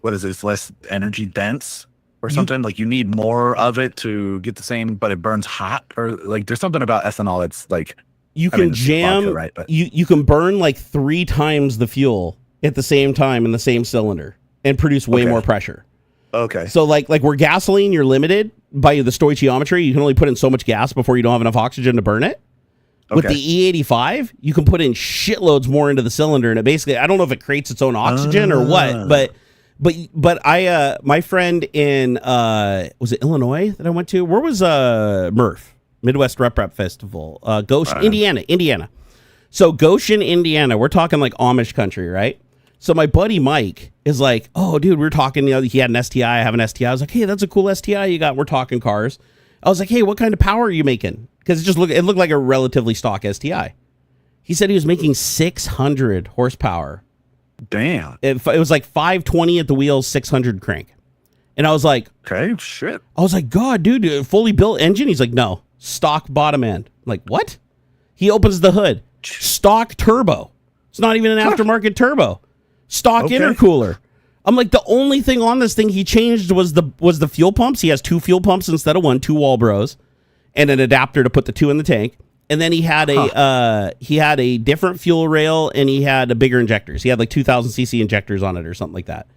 what is it? It's less energy dense or something. Like you need more of it to get the same, but it burns hot, or like there's something about ethanol. It's like you can jam, vodka, right? But you can burn like 3 times the fuel at the same time in the same cylinder and produce way more pressure. Okay. So like where gasoline, you're limited by the stoichiometry. You can only put in so much gas before you don't have enough oxygen to burn it. Okay. With the E85, you can put in shitloads more into the cylinder, and it basically, I don't know if it creates its own oxygen or what, but I my friend in was it Illinois that I went to? Where was Murph Midwest Rep Festival? Goshen, Indiana. So Goshen, Indiana. We're talking like Amish country, right? So my buddy Mike is like, oh, dude, we're talking, he had an STI, I have an STI. I was like, hey, that's a cool STI you got. We're talking cars. I was like, hey, what kind of power are you making? Because it looked like a relatively stock STI. He said he was making 600 horsepower Damn. It was like 520 at the wheels, 600 crank. And I was like, okay, shit. I was like, God, dude, fully built engine? He's like, no, stock bottom end. I'm like, what? He opens the hood. Stock turbo. It's not even an aftermarket turbo. Stock intercooler. I'm like, the only thing on this thing he changed was the fuel pumps. He has 2 fuel pumps instead of 1, 2 Walbros, and an adapter to put the 2 in the tank. And then he had a different fuel rail, and he had a bigger injectors. He had like 2,000 cc injectors on it or something like that.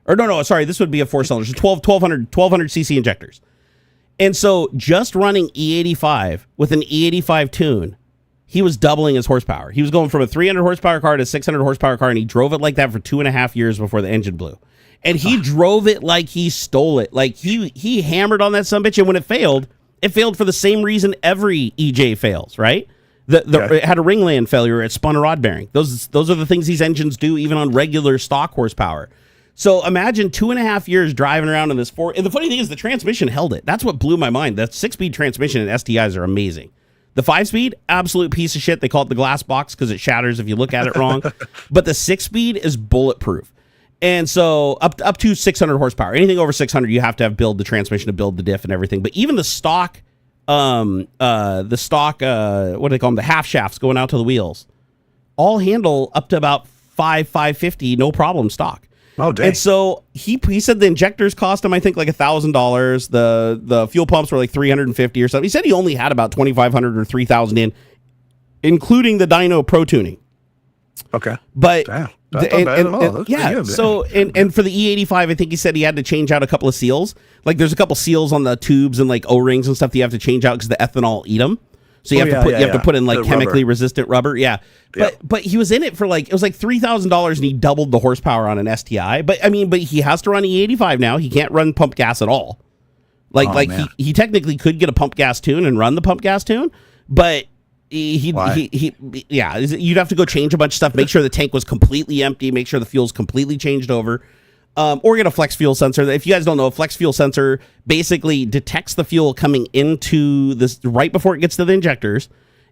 Or no, sorry, this would be a 4-cylinder. So 1200 cc injectors. And so just running E85 with an E85 tune, he was doubling his horsepower. He was going from a 300 horsepower car to a 600 horsepower car, and he drove it like that for 2.5 years before the engine blew. And he drove it like he stole it. Like he hammered on that sumbitch, and when it failed for the same reason every EJ fails, right? It had a ringland failure. It spun a rod bearing. Those are the things these engines do, even on regular stock horsepower. So imagine 2.5 years driving around in this and the funny thing is the transmission held it. That's what blew my mind. That 6-speed transmission in STIs are amazing. The 5-speed, absolute piece of shit. They call it the glass box because it shatters if you look at it wrong. But the 6-speed is bulletproof. And so up to 600 horsepower. Anything over 600, you have to build the transmission to build the diff and everything. But even the stock, what do they call them? The half shafts going out to the wheels, all handle up to about 550, no problem stock. Oh, dang. And so he said the injectors cost him, I think, like $1,000. The fuel pumps were like $350 or something. He said he only had about $2,500 or $3,000 in, including the dyno pro tuning. Okay. But damn. Yeah. So and for the E85, I think he said he had to change out a couple of seals. Like there's a couple seals on the tubes and like O-rings and stuff that you have to change out because the ethanol eat them. So you have to put in like chemically resistant rubber. Yeah. But he was in it for like, it was like $3,000 and he doubled the horsepower on an STI. But he has to run E85 now. He can't run pump gas at all. He technically could get a pump gas tune and run the pump gas tune, but you'd have to go change a bunch of stuff, make sure the tank was completely empty, make sure the fuel's completely changed over. Or get a flex fuel sensor. If you guys don't know, a flex fuel sensor basically detects the fuel coming into this right before it gets to the injectors.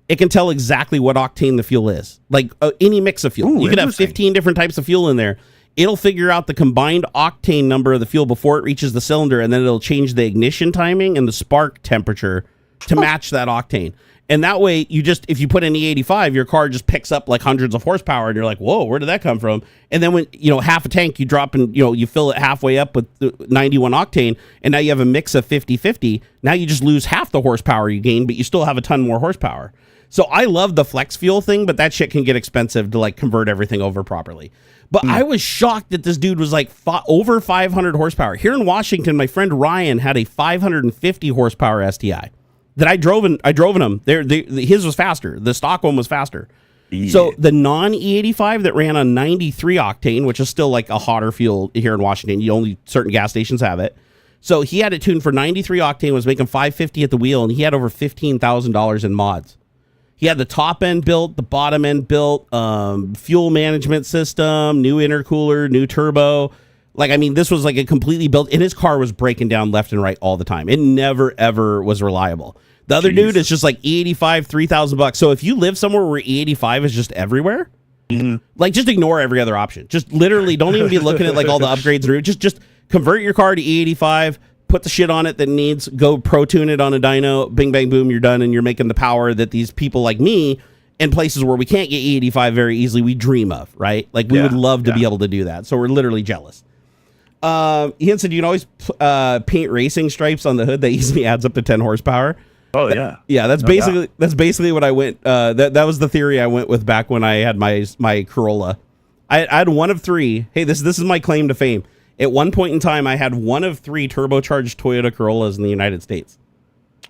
It can tell exactly what octane the fuel is. Like any mix of fuel. You could have 15 different types of fuel in there. It'll figure out the combined octane number of the fuel before it reaches the cylinder, and then it'll change the ignition timing and the spark temperature to match that octane. And that way, if you put in E85, your car just picks up like hundreds of horsepower, and you're like, whoa, where did that come from? And then when, half a tank, you drop in, you fill it halfway up with 91 octane, and now you have a mix of 50-50. Now you just lose half the horsepower you gain, but you still have a ton more horsepower. So I love the flex fuel thing, but that shit can get expensive to like convert everything over properly. But I was shocked that this dude was like over 500 horsepower. Here in Washington, my friend Ryan had a 550 horsepower STI. That I drove in him. His was faster. The stock one was faster. Yeah. So the non-E85 that ran on 93 octane, which is still like a hotter fuel here in Washington, only certain gas stations have it. So he had it tuned for 93 octane, was making 550 at the wheel, and he had over $15,000 in mods. He had the top end built, the bottom end built, fuel management system, new intercooler, new turbo. This was like a completely built, and his car was breaking down left and right all the time. It never, ever was reliable. The other dude is just like E85, $3,000. So if you live somewhere where E85 is just everywhere, just ignore every other option. Just literally don't even be looking at like all the upgrades. Just convert your car to E85, put the shit on it that needs, go pro tune it on a dyno, bing, bang, boom, you're done, and you're making the power that these people like me in places where we can't get E85 very easily, we dream of, right? Like we would love to be able to do that. So we're literally jealous. He said you can always paint racing stripes on the hood that easily adds up to 10 horsepower. Oh yeah. Yeah, that's basically what I went that was the theory I went with back when I had my Corolla. I had one of 3. Hey, this is my claim to fame. At one point in time I had one of 3 turbocharged Toyota Corollas in the United States.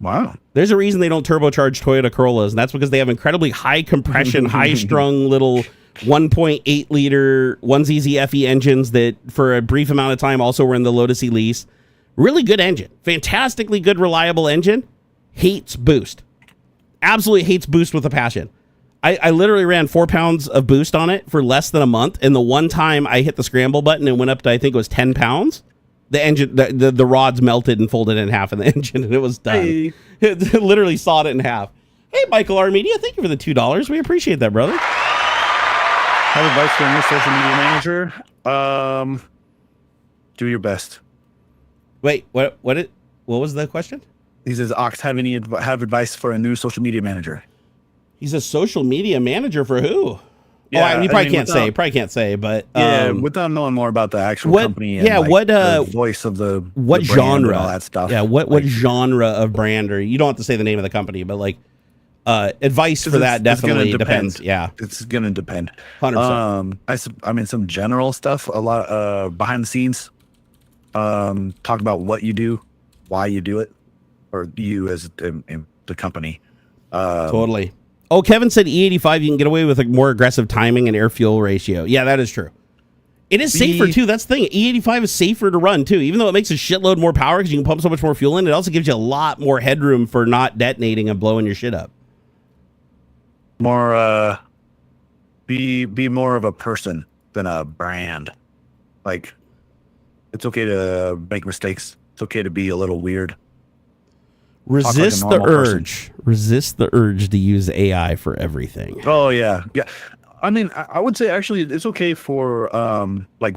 Wow. There's a reason they don't turbocharge Toyota Corollas, and that's because they have incredibly high compression, high strung little 1.8 liter 1ZZ FE engines that for a brief amount of time also were in the Lotus Elise. Really good engine. Fantastically good, reliable engine. Hates boost. Absolutely hates boost with a passion. I literally ran 4 pounds of boost on it for less than a month. And the one time I hit the scramble button and went up to, I think it was 10 pounds, the engine, the rods melted and folded in half in the engine, and it was done. Hey. It literally sawed it in half. Hey, Michael R. Media, thank you for the $2. We appreciate that, brother. Have advice for a new social media manager? Do your best. Wait, what was the question? He says, Ox, have advice for a new social media manager? He's a social media manager for who? Yeah, you probably can't say. Probably can't say, but yeah, without knowing more about the actual company and the voice of the what the brand genre and all that stuff. Yeah, what genre of brand, or you don't have to say the name of the company, but like advice for that definitely depends. Yeah, it's gonna depend. 100%. I mean, some general stuff, a lot behind the scenes. Talk about what you do, why you do it, or you as in the company. Totally. Oh, Kevin said E85 you can get away with a more aggressive timing and air fuel ratio. Yeah, that is true. It is safer too. That's the thing. E85 is safer to run too, even though it makes a shitload more power because you can pump so much more fuel in. It also gives you a lot more headroom for not detonating and blowing your shit up. More, be more of a person than a brand. Like, it's okay to make mistakes. It's okay to be a little weird. Resist the urge. Resist the urge to use AI for everything. Oh yeah. I mean, I would say actually it's okay for like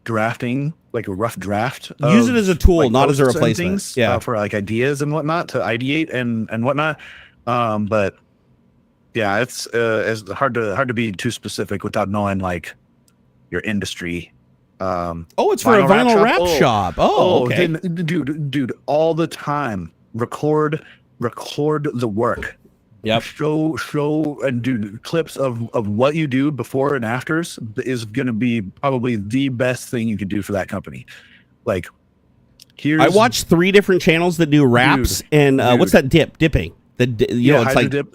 drafting, like a rough draft. Use it as a tool, like not as a replacement. Things, yeah, for like ideas and whatnot to ideate and whatnot. But yeah, it's hard to be too specific without knowing like your industry. It's for a vinyl wrap shop. Oh, okay. Dude, all the time. Record the work. Yep. Show and do clips of what you do before and afters is going to be probably the best thing you can do for that company. Like, I watched 3 different channels that do wraps and what's that dipping? It's like dip.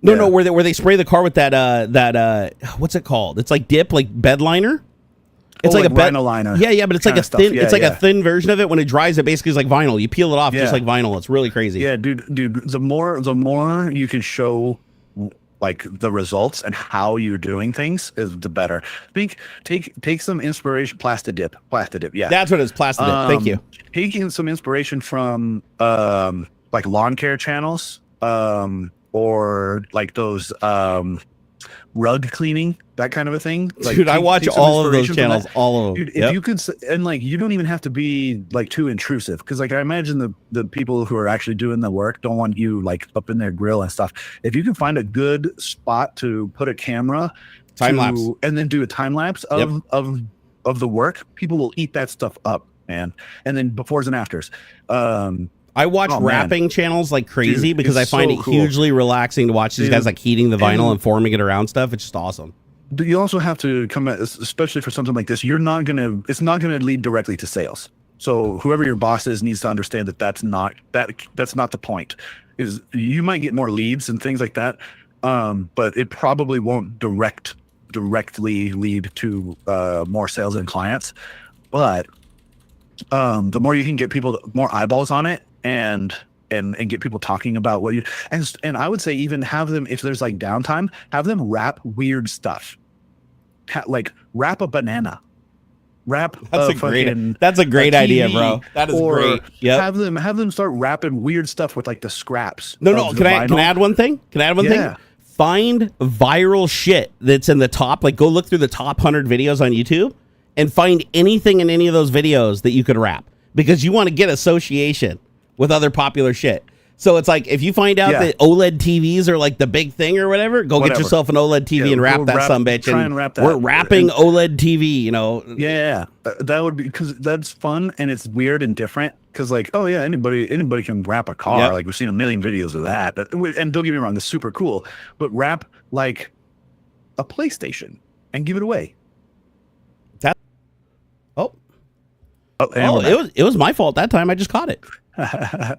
No, where they spray the car with that what's it called? It's like dip, like bed liner. It's like a vinyl liner. Yeah, but it's like a thin. It's like a thin version of it. When it dries, it basically is like vinyl. You peel it off just like vinyl. It's really crazy. Yeah, dude. The more you can show like the results and how you're doing things is the better. Take some inspiration. Plasta dip. Yeah, that's what it is. Plasta dip. Thank you. Taking some inspiration from like lawn care channels, or like those rug cleaning, that kind of a thing. Like, dude, I watch all of those channels, all of them. Dude, if you could, and like, you don't even have to be like too intrusive, because like I imagine the people who are actually doing the work don't want you like up in their grill and stuff. If you can find a good spot to put a camera, time lapse, and then do a time lapse of the work, people will eat that stuff up, man. And then befores and afters. I watch wrapping channels like crazy, dude, because I find it hugely relaxing to watch these guys like heating the vinyl and forming it around stuff. It's just awesome. You also have to come at, especially for something like this, it's not gonna lead directly to sales. So whoever your boss is needs to understand that that's not the point. Is you might get more leads and things like that, but it probably won't directly lead to more sales and clients. But the more you can get more eyeballs on it, and get people talking about what you, and I would say even have them, if there's like downtime, have them wrap weird stuff. Like wrap a banana. That's a great idea, bro. That is great. Yeah. Have them start wrapping weird stuff with like the scraps. No. Can I add one thing? Thing? Find viral shit that's in the top. Like, go look through the top 100 videos on YouTube and find anything in any of those videos that you could wrap, because you want to get association with other popular shit. So it's like, if you find out that OLED TVs are like the big thing or whatever, get yourself an OLED TV and wrap that sumbitch. Try and wrap that. We're wrapping OLED TV, you know. Yeah, that would be, because that's fun and it's weird and different. Because like, oh yeah, anybody can wrap a car. Yep. Like, we've seen a million videos of that. And don't get me wrong, it's super cool. But wrap like a PlayStation and give it away. It was my fault that time. I just caught it.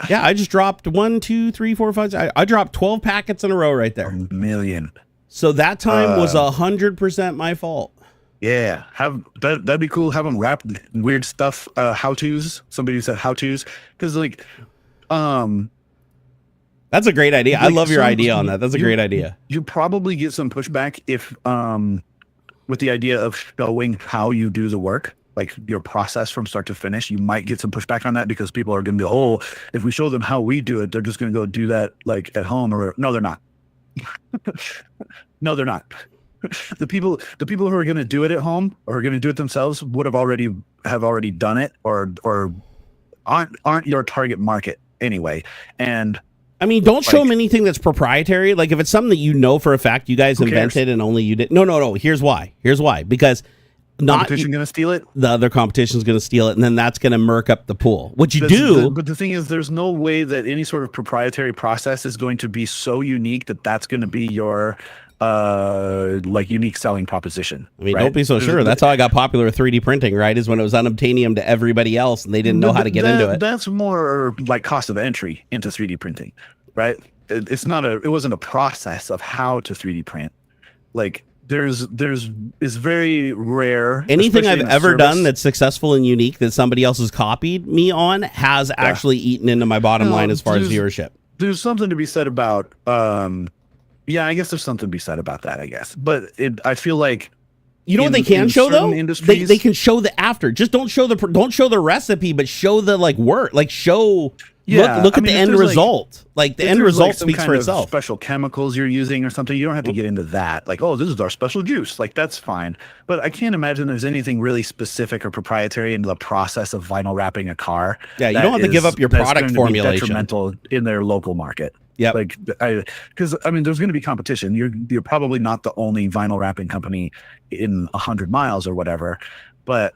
Yeah, I just dropped 1, 2, 3, 4, 5. I dropped 12 packets in a row right there. A million. So that time was 100% my fault. Yeah, that'd be cool. Have them wrap weird stuff. How tos. Somebody said how tos, because like, that's a great idea. Like, I love your idea on that. That's a great idea. You probably get some pushback if with the idea of showing how you do the work. Like your process from start to finish, you might get some pushback on that, because people are going to be, oh, if we show them how we do it, they're just going to go do that like at home. Or no, they're not. No, they're not. the people who are going to do it at home or are going to do it themselves would have already done it or aren't your target market anyway. And I mean, don't show them anything that's proprietary. Like if it's something that you know for a fact you guys invented and only you did. No. Here's why. Because competition going to steal it. The other competition's going to steal it, and then that's going to murk up the pool. What you do, but the thing is, there's no way that any sort of proprietary process is going to be so unique that that's going to be your like unique selling proposition. I mean, right? Don't be so sure. That's how I got popular with 3D printing, right? Is when it was unobtainium to everybody else, and they didn't know how to get into it. That's more like cost of entry into 3D printing, right? It wasn't a process of how to 3D print. Like it's very rare. Anything I've ever done that's successful and unique that somebody else has copied me on has actually eaten into my bottom line as far as viewership. There's something to be said about yeah, I guess there's something to be said about that, I guess. But I feel like you know what they can show though? They can show the after. Just don't show the recipe, but show the like work. Like show look at the end result. Like the end result speaks for itself. Special chemicals you're using or something. You don't have to get into that. Like, oh, this is our special juice. Like that's fine. But I can't imagine there's anything really specific or proprietary in the process of vinyl wrapping a car. Yeah, you don't have to give up your product formulation. Detrimental in their local market. Yeah, like because I mean, there's going to be competition. You're probably not the only vinyl wrapping company in 100 miles or whatever, but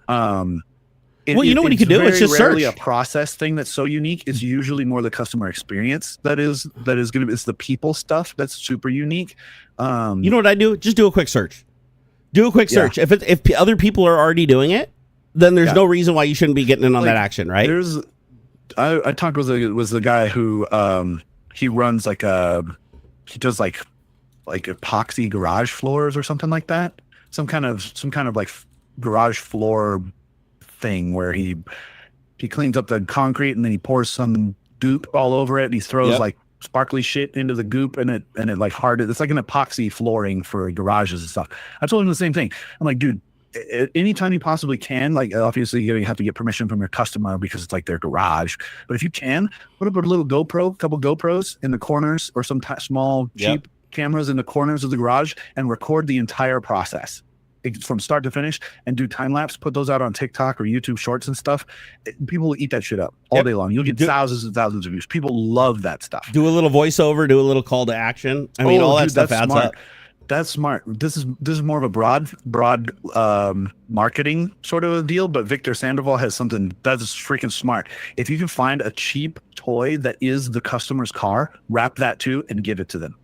well, you know what you could do? It's just search. A process thing that's so unique. It's usually more the customer experience that is going to be. It's the people stuff that's super unique. You know what I do? Just do a quick search. Do a quick search. If other people are already doing it, then there's no reason why you shouldn't be getting in on that action, right? I talked with the guy who he runs he does like epoxy garage floors or something like that. Some kind of like garage floor thing where he cleans up the concrete and then he pours some goop all over it and he throws like sparkly shit into the goop and it like it's like an epoxy flooring for garages and stuff. I told him the same thing. I'm like, dude, anytime you possibly can, like obviously you have to get permission from your customer because it's like their garage, but if you can, put up a little couple GoPros in the corners or some small cheap cameras in the corners of the garage and record the entire process from start to finish and do time lapse, put those out on TikTok or YouTube shorts and stuff. People will eat that shit up all day long. You'll get thousands and thousands of views. People love that stuff. Do a little voiceover, do a little call to action. I mean, all that stuff adds up. That's smart. This is more of a broad marketing sort of a deal, but Victor Sandoval has something that's freaking smart. If you can find a cheap toy that is the customer's car, wrap that too and give it to them.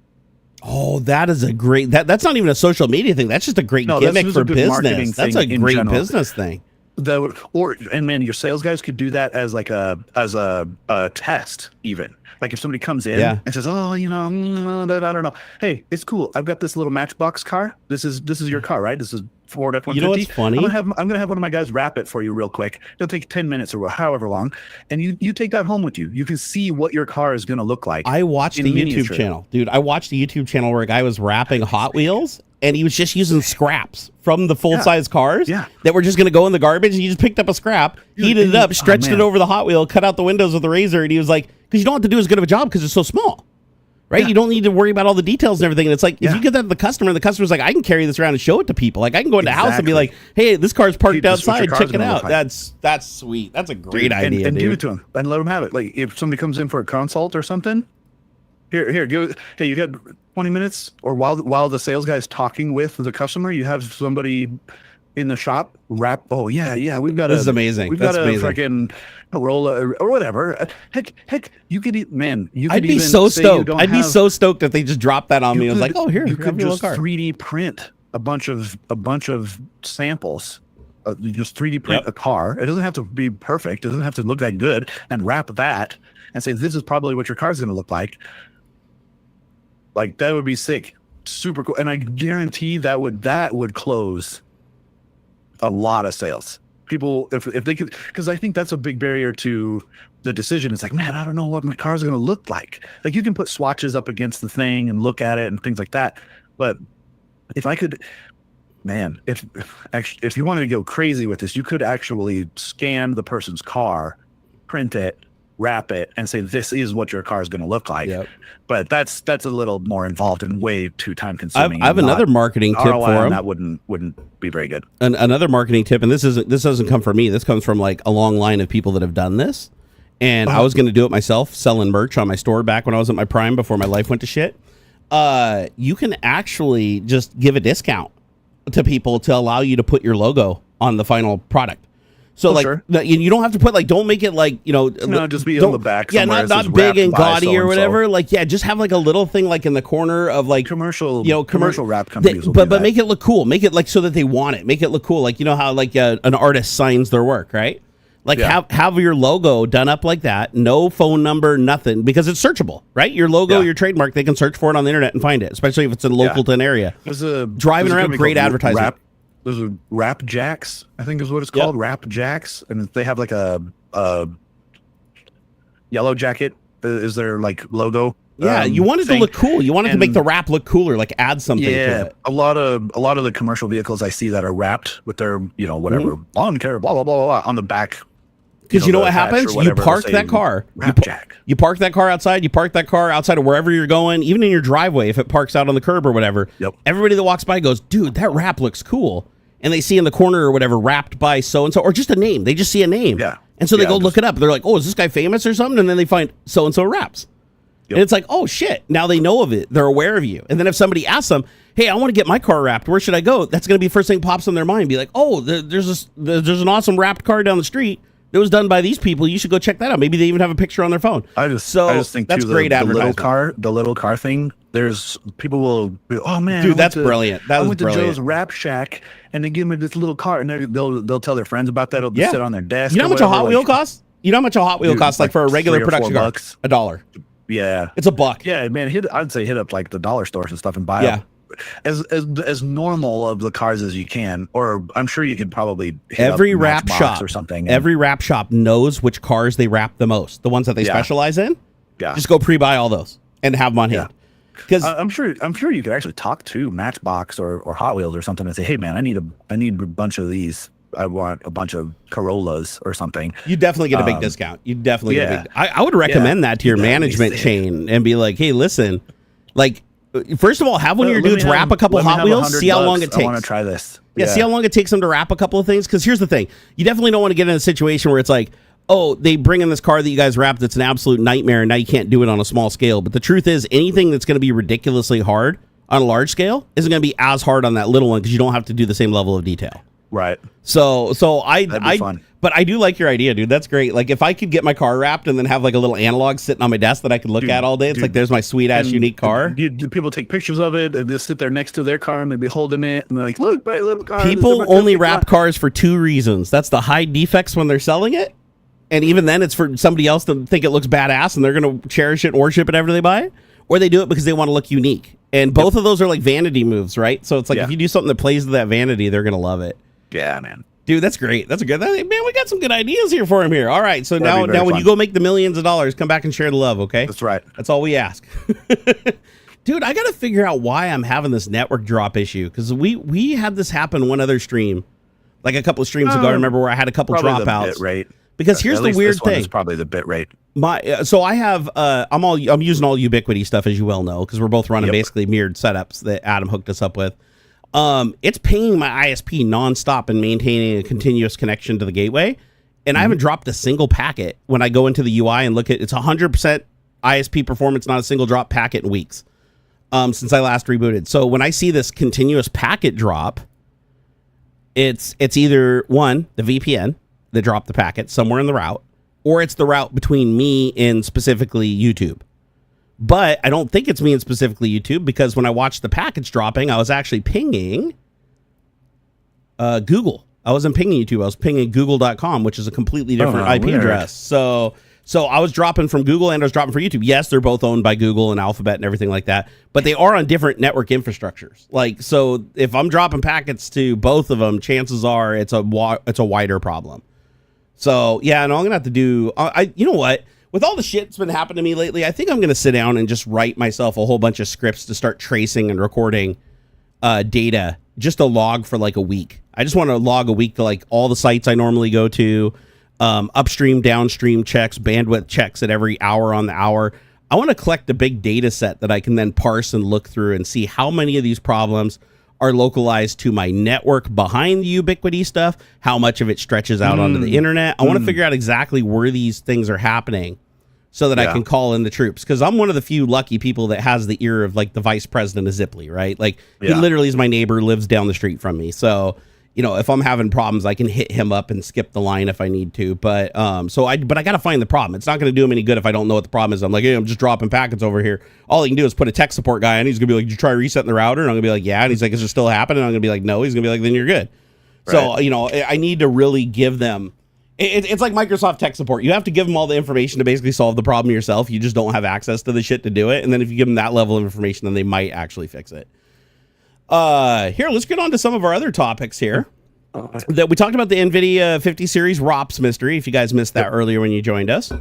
Oh, that is a great that's not even a social media thing. That's just a great gimmick for business. That's a great business thing. And man, your sales guys could do that as like a test even. Like if somebody comes in and says, "Oh, I don't know. Hey, it's cool. I've got this little Matchbox car. This is your car, right? This is Ford F-150. You know what's funny? I'm gonna have one of my guys wrap it for you real quick. It'll take 10 minutes or however long, and you take that home with you. You can see what your car is gonna look like. I watched the YouTube channel, dude. I watched the YouTube channel where a guy was wrapping Hot Wheels. And he was just using scraps from the full-size cars that were just going to go in the garbage. And he just picked up a scrap, heated it up, stretched it over the Hot Wheel, cut out the windows with a razor. And he was like, because you don't have to do as good of a job because it's so small, right? You don't need to worry about all the details and everything. And it's like, if you give that to the customer, and the customer's like, I can carry this around and show it to people. Like, I can go into the house and be like, hey, this car's parked outside. Check it out. That's sweet. That's a great idea, and dude. give it to him and let him have it. Like, if somebody comes in for a consult or something, here, hey, you got 20 minutes, or while the sales guy is talking with the customer, you have somebody in the shop wrap. Oh yeah, we've got this is amazing. We've got a freaking Corolla or whatever. Heck, you could eat. Man, you could. I'd be so stoked. I'd be so stoked if they just dropped that on me. I was like, oh, here, you could just 3D print a bunch of samples. Just 3D print a car. It doesn't have to be perfect. It doesn't have to look that good. And wrap that and say, this is probably what your car's going to look like. Like that would be sick, super cool, and I guarantee that would close a lot of sales. People, if they could, because I think that's a big barrier to the decision. It's like, man, I don't know what my car's going to look like. Like you can put swatches up against the thing and look at it and things like that. But if I could, man, if you wanted to go crazy with this, you could actually scan the person's car, print it, wrap it and say this is what your car is going to look like. Yep. But that's a little more involved and way too time consuming. I have another marketing tip ROI for on them. that wouldn't be very good. Another marketing tip, and this doesn't come from me. This comes from like a long line of people that have done this. And I was going to do it myself, selling merch on my store back when I was at my prime before my life went to shit. You can actually just give a discount to people to allow you to put your logo on the final product. So sure. You don't have to put like, don't make it like, no, just be on the back. Yeah, not big and gaudy or whatever. So. Like, yeah, just have like a little thing like in the corner of like commercial wrap companies. But make it look cool. Make it like so that they want it. Make it look cool. Like, you know how like an artist signs their work, right? Like have your logo done up like that. No phone number, nothing, because it's searchable, right? Your logo, your trademark, they can search for it on the internet and find it, especially if it's in local to an area. Driving around, great advertising. There's a Rap Jacks, I think is what it's called, Rap Jacks, and they have like a Yellow Jacket is their like logo. Yeah, you want it to look cool. You want it to make the wrap look cooler, like add something to it. A lot of the commercial vehicles I see that are wrapped with their whatever lawn care blah blah blah blah on the back. Because you know what happens? You park that car. You park that car outside. You park that car outside of wherever you're going, even in your driveway. If it parks out on the curb or whatever, everybody that walks by goes, "Dude, that wrap looks cool." And they see in the corner or whatever, wrapped by so and so, or just a name. They just see a name, and so they go look it up. They're like, "Oh, is this guy famous or something?" And then they find so and so wraps, and it's like, "Oh shit!" Now they know of it. They're aware of you. And then if somebody asks them, "Hey, I want to get my car wrapped. Where should I go?" That's going to be the first thing pops in their mind. Be like, "Oh, there's an awesome wrapped car down the street. It was done by these people. You should go check that out." Maybe they even have a picture on their phone. I just think that's too, great advertising. The little car thing. There's people will be, oh man, dude, that's brilliant. I went to Joe's Rap Shack and they give me this little car and they'll tell their friends about that. It'll just sit on their desk. You know how much a Hot Wheel costs? You know how much a Hot Wheel costs? Like for a regular production car, $1. Yeah, it's $1. Yeah, man. I'd say hit up like the dollar stores and stuff and buy them. As normal of the cars as you can, or I'm sure you could probably hit every up wrap shop or something. Every wrap shop knows which cars they wrap the most, the ones that they specialize in. Yeah, just go pre-buy all those and have them on hand. Because I'm sure you could actually talk to Matchbox or Hot Wheels or something and say, "Hey man, I need a bunch of these. I want a bunch of Corollas or something." You definitely get a big discount. You definitely get a big. I would recommend that to your management chain and be like, "Hey, listen, like." First of all, have one of your dudes wrap a couple Hot Wheels, see how long it takes. I want to try this. Yeah, see how long it takes them to wrap a couple of things. Because here's the thing. You definitely don't want to get in a situation where it's like, oh, they bring in this car that you guys wrapped that's an absolute nightmare, and now you can't do it on a small scale. But the truth is, anything that's going to be ridiculously hard on a large scale isn't going to be as hard on that little one because you don't have to do the same level of detail. Right. So that'd be fun. But I do like your idea, dude. That's great. Like if I could get my car wrapped and then have like a little analog sitting on my desk that I could look at all day, it's like there's my sweet ass unique car. People take pictures of it and just sit there next to their car and they'd be holding it and they're like, "Look, my little car." People only wrap cars for two reasons. That's to hide defects when they're selling it, and even then, it's for somebody else to think it looks badass and they're going to cherish it and worship it after they buy it, or they do it because they want to look unique. And both of those are like vanity moves, right? So it's like if you do something that plays to that vanity, they're going to love it. Yeah, man. Dude, that's great. That's a good. Man, we got some good ideas here for him here. All right, so now when you go make the millions of dollars, come back and share the love, okay? That's right. That's all we ask. Dude, I got to figure out why I'm having this network drop issue because we had this happen one other stream, like a couple of streams ago. I remember where I had a couple dropouts. Right. Because here's the weird thing. It's probably the bit rate. So I have I'm using all Ubiquiti stuff, as you well know, because we're both running basically mirrored setups that Adam hooked us up with. It's pinging my ISP nonstop and maintaining a continuous connection to the gateway. And I haven't dropped a single packet when I go into the UI and look at it's 100% ISP performance, not a single drop packet in weeks since I last rebooted. So when I see this continuous packet drop, it's either one, the VPN that dropped the packet somewhere in the route, or it's the route between me and specifically YouTube. But I don't think it's me and specifically YouTube because when I watched the packets dropping, I was actually pinging Google. I wasn't pinging YouTube. I was pinging google.com, which is a completely different IP address. So I was dropping from Google and I was dropping from YouTube. Yes, they're both owned by Google and Alphabet and everything like that, but they are on different network infrastructures. Like, so if I'm dropping packets to both of them, chances are it's a wider problem. So yeah, and I'm gonna have to do. You know what? With all the shit that's been happening to me lately, I think I'm going to sit down and just write myself a whole bunch of scripts to start tracing and recording data, just a log for like a week. I just want to log a week to like all the sites I normally go to, upstream, downstream checks, bandwidth checks at every hour on the hour. I want to collect a big data set that I can then parse and look through and see how many of these problems are localized to my network behind the Ubiquiti stuff, how much of it stretches out onto the internet. I want to figure out exactly where these things are happening so that I can call in the troops. Because I'm one of the few lucky people that has the ear of like the vice president of Ziply, right? Like he literally is my neighbor, lives down the street from me. So, you know, if I'm having problems, I can hit him up and skip the line if I need to. But I got to find the problem. It's not going to do him any good if I don't know what the problem is. I'm like, hey, I'm just dropping packets over here. All he can do is put a tech support guy in. He's going to be like, did you try resetting the router? And I'm going to be like, yeah. And he's like, is it still happening? And I'm going to be like, no. He's going to be like, then you're good. Right. So, you know, I need to really give them, it's like Microsoft tech support. You have to give them all the information to basically solve the problem yourself. You just don't have access to the shit to do it. And then if you give them that level of information, then they might actually fix it. Here, let's get on to some of our other topics here. That we talked about the Nvidia 50 series ROPS mystery. If you guys missed that earlier when you joined us,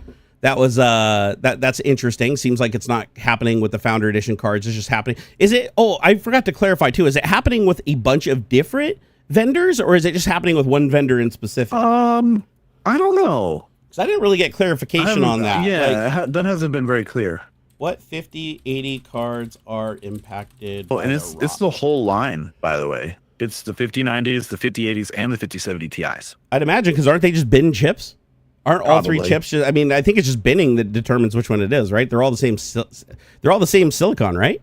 that was that's interesting. Seems like it's not happening with the Founder Edition cards. It's just happening. Is it? Oh, I forgot to clarify too. Is it happening with a bunch of different vendors, or is it just happening with one vendor in specific? I don't know. Because I didn't really get clarification on that. Yeah, like, that hasn't been very clear. What 5080 cards are impacted? Oh, and it's the whole line, by the way. It's the 5090s, the 5080s, and the 5070 Ti's. I'd imagine, because aren't they just bin chips? Aren't all three chips? I mean, I think it's just binning that determines which one it is, right? They're all the same. They're all the same silicon, right?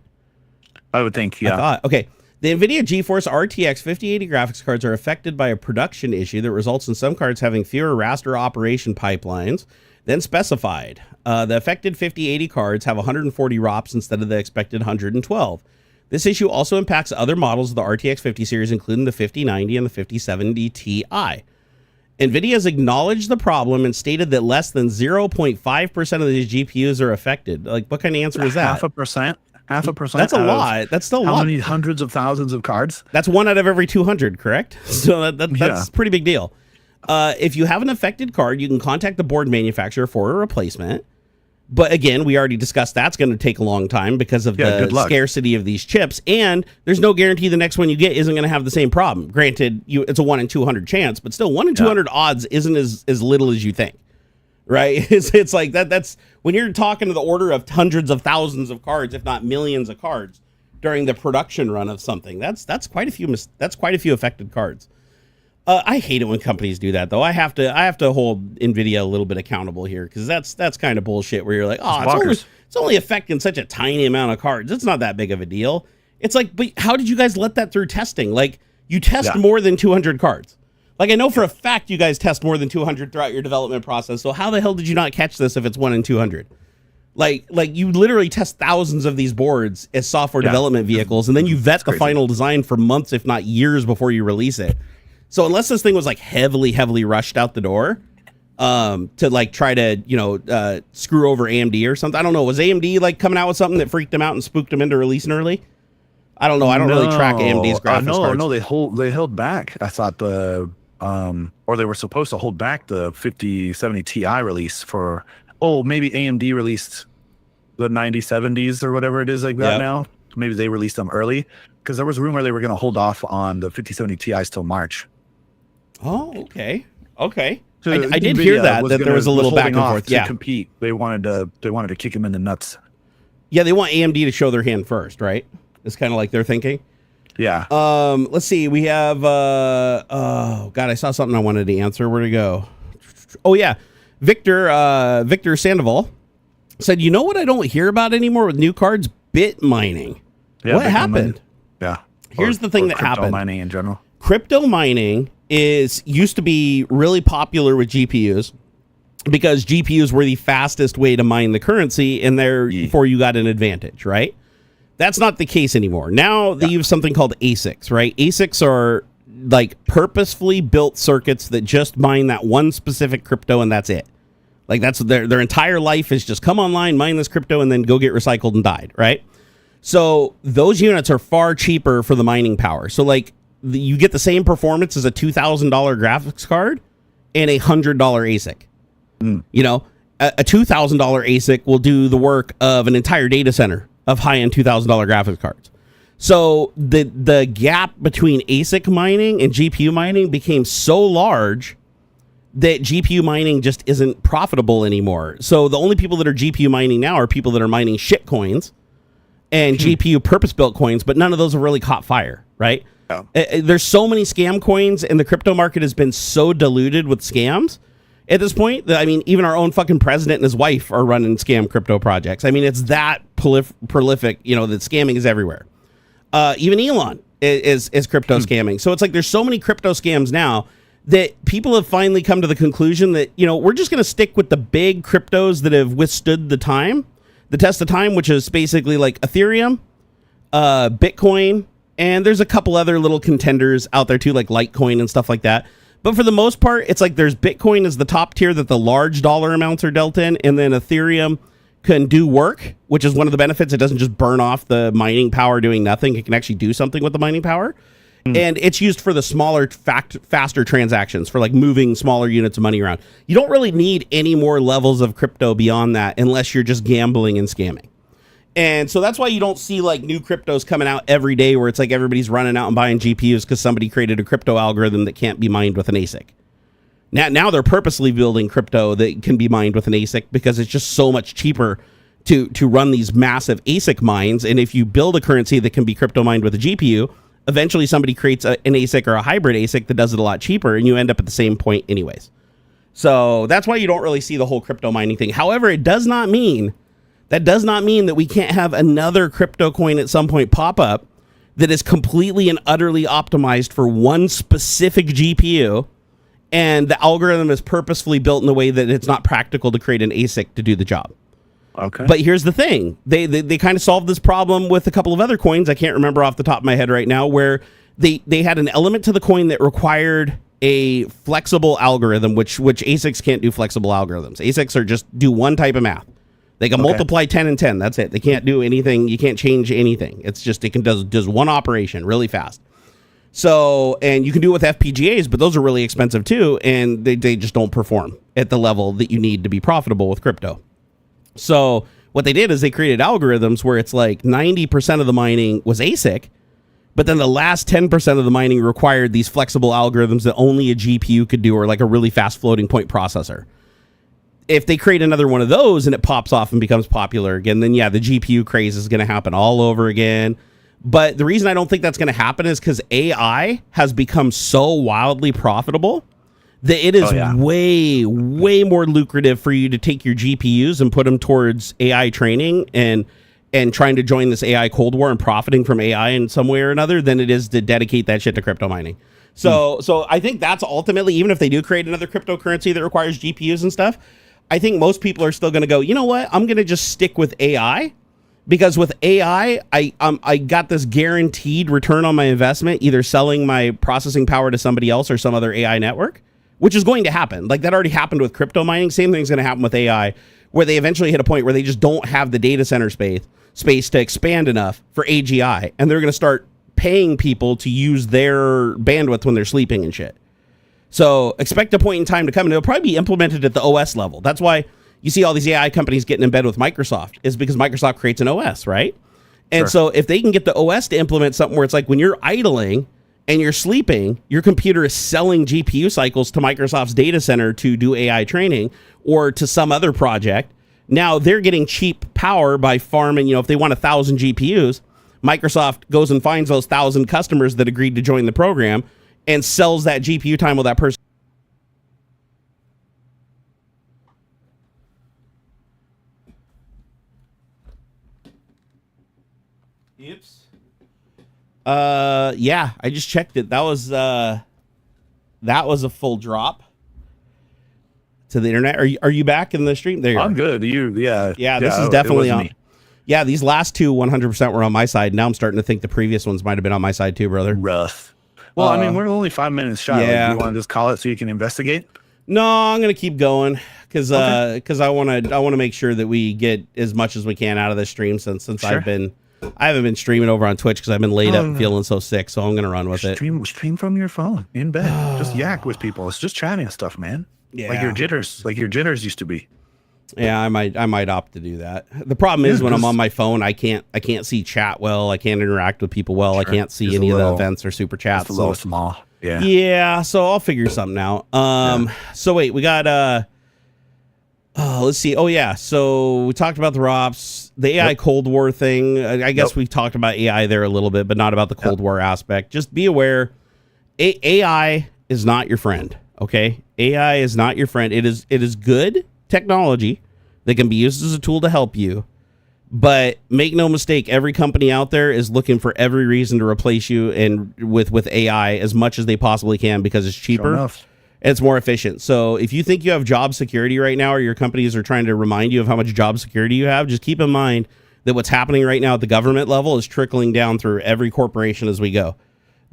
I would think, yeah. I thought, okay. The NVIDIA GeForce RTX 5080 graphics cards are affected by a production issue that results in some cards having fewer raster operation pipelines than specified. The affected 5080 cards have 140 ROPS instead of the expected 112. This issue also impacts other models of the RTX 50 series, including the 5090 and the 5070 Ti. NVIDIA has acknowledged the problem and stated that less than 0.5% of these GPUs are affected. Like, what kind of answer is that? 0.5%? 0.5%? That's a lot. That's still a lot. How many hundreds of thousands of cards? That's 1 out of every 200, correct? So that's a pretty big deal. If you have an affected card, you can contact the board manufacturer for a replacement. But again, we already discussed that's going to take a long time because of the scarcity of these chips. And there's no guarantee the next one you get isn't going to have the same problem. Granted, it's a 1 in 200 chance, but still 1 in 200 odds isn't as little as you think. Right? It's like that's when you're talking to the order of hundreds of thousands of cards, if not millions of cards during the production run of something. That's quite a few affected cards. I hate it when companies do that, though. I have to hold NVIDIA a little bit accountable here, because that's kind of bullshit where you're like, oh, it's only affecting such a tiny amount of cards. It's not that big of a deal. It's like, but how did you guys let that through testing? Like, you test more than 200 cards. Like, I know for a fact you guys test more than 200 throughout your development process. So how the hell did you not catch this if it's 1 in 200? Like you literally test thousands of these boards as software development vehicles, and then you vet the final design for months, if not years, before you release it. So unless this thing was like heavily rushed out the door to like try to, screw over AMD or something. I don't know. Was AMD like coming out with something that freaked them out and spooked them into releasing early? I don't know. I don't really track AMD's graphics cards. No, they held back. I thought or they were supposed to hold back the 5070 Ti release for, maybe AMD released the 9070s or whatever it is like that now. Maybe they released them early, because there was a rumor they were going to hold off on the 5070 Ti's till March. Oh, okay. So I did hear that there was a little back and forth. To compete, they wanted to kick him in the nuts. Yeah, they want AMD to show their hand first, right? It's kind of like they're thinking. Yeah. Let's see. We have. Oh God, I saw something I wanted to answer. Where'd it go? Oh yeah, Victor Sandoval said, "You know what I don't hear about anymore with new cards? Bit mining. Yeah, what happened? Yeah. Here's the thing that happened. Crypto mining in general. Crypto mining used to be really popular with GPUs, because GPUs were the fastest way to mine the currency, and therefore you got an advantage, right? That's not the case anymore. Now they use something called ASICs, right? ASICs are like purposefully built circuits that just mine that one specific crypto, and that's it. Like that's their entire life is just come online, mine this crypto, and then go get recycled and died, right? So those units are far cheaper for the mining power. So like you get the same performance as a $2,000 graphics card and a $100 ASIC. You know, a $2,000 ASIC will do the work of an entire data center of high-end $2,000 graphics cards. So the gap between ASIC mining and GPU mining became so large that GPU mining just isn't profitable anymore. So the only people that are GPU mining now are people that are mining shit coins and GPU purpose-built coins, but none of those have really caught fire, right? Oh. There's so many scam coins, and the crypto market has been so diluted with scams at this point that, I mean, even our own fucking president and his wife are running scam crypto projects. I mean, it's that prolific, you know, that scamming is everywhere. Even Elon is crypto scamming. So it's like there's so many crypto scams now that people have finally come to the conclusion that, you know, we're just going to stick with the big cryptos that have withstood the test of time, which is basically like Ethereum, Bitcoin, and there's a couple other little contenders out there too, like Litecoin and stuff like that. But for the most part, it's like there's Bitcoin is the top tier that the large dollar amounts are dealt in, and then Ethereum can do work, which is one of the benefits. It doesn't just burn off the mining power doing nothing. It can actually do something with the mining power. And it's used for the smaller, faster transactions, for like moving smaller units of money around. You don't really need any more levels of crypto beyond that unless you're just gambling and scamming. And so that's why you don't see like new cryptos coming out every day where it's like everybody's running out and buying GPUs because somebody created a crypto algorithm that can't be mined with an ASIC. Now they're purposely building crypto that can be mined with an ASIC because it's just so much cheaper to run these massive ASIC mines. And if you build a currency that can be crypto mined with a GPU, eventually somebody creates an ASIC or a hybrid ASIC that does it a lot cheaper, and you end up at the same point anyways. So that's why you don't really see the whole crypto mining thing. However, that does not mean that we can't have another crypto coin at some point pop up that is completely and utterly optimized for one specific GPU, and the algorithm is purposefully built in a way that it's not practical to create an ASIC to do the job. Okay. But here's the thing. They kind of solved this problem with a couple of other coins. I can't remember off the top of my head right now, where they had an element to the coin that required a flexible algorithm, which ASICs can't do flexible algorithms. ASICs are just do one type of math. They can multiply 10 and 10. That's it. They can't do anything. You can't change anything. It's just it can does one operation really fast. So, and you can do it with FPGAs, but those are really expensive too, and they just don't perform at the level that you need to be profitable with crypto. So what they did is they created algorithms where it's like 90% of the mining was ASIC, but then the last 10% of the mining required these flexible algorithms that only a GPU could do, or like a really fast floating point processor. If they create another one of those and it pops off and becomes popular again, then yeah, the GPU craze is going to happen all over again. But the reason I don't think that's going to happen is because AI has become so wildly profitable that it is way, way more lucrative for you to take your GPUs and put them towards AI training and trying to join this AI Cold War and profiting from AI in some way or another than it is to dedicate that shit to crypto mining. So I think that's ultimately, even if they do create another cryptocurrency that requires GPUs and stuff, I think most people are still going to go, you know what, I'm going to just stick with AI, because with AI, I got this guaranteed return on my investment, either selling my processing power to somebody else or some other AI network, which is going to happen. Like that already happened with crypto mining. Same thing's going to happen with AI, where they eventually hit a point where they just don't have the data center space to expand enough for AGI, and they're going to start paying people to use their bandwidth when they're sleeping and shit. So expect a point in time to come, and it'll probably be implemented at the OS level. That's why you see all these AI companies getting in bed with Microsoft, is because Microsoft creates an OS, right? And so if they can get the OS to implement something where it's like when you're idling and you're sleeping, your computer is selling GPU cycles to Microsoft's data center to do AI training or to some other project. Now they're getting cheap power by farming. You know, if they want 1,000 GPUs, Microsoft goes and finds those 1,000 customers that agreed to join the program and sells that GPU time with that person. Oops. Yeah, I just checked it. That was a full drop to the internet. Are you back in the stream? There you are. I'm good. Yeah, this is definitely on. Yeah, these last two 100% were on my side. Now I'm starting to think the previous ones might have been on my side too, brother. Rough. Well, I mean, we're only 5 minutes shy. Yeah. Like, you want to just call it so you can investigate? No, I'm gonna keep going because I want to make sure that we get as much as we can out of this stream since sure. I haven't been streaming over on Twitch because I've been laid up and feeling so sick. So I'm gonna run with it. Stream from your phone in bed. Just yak with people. It's just chatting and stuff, man. Yeah. Like your jitters used to be. Yeah, I might opt to do that. The problem is when I'm on my phone, I can't see chat well. I can't interact with people well. Sure. I can't see any of the events or super chats. It's a little small. Yeah, so I'll figure something out. So wait, we got let's see. Oh yeah, so we talked about the ROPS, the AI Cold War thing. I guess we talked about AI there a little bit, but not about the Cold War aspect. Just be aware, AI is not your friend. Okay, AI is not your friend. It is good technology that can be used as a tool to help you. But make no mistake, every company out there is looking for every reason to replace you and with AI as much as they possibly can because it's cheaper and it's more efficient. So if you think you have job security right now, or your companies are trying to remind you of how much job security you have, just keep in mind that what's happening right now at the government level is trickling down through every corporation as we go.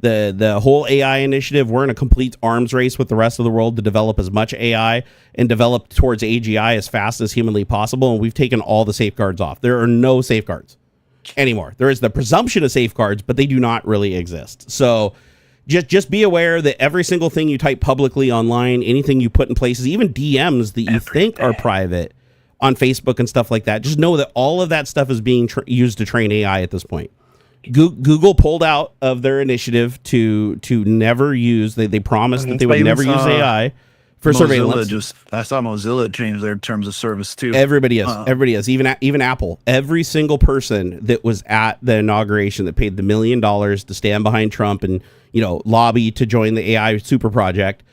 The whole AI initiative, we're in a complete arms race with the rest of the world to develop as much AI and develop towards AGI as fast as humanly possible. And we've taken all the safeguards off. There are no safeguards anymore. There is the presumption of safeguards, but they do not really exist. So just be aware that every single thing you type publicly online, anything you put in places, even DMs that you think are private on Facebook and stuff like that, just know that all of that stuff is being used to train AI at this point. Google pulled out of their initiative to never use. They promised that they would never use AI for surveillance. I saw Mozilla change their terms of service too. Everybody is. Even Apple. Every single person that was at the inauguration that paid the $1 million to stand behind Trump and lobby to join the AI super project.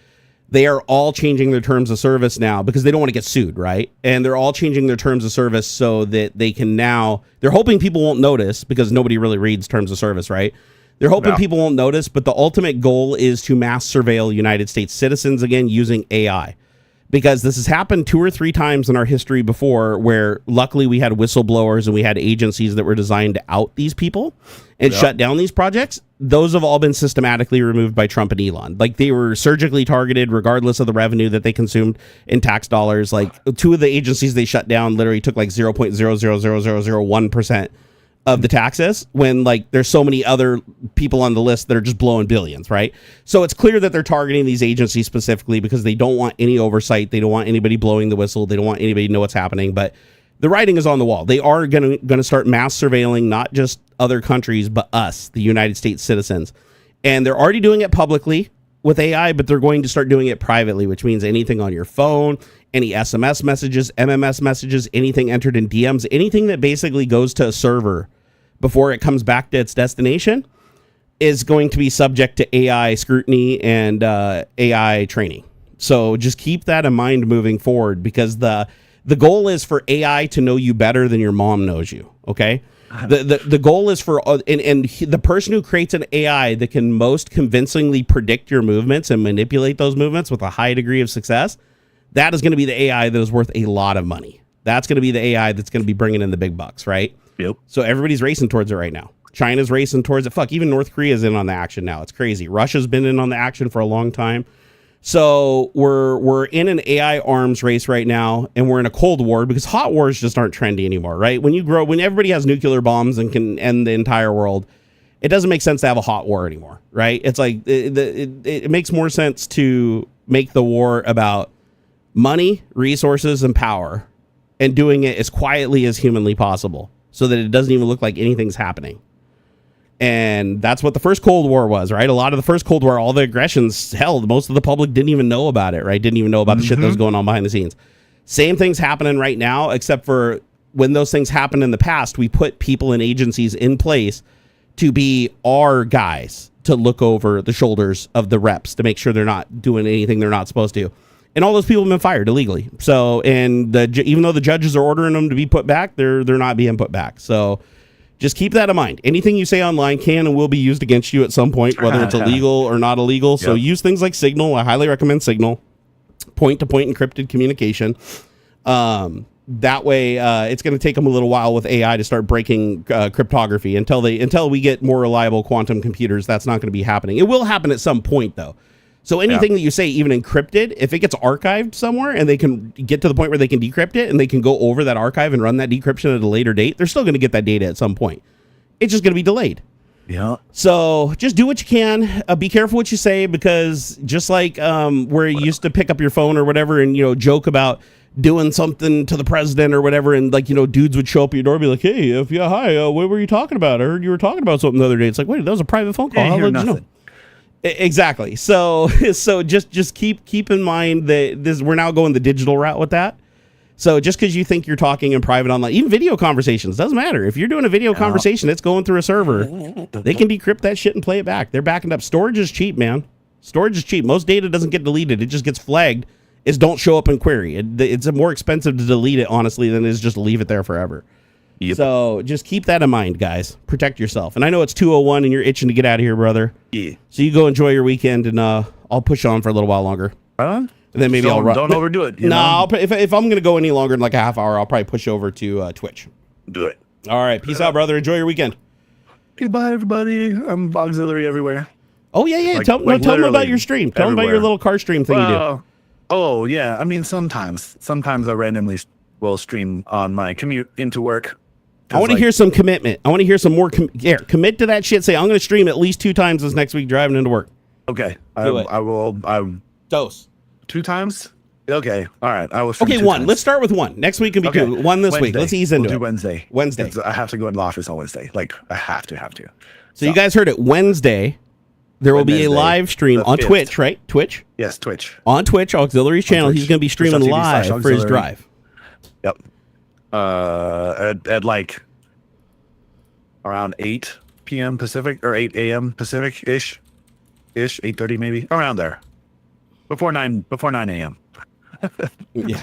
They are all changing their terms of service now because they don't want to get sued, right? And they're all changing their terms of service so that they can now, they're hoping people won't notice because nobody really reads terms of service, right? They're hoping people won't notice, but the ultimate goal is to mass surveil United States citizens again using AI. Because this has happened 2 or 3 times in our history before where luckily we had whistleblowers and we had agencies that were designed to out these people and shut down these projects. Those have all been systematically removed by Trump and Elon. Like they were surgically targeted regardless of the revenue that they consumed in tax dollars. Like 2 of the agencies they shut down literally took like 0.00001% of the taxes when like there's so many other people on the list that are just blowing billions, right? So it's clear that they're targeting these agencies specifically because they don't want any oversight. They don't want anybody blowing the whistle. They don't want anybody to know what's happening. But the writing is on the wall. They are going to start mass surveilling not just other countries, but us, the United States citizens. And they're already doing it publicly with AI, but they're going to start doing it privately, which means anything on your phone, any SMS messages, MMS messages, anything entered in DMs, anything that basically goes to a server before it comes back to its destination is going to be subject to AI scrutiny and AI training. So just keep that in mind moving forward because the goal is for AI to know you better than your mom knows you, okay? The goal is for, and the person who creates an AI that can most convincingly predict your movements and manipulate those movements with a high degree of success, that is going to be the AI that is worth a lot of money. That's going to be the AI that's going to be bringing in the big bucks, right? Yep. So everybody's racing towards it right now. China's racing towards it. Fuck, even North Korea's in on the action now. It's crazy. Russia's been in on the action for a long time. So we're in an AI arms race right now, and we're in a Cold War because hot wars just aren't trendy anymore, right? When everybody has nuclear bombs and can end the entire world, it doesn't make sense to have a hot war anymore, right? It's like it makes more sense to make the war about money, resources, and power, and doing it as quietly as humanly possible, so that it doesn't even look like anything's happening. And that's what the first Cold War was, right? A lot of the first Cold War, all the aggressions, hell, most of the public didn't even know about it, right? Didn't even know about the shit that was going on behind the scenes. Same thing's happening right now, except for when those things happened in the past, we put people and agencies in place to be our guys to look over the shoulders of the reps to make sure they're not doing anything they're not supposed to. And all those people have been fired illegally. So, and even though the judges are ordering them to be put back, they're not being put back. So just keep that in mind. Anything you say online can and will be used against you at some point, whether it's illegal or not illegal. So use things like Signal. I highly recommend Signal. Point-to-point encrypted communication. That way, it's going to take them a little while with AI to start breaking cryptography. Until we get more reliable quantum computers, that's not going to be happening. It will happen at some point, though. So anything that you say, even encrypted, if it gets archived somewhere and they can get to the point where they can decrypt it and they can go over that archive and run that decryption at a later date, they're still going to get that data at some point. It's just going to be delayed. Yeah. So just do what you can. Be careful what you say, because just like where you used to pick up your phone or whatever and, joke about doing something to the president or whatever, and dudes would show up at your door and be like, hey, hi, what were you talking about? I heard you were talking about something the other day. It's like, wait, that was a private phone call. How did you know? Exactly. So just keep in mind that we're now going the digital route with that. So just because you think you're talking in private online, even video conversations, doesn't matter. If you're doing a video conversation, it's going through a server. They can decrypt that shit and play it back. They're backing up. Storage is cheap, man. Storage is cheap. Most data doesn't get deleted. It just gets flagged as don't show up in query. It's more expensive to delete it, honestly, than it is just to leave it there forever. Yep. So just keep that in mind, guys. Protect yourself. And I know it's 2:01 and you're itching to get out of here, brother. Yeah. So you go enjoy your weekend, and I'll push on for a little while longer. And then maybe I'll run. Don't overdo it. No, if I'm going to go any longer than like a half hour, I'll probably push over to Twitch. Do it. All right. Peace out, brother. Enjoy your weekend. Goodbye, everybody. I'm AuxxZillary everywhere. Oh, yeah. Tell them about your stream. Tell them about your little car stream thing you do. Oh, yeah. I mean, sometimes I randomly will stream on my commute into work. I want to hear some commitment. I want to hear some more. Commit to that shit. Say, I'm going to stream at least 2 times this next week driving into work. Okay. Do it. I will. Dose. 2 times? Okay. All right. I will. Okay, 1. Let's start with 1. Next week can be 2. 1 this week. Let's ease into it. Do Wednesday. Wednesday. I have to go in the office on Wednesday. Like, I have to. So you guys heard it. Wednesday, there will be a live stream on 5th. Twitch, right? Twitch? Yes, Twitch. On Twitch, AuxXillary's channel. He's going to be streaming live for his drive. Yep. At like around 8 p.m. Pacific or 8 a.m. Pacific-ish, 8:30 maybe, around there. Before 9 a.m. Yeah.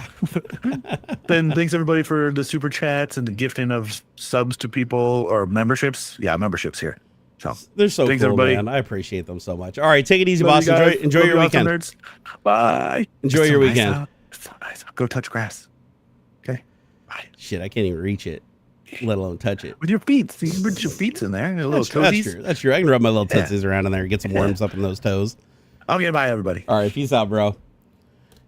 Then thanks everybody for the super chats and the gifting of subs to people or memberships. Yeah, memberships here. So they're so thanks, cool, everybody. man. I appreciate them so much. All right, take it easy, Love boss. Enjoy your weekend. Nerds. Bye. Enjoy your weekend. Nice. It's so nice. Go touch grass. Okay. Bye. Shit, I can't even reach it, let alone touch it. With your feet. You can put your feet in there. Your little toesies. That's true. I can rub my little tootsies around in there and get some worms up in those toes. Okay, bye, everybody. All right, peace out, bro.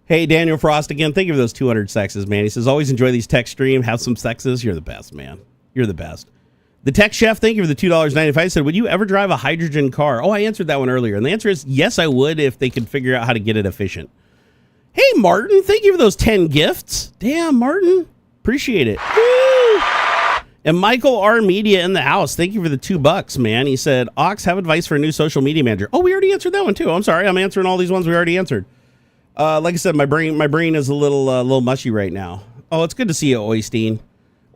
Hey, Daniel Frost again. Thank you for those 200 sexes, man. He says, always enjoy these tech stream. Have some sexes. You're the best, man. You're the best. The Tech Chef, thank you for the $2.95. He said, would you ever drive a hydrogen car? Oh, I answered that one earlier. And the answer is yes, I would if they could figure out how to get it efficient. Hey, Martin, thank you for those 10 gifts. Damn, Martin. Appreciate it. Woo! And Michael R. Media in the house. Thank you for the $2, man. He said, Ox, have advice for a new social media manager. Oh, we already answered that one, too. I'm sorry. I'm answering all these ones we already answered. Like I said, my brain is a little mushy right now. Oh, it's good to see you, Oystein.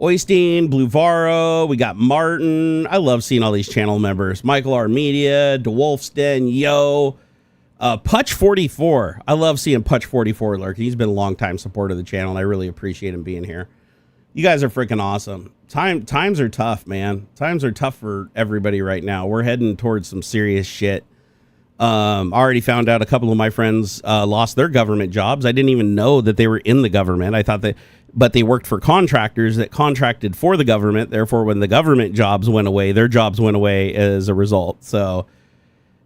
Oystein, Blue Varo, we got Martin. I love seeing all these channel members. Michael R. Media, DeWolfsden, Yo, Putch44. I love seeing Putch44 lurk. He's been a long-time supporter of the channel, and I really appreciate him being here. You guys are freaking awesome. Times are tough, man. Times are tough for everybody right now. We're heading towards some serious shit. I already found out a couple of my friends lost their government jobs. I didn't even know that they were in the government. I thought but they worked for contractors that contracted for the government. Therefore, when the government jobs went away, their jobs went away as a result. So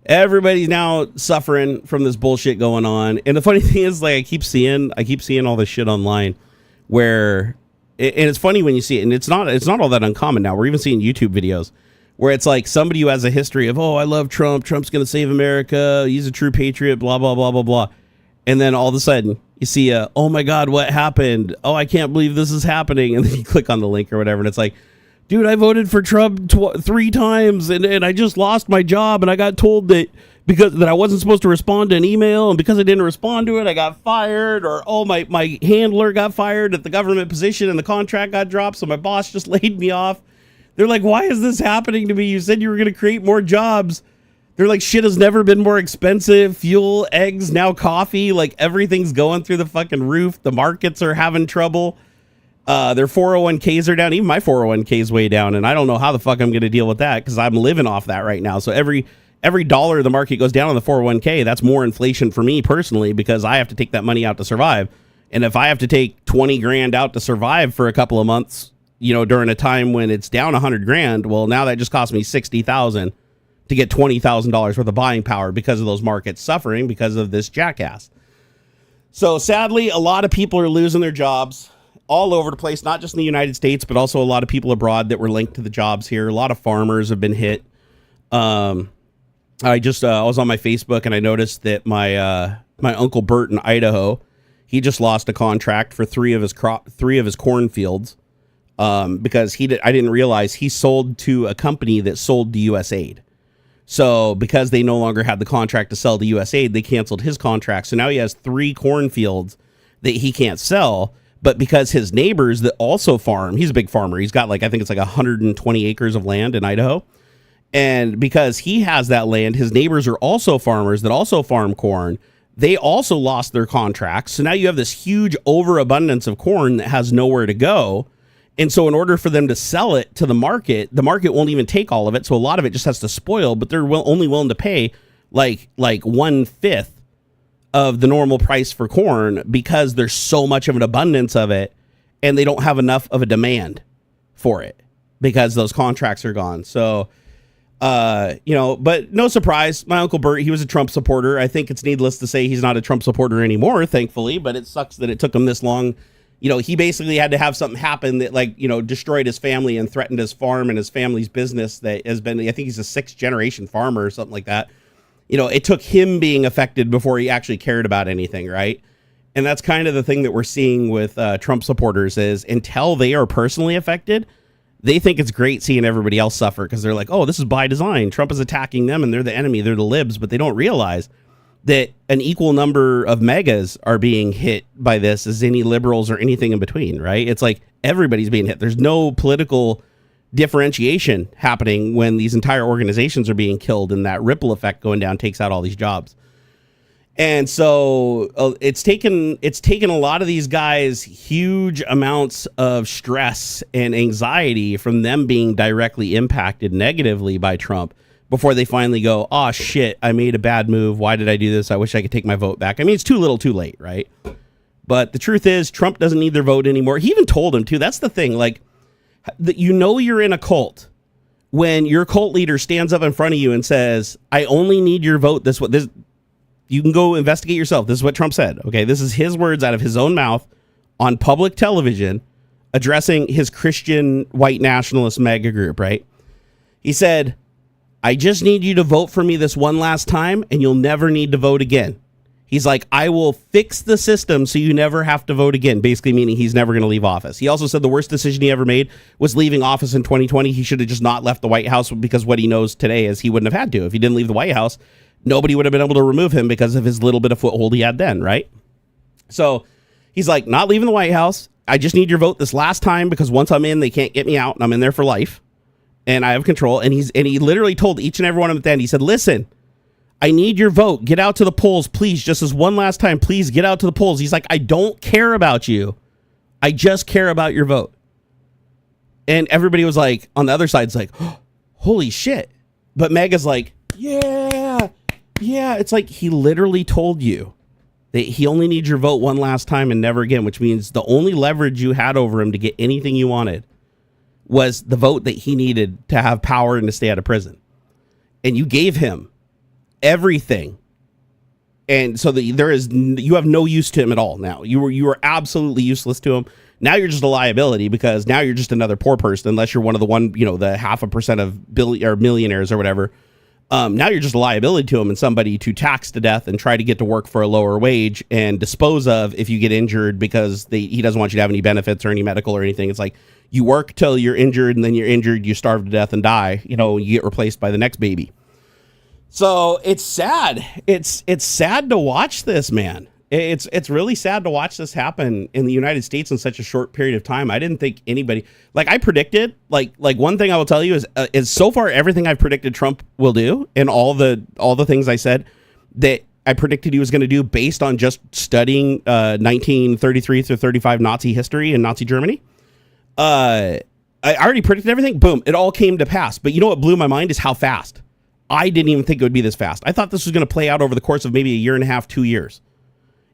everybody's now suffering from this bullshit going on. And the funny thing is, like, I keep seeing all this shit online where. And it's funny when you see it, and it's not all that uncommon now. We're even seeing YouTube videos where it's like somebody who has a history of, oh, I love Trump. Trump's going to save America. He's a true patriot, blah, blah, blah, blah, blah. And then all of a sudden you see, oh, my God, what happened? Oh, I can't believe this is happening. And then you click on the link or whatever, and it's like, dude, I voted for Trump 3 times, and I just lost my job, and I got told that I wasn't supposed to respond to an email, and because I didn't respond to it, I got fired, or, oh, my handler got fired at the government position, and the contract got dropped, so my boss just laid me off. They're like, why is this happening to me? You said you were going to create more jobs. They're like, shit has never been more expensive. Fuel, eggs, now coffee. Like, everything's going through the fucking roof. The markets are having trouble. Their 401ks are down. Even my 401k is way down, and I don't know how the fuck I'm going to deal with that because I'm living off that right now. So every dollar the market goes down on the 401k, that's more inflation for me personally because I have to take that money out to survive. And if I have to take 20 grand out to survive for a couple of months, you know, during a time when it's down 100 grand, well, now that just cost me 60,000 to get $20,000 worth of buying power because of those markets suffering because of this jackass. So sadly, a lot of people are losing their jobs all over the place, not just in the United States, but also a lot of people abroad that were linked to the jobs here. A lot of farmers have been hit. I was on my Facebook and I noticed that my Uncle Bert in Idaho, he just lost a contract for 3 of his cornfields because I didn't realize he sold to a company that sold to USAID. So because they no longer had the contract to sell to USAID, they canceled his contract. So now he has 3 cornfields that he can't sell. But because his neighbors that also farm, he's a big farmer. He's got I think it's 120 acres of land in Idaho. And because he has that land, his neighbors are also farmers that also farm corn. They also lost their contracts. So now you have this huge overabundance of corn that has nowhere to go. And so in order for them to sell it to the market won't even take all of it. So a lot of it just has to spoil, but they're only willing to pay like 1/5 of the normal price for corn because there's so much of an abundance of it and they don't have enough of a demand for it because those contracts are gone. So, but no surprise, my Uncle Bert, he was a Trump supporter. I think it's needless to say he's not a Trump supporter anymore, thankfully, but it sucks that it took him this long. He basically had to have something happen that destroyed his family and threatened his farm and his family's business that has been, I think he's a 6th generation farmer or something like that. It took him being affected before he actually cared about anything, right? And that's kind of the thing that we're seeing with Trump supporters is until they are personally affected, they think it's great seeing everybody else suffer because they're like, oh, this is by design. Trump is attacking them and they're the enemy. They're the libs, but they don't realize that an equal number of megas are being hit by this as any liberals or anything in between, right? It's like everybody's being hit. There's no political differentiation happening when these entire organizations are being killed and that ripple effect going down takes out all these jobs. And so it's taken a lot of these guys huge amounts of stress and anxiety from them being directly impacted negatively by Trump before they finally go, oh shit, I made a bad move. Why did I do this? I wish I could take my vote back. I mean, it's too little too late, right? But the truth is Trump doesn't need their vote anymore. He even told him to. That's the thing. That you're in a cult when your cult leader stands up in front of you and says, I only need your vote. This you can go investigate yourself. This is what Trump said. Okay. This is his words out of his own mouth on public television addressing his Christian white nationalist mega group, right? He said, I just need you to vote for me this one last time and you'll never need to vote again. He's like, I will fix the system so you never have to vote again, basically meaning he's never going to leave office. He also said the worst decision he ever made was leaving office in 2020. He should have just not left the White House because what he knows today is he wouldn't have had to. If he didn't leave the White House, nobody would have been able to remove him because of his little bit of foothold he had then, right? So he's like, not leaving the White House. I just need your vote this last time because once I'm in, they can't get me out and I'm in there for life. And I have control. And he literally told each and every one of them at the end, he said, listen, I need your vote. Get out to the polls, please. Just as one last time, please get out to the polls. He's like, I don't care about you. I just care about your vote. And everybody was like, on the other side's like, oh, holy shit. But Mega's like, yeah. It's like he literally told you that he only needs your vote one last time and never again, which means the only leverage you had over him to get anything you wanted was the vote that he needed to have power and to stay out of prison. And you gave him everything. And so you have no use to him at all now. You were absolutely useless to him. Now you're just a liability because now you're just another poor person unless you're one of the 0.5% of millionaires or whatever. Now you're just a liability to him and somebody to tax to death and try to get to work for a lower wage and dispose of if you get injured because he doesn't want you to have any benefits or any medical or anything. It's like you work till you're injured and then you're injured, you starve to death and die, you get replaced by the next baby. So it's sad. It's sad to watch this, man. It's really sad to watch this happen in the United States in such a short period of time. I didn't think anybody, I predicted, one thing I will tell you is so far everything I've predicted Trump will do and all the things I said that I predicted he was going to do based on just studying 1933 through 35 Nazi history in Nazi Germany. I already predicted everything. Boom. It all came to pass. But you know what blew my mind is how fast. I didn't even think it would be this fast. I thought this was going to play out over the course of maybe a year and a half, 2 years.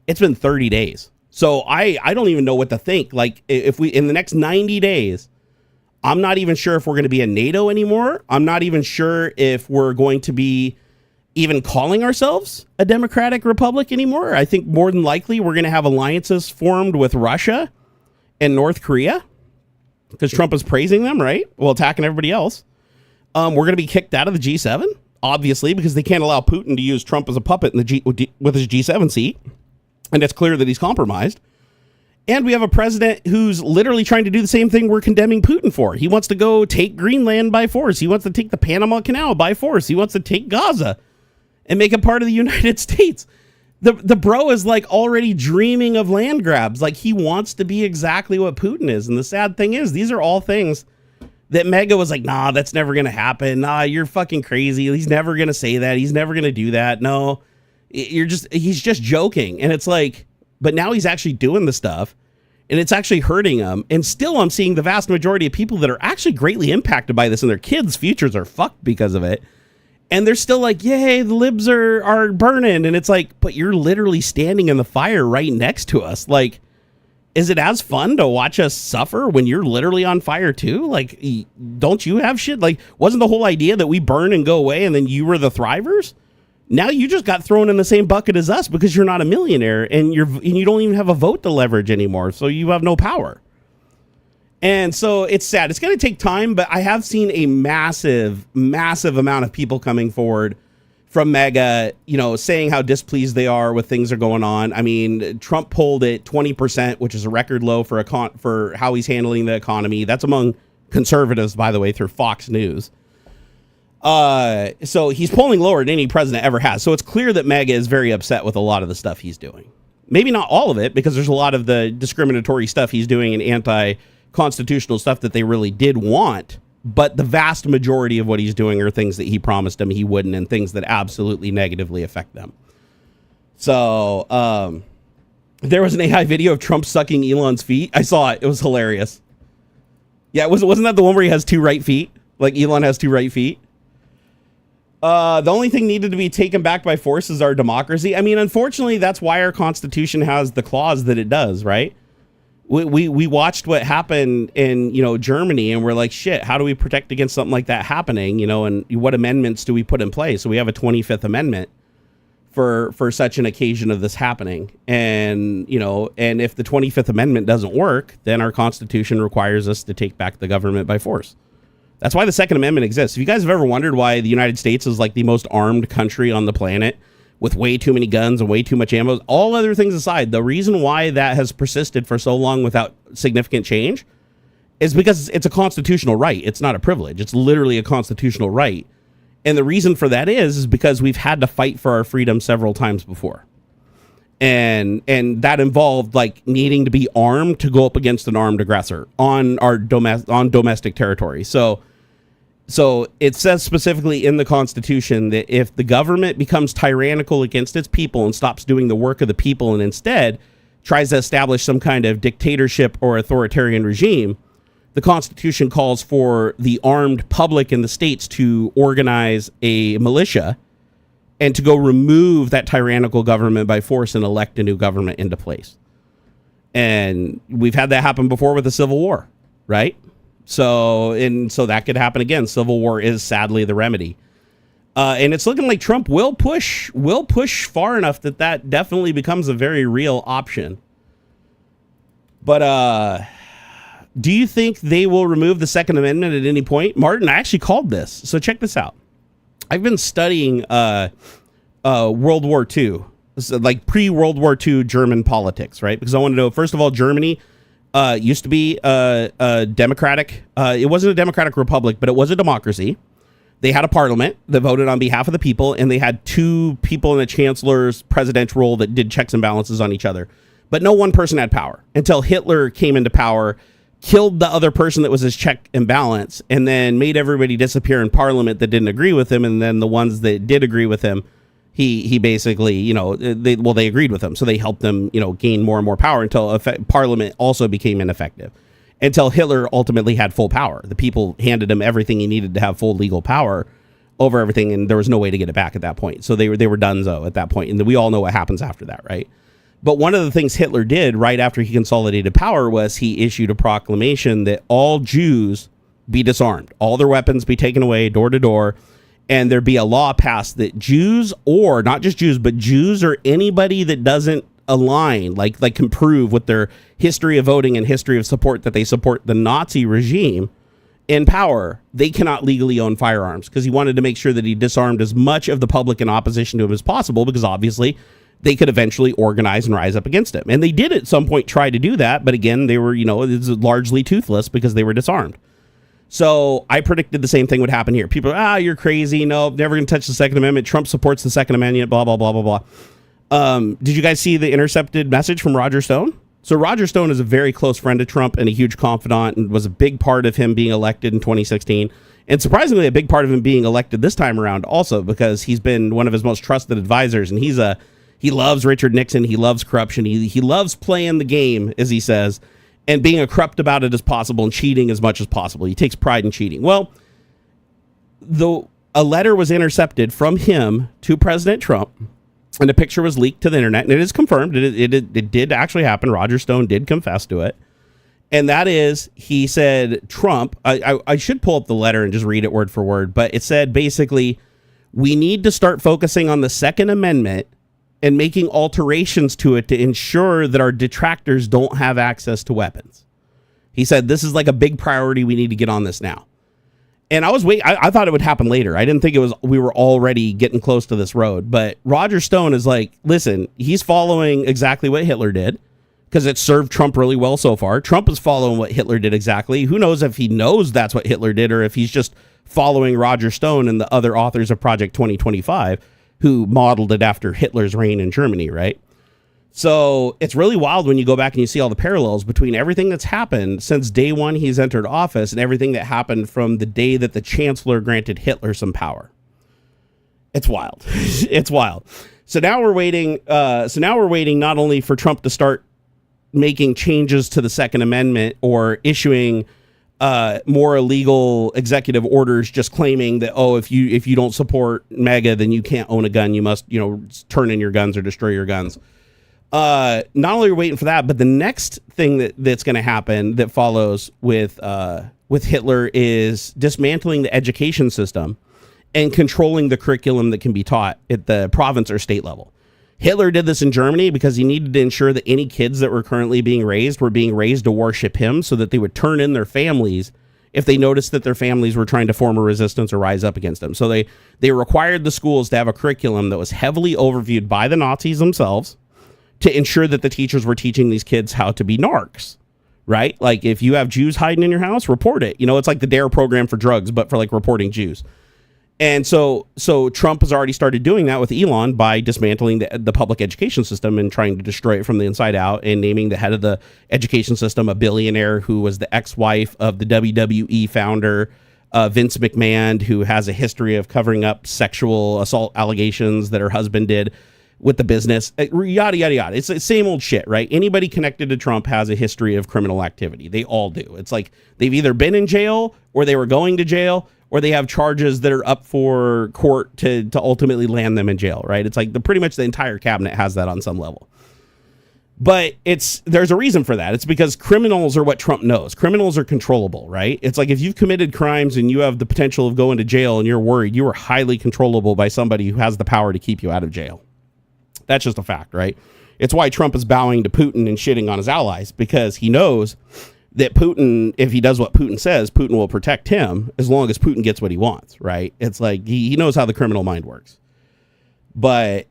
It's been 30 days. So I don't even know what to think. If we, in the next 90 days, I'm not even sure if we're going to be in NATO anymore. I'm not even sure if we're going to be even calling ourselves a democratic republic anymore. I think more than likely we're going to have alliances formed with Russia and North Korea because Trump is praising them, right? Well, attacking everybody else. We're going to be kicked out of the G7, obviously, because they can't allow Putin to use Trump as a puppet with his G7 seat. And it's clear that he's compromised. And we have a president who's literally trying to do the same thing we're condemning Putin for. He wants to go take Greenland by force. He wants to take the Panama Canal by force. He wants to take Gaza and make it part of the United States. The bro is like already dreaming of land grabs. Like he wants to be exactly what Putin is. And the sad thing is, these are all things that Mega was like, nah, that's never going to happen. Nah, you're fucking crazy. He's never going to say that. He's never going to do that. No, he's just joking. And it's like, but now he's actually doing the stuff and it's actually hurting him. And still I'm seeing the vast majority of people that are actually greatly impacted by this and their kids' futures are fucked because of it. And they're still like, yay, the libs are burning. And it's like, but you're literally standing in the fire right next to us. Like, is it as fun to watch us suffer when you're literally on fire too? Like, don't you have shit? Like, wasn't the whole idea that we burn and go away and then you were the thrivers? Now you just got thrown in the same bucket as us because you're not a millionaire and you don't even have a vote to leverage anymore. So you have no power. And so it's sad. It's going to take time, but I have seen a massive, massive amount of people coming forward from Mega, you know, saying how displeased they are with things that are going on. I mean, Trump polled at 20%, which is a record low for how he's handling the economy. That's among conservatives, by the way, through Fox News. So he's polling lower than any president ever has. So it's clear that Mega is very upset with a lot of the stuff he's doing. Maybe not all of it, because there's a lot of the discriminatory stuff he's doing and anti-constitutional stuff that they really did want. But the vast majority of what he's doing are things that he promised them he wouldn't and things that absolutely negatively affect them. So there was an AI video of Trump sucking Elon's feet. I saw it. It was hilarious. Yeah, wasn't that the one where he has two right feet? Like Elon has two right feet? The only thing needed to be taken back by force is our democracy. I mean, unfortunately, that's why our Constitution has the clause that it does, right? We watched what happened in, you know, Germany, and we're like, shit, how do we protect against something like that happening? You know, and what amendments do we put in place? So we have a 25th Amendment for such an occasion of this happening. And, you know, and if the 25th Amendment doesn't work, then our Constitution requires us to take back the government by force. That's why the Second Amendment exists. If you guys have ever wondered why the United States is like the most armed country on the planet, with way too many guns and way too much ammo, all other things aside, the reason why that has persisted for so long without significant change is because it's a constitutional right. It's not a privilege. It's literally a constitutional right. And the reason for that is because we've had to fight for our freedom several times before. And that involved like needing to be armed to go up against an armed aggressor on our domestic territory. So it says specifically in the Constitution that if the government becomes tyrannical against its people and stops doing the work of the people and instead tries to establish some kind of dictatorship or authoritarian regime, the Constitution calls for the armed public in the states to organize a militia and to go remove that tyrannical government by force and elect a new government into place. And we've had that happen before with the Civil War, right? So that could happen again. Civil war is sadly the remedy. And it's looking like Trump will push far enough that definitely becomes a very real option. But do you think they will remove the Second Amendment at any point? Martin, I actually called this. So check this out. I've been studying World War II, so like pre-World War II German politics, right? Because I want to know, first of all, Germany used to be a democratic. It wasn't a democratic republic, but it was a democracy. They had a parliament that voted on behalf of the people, and they had two people in the chancellor's presidential role that did checks and balances on each other. But no one person had power until Hitler came into power, killed the other person that was his check and balance, and then made everybody disappear in parliament that didn't agree with him. And then the ones that did agree with him, he basically, you know, they agreed with him. So they helped them, you know, gain more and more power until parliament also became ineffective, until Hitler ultimately had full power. The people handed him everything he needed to have full legal power over everything. And there was no way to get it back at that point. So they were donezo at that point. And we all know what happens after that, right? But one of the things Hitler did right after he consolidated power was he issued a proclamation that all Jews be disarmed, all their weapons be taken away door to door, and there be a law passed that Jews, or not just Jews, but Jews or anybody that doesn't align, like can prove with their history of voting and history of support that they support the Nazi regime in power, they cannot legally own firearms, because he wanted to make sure that he disarmed as much of the public in opposition to him as possible, because obviously they could eventually organize and rise up against him. And they did at some point try to do that, but again, they were, it's largely toothless because they were disarmed. So I predicted the same thing would happen here. People are, you're crazy. No, never going to touch the Second Amendment. Trump supports the Second Amendment, blah, blah, blah, blah, blah. Did you guys see the intercepted message from Roger Stone? So Roger Stone is a very close friend of Trump and a huge confidant, and was a big part of him being elected in 2016. And surprisingly, a big part of him being elected this time around also, because he's been one of his most trusted advisors. And he loves Richard Nixon. He loves corruption. He loves playing the game, as he says, and being as corrupt about it as possible and cheating as much as possible. He takes pride in cheating. Well, a letter was intercepted from him to President Trump, and a picture was leaked to the internet, and it is confirmed. It did actually happen. Roger Stone did confess to it. And that is, he said, Trump, I should pull up the letter and just read it word for word, but it said basically, we need to start focusing on the Second Amendment and making alterations to it to ensure that our detractors don't have access to weapons. He said, this is like a big priority. We need to get on this now. And I thought it would happen later. I didn't think we were already getting close to this road. But Roger Stone is like, listen, he's following exactly what Hitler did, because it served Trump really well so far. Trump is following what Hitler did exactly. Who knows if he knows that's what Hitler did, or if he's just following Roger Stone and the other authors of Project 2025, who modeled it after Hitler's reign in Germany, right? So it's really wild when you go back and you see all the parallels between everything that's happened since day one he's entered office and everything that happened from the day that the chancellor granted Hitler some power. It's wild. It's wild. So now we're waiting. Not only for Trump to start making changes to the Second Amendment or issuing more illegal executive orders, just claiming that, if you don't support MAGA, then you can't own a gun. You must, turn in your guns or destroy your guns. Not only are we waiting for that, but the next thing that's going to happen that follows with Hitler is dismantling the education system and controlling the curriculum that can be taught at the province or state level. Hitler did this in Germany because he needed to ensure that any kids that were currently being raised to worship him, so that they would turn in their families if they noticed that their families were trying to form a resistance or rise up against them. So they required the schools to have a curriculum that was heavily overviewed by the Nazis themselves, to ensure that the teachers were teaching these kids how to be narcs, right? Like, if you have Jews hiding in your house, report it. It's like the DARE program for drugs, but for like reporting Jews. And so Trump has already started doing that with Elon by dismantling the public education system and trying to destroy it from the inside out, and naming the head of the education system a billionaire who was the ex-wife of the WWE founder, Vince McMahon, who has a history of covering up sexual assault allegations that her husband did with the business, yada, yada, yada. It's the same old shit, right? Anybody connected to Trump has a history of criminal activity. They all do. It's like they've either been in jail, or they were going to jail, or they have charges that are up for court to ultimately land them in jail, right? It's like pretty much the entire cabinet has that on some level. But there's a reason for that. It's because criminals are what Trump knows. Criminals are controllable, right? It's like if you've committed crimes and you have the potential of going to jail and you're worried, you are highly controllable by somebody who has the power to keep you out of jail. That's just a fact, right? It's why Trump is bowing to Putin and shitting on his allies, because he knows that Putin, if he does what Putin says, Putin will protect him as long as Putin gets what he wants, right? It's like he knows how the criminal mind works. But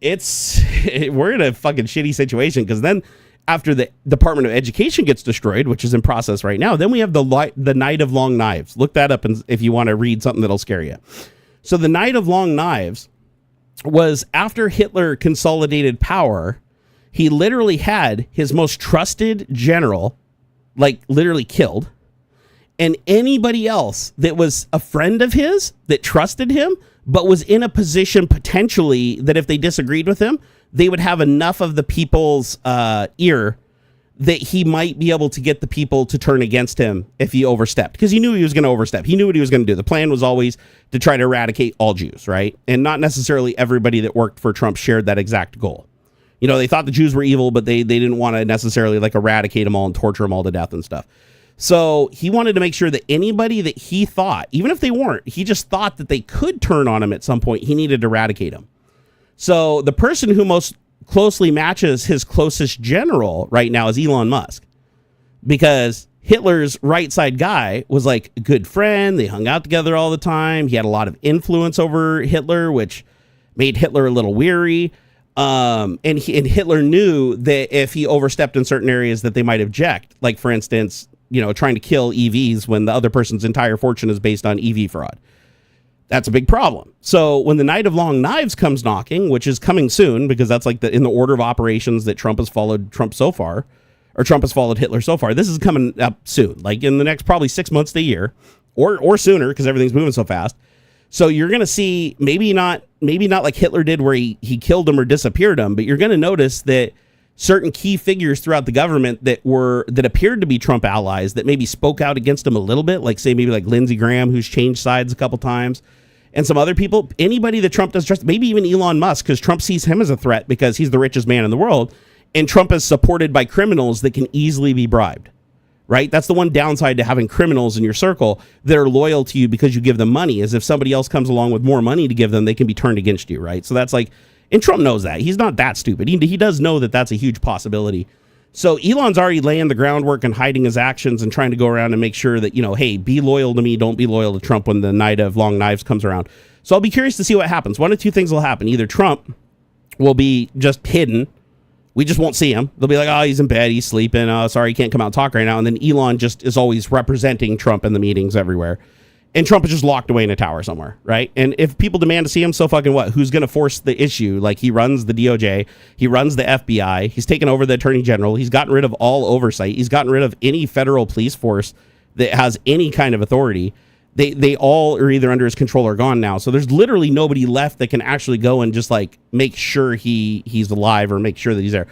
we're in a fucking shitty situation, because then after the Department of Education gets destroyed, which is in process right now, then we have the Night of Long Knives. Look that up if you want to read something that'll scare you. So the Night of Long Knives was after Hitler consolidated power. He literally had his most trusted general, like, literally killed, and anybody else that was a friend of his that trusted him but was in a position potentially that if they disagreed with him, they would have enough of the people's ear that he might be able to get the people to turn against him if he overstepped, because he knew he was going to overstep. He knew what he was going to do. The plan was always to try to eradicate all Jews, right? And not necessarily everybody that worked for Trump shared that exact goal. They thought the Jews were evil, but they didn't want to necessarily like eradicate them all and torture them all to death and stuff. So he wanted to make sure that anybody that he thought, even if they weren't, he just thought that they could turn on him at some point, he needed to eradicate them. So the person who most closely matches his closest general right now is Elon Musk, because Hitler's right side guy was like a good friend. They hung out together all the time. He had a lot of influence over Hitler, which made Hitler a little weary. And Hitler knew that if he overstepped in certain areas that they might object, like for instance, trying to kill EVs when the other person's entire fortune is based on EV fraud. That's a big problem. So when the Night of Long Knives comes knocking, which is coming soon, because that's like in the order of operations that Trump has followed Hitler so far, this is coming up soon, like in the next probably 6 months to a year, or sooner, because everything's moving so fast. So you're going to see maybe not like Hitler did where he killed them or disappeared them, but you're going to notice that certain key figures throughout the government that appeared to be Trump allies that maybe spoke out against him a little bit, like say maybe like Lindsey Graham, who's changed sides a couple times, and some other people, anybody that Trump does trust, maybe even Elon Musk, because Trump sees him as a threat because he's the richest man in the world, and Trump is supported by criminals that can easily be bribed. Right? That's the one downside to having criminals in your circle that are loyal to you because you give them money, is if somebody else comes along with more money to give them, they can be turned against you, right? So that's like, and Trump knows that. He's not that stupid. He does know that that's a huge possibility. So Elon's already laying the groundwork and hiding his actions and trying to go around and make sure that, hey, be loyal to me, don't be loyal to Trump when the Night of Long Knives comes around. So I'll be curious to see what happens. One of two things will happen. Either Trump will be just hidden, we just won't see him. They'll be like, oh, he's in bed, he's sleeping. Oh, sorry, he can't come out and talk right now. And then Elon just is always representing Trump in the meetings everywhere. And Trump is just locked away in a tower somewhere, right? And if people demand to see him, so fucking what? Who's going to force the issue? Like, he runs the DOJ, he runs the FBI, he's taken over the Attorney General, he's gotten rid of all oversight, he's gotten rid of any federal police force that has any kind of authority. They all are either under his control or gone now. So there's literally nobody left that can actually go and just like make sure he's alive or make sure that he's there.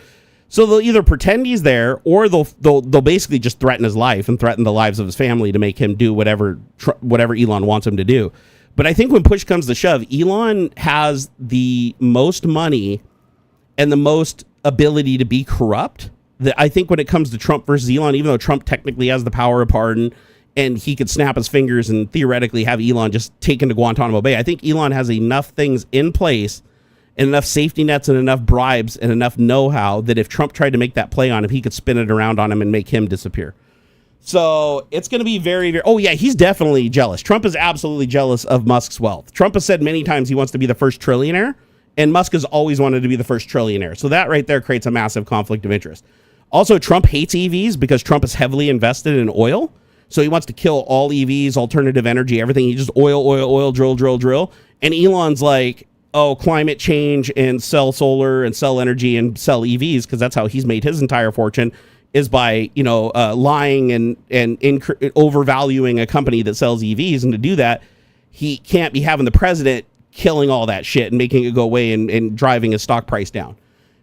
So they'll either pretend he's there, or they'll basically just threaten his life and threaten the lives of his family to make him do whatever Elon wants him to do. But I think when push comes to shove, Elon has the most money and the most ability to be corrupt. That I think when it comes to Trump versus Elon, even though Trump technically has the power of pardon, and he could snap his fingers and theoretically have Elon just taken to Guantanamo Bay, I think Elon has enough things in place and enough safety nets and enough bribes and enough know-how that if Trump tried to make that play on him, he could spin it around on him and make him disappear. So it's going to be very, very... Oh, yeah, he's definitely jealous. Trump is absolutely jealous of Musk's wealth. Trump has said many times he wants to be the first trillionaire, and Musk has always wanted to be the first trillionaire. So that right there creates a massive conflict of interest. Also, Trump hates EVs because Trump is heavily invested in oil. So he wants to kill all EVs, alternative energy, everything. He just oil, drill. And Elon's like, oh, climate change and sell solar and sell energy and sell EVs, because that's how he's made his entire fortune, is by, lying and overvaluing a company that sells EVs. And to do that, he can't be having the president killing all that shit and making it go away and driving his stock price down.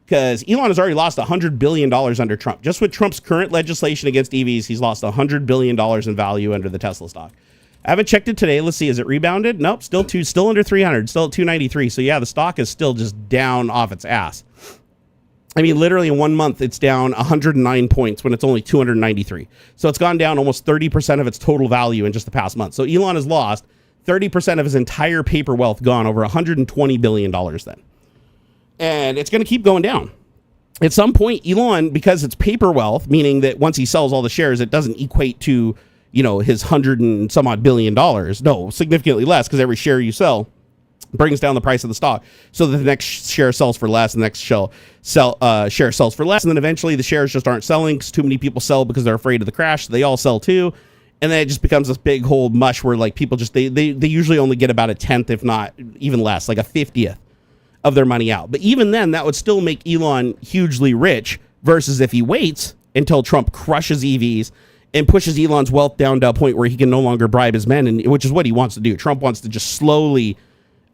Because Elon has already lost $100 billion under Trump. Just with Trump's current legislation against EVs, he's lost $100 billion in value under the Tesla stock. I haven't checked it today. Let's see. Is it rebounded? Nope. Still under 300. Still at 293. So yeah, the stock is still just down off its ass. I mean, literally in 1 month, it's down 109 points when it's only 293. So it's gone down almost 30% of its total value in just the past month. So Elon has lost 30% of his entire paper wealth, gone over $120 billion then. And it's going to keep going down. At some point, Elon, because it's paper wealth, meaning that once he sells all the shares, it doesn't equate to, his $100 and some odd billion. No, significantly less, because every share you sell brings down the price of the stock. So that the next share sells for less, the next share sells for less, and then eventually the shares just aren't selling because too many people sell because they're afraid of the crash. So they all sell too. And then it just becomes this big whole mush where like people just, they usually only get about a 10th, if not even less, like a 50th of their money out. But even then, that would still make Elon hugely rich, versus if he waits until Trump crushes EVs and pushes Elon's wealth down to a point where he can no longer bribe his men, and which is what he wants to do. Trump wants to just slowly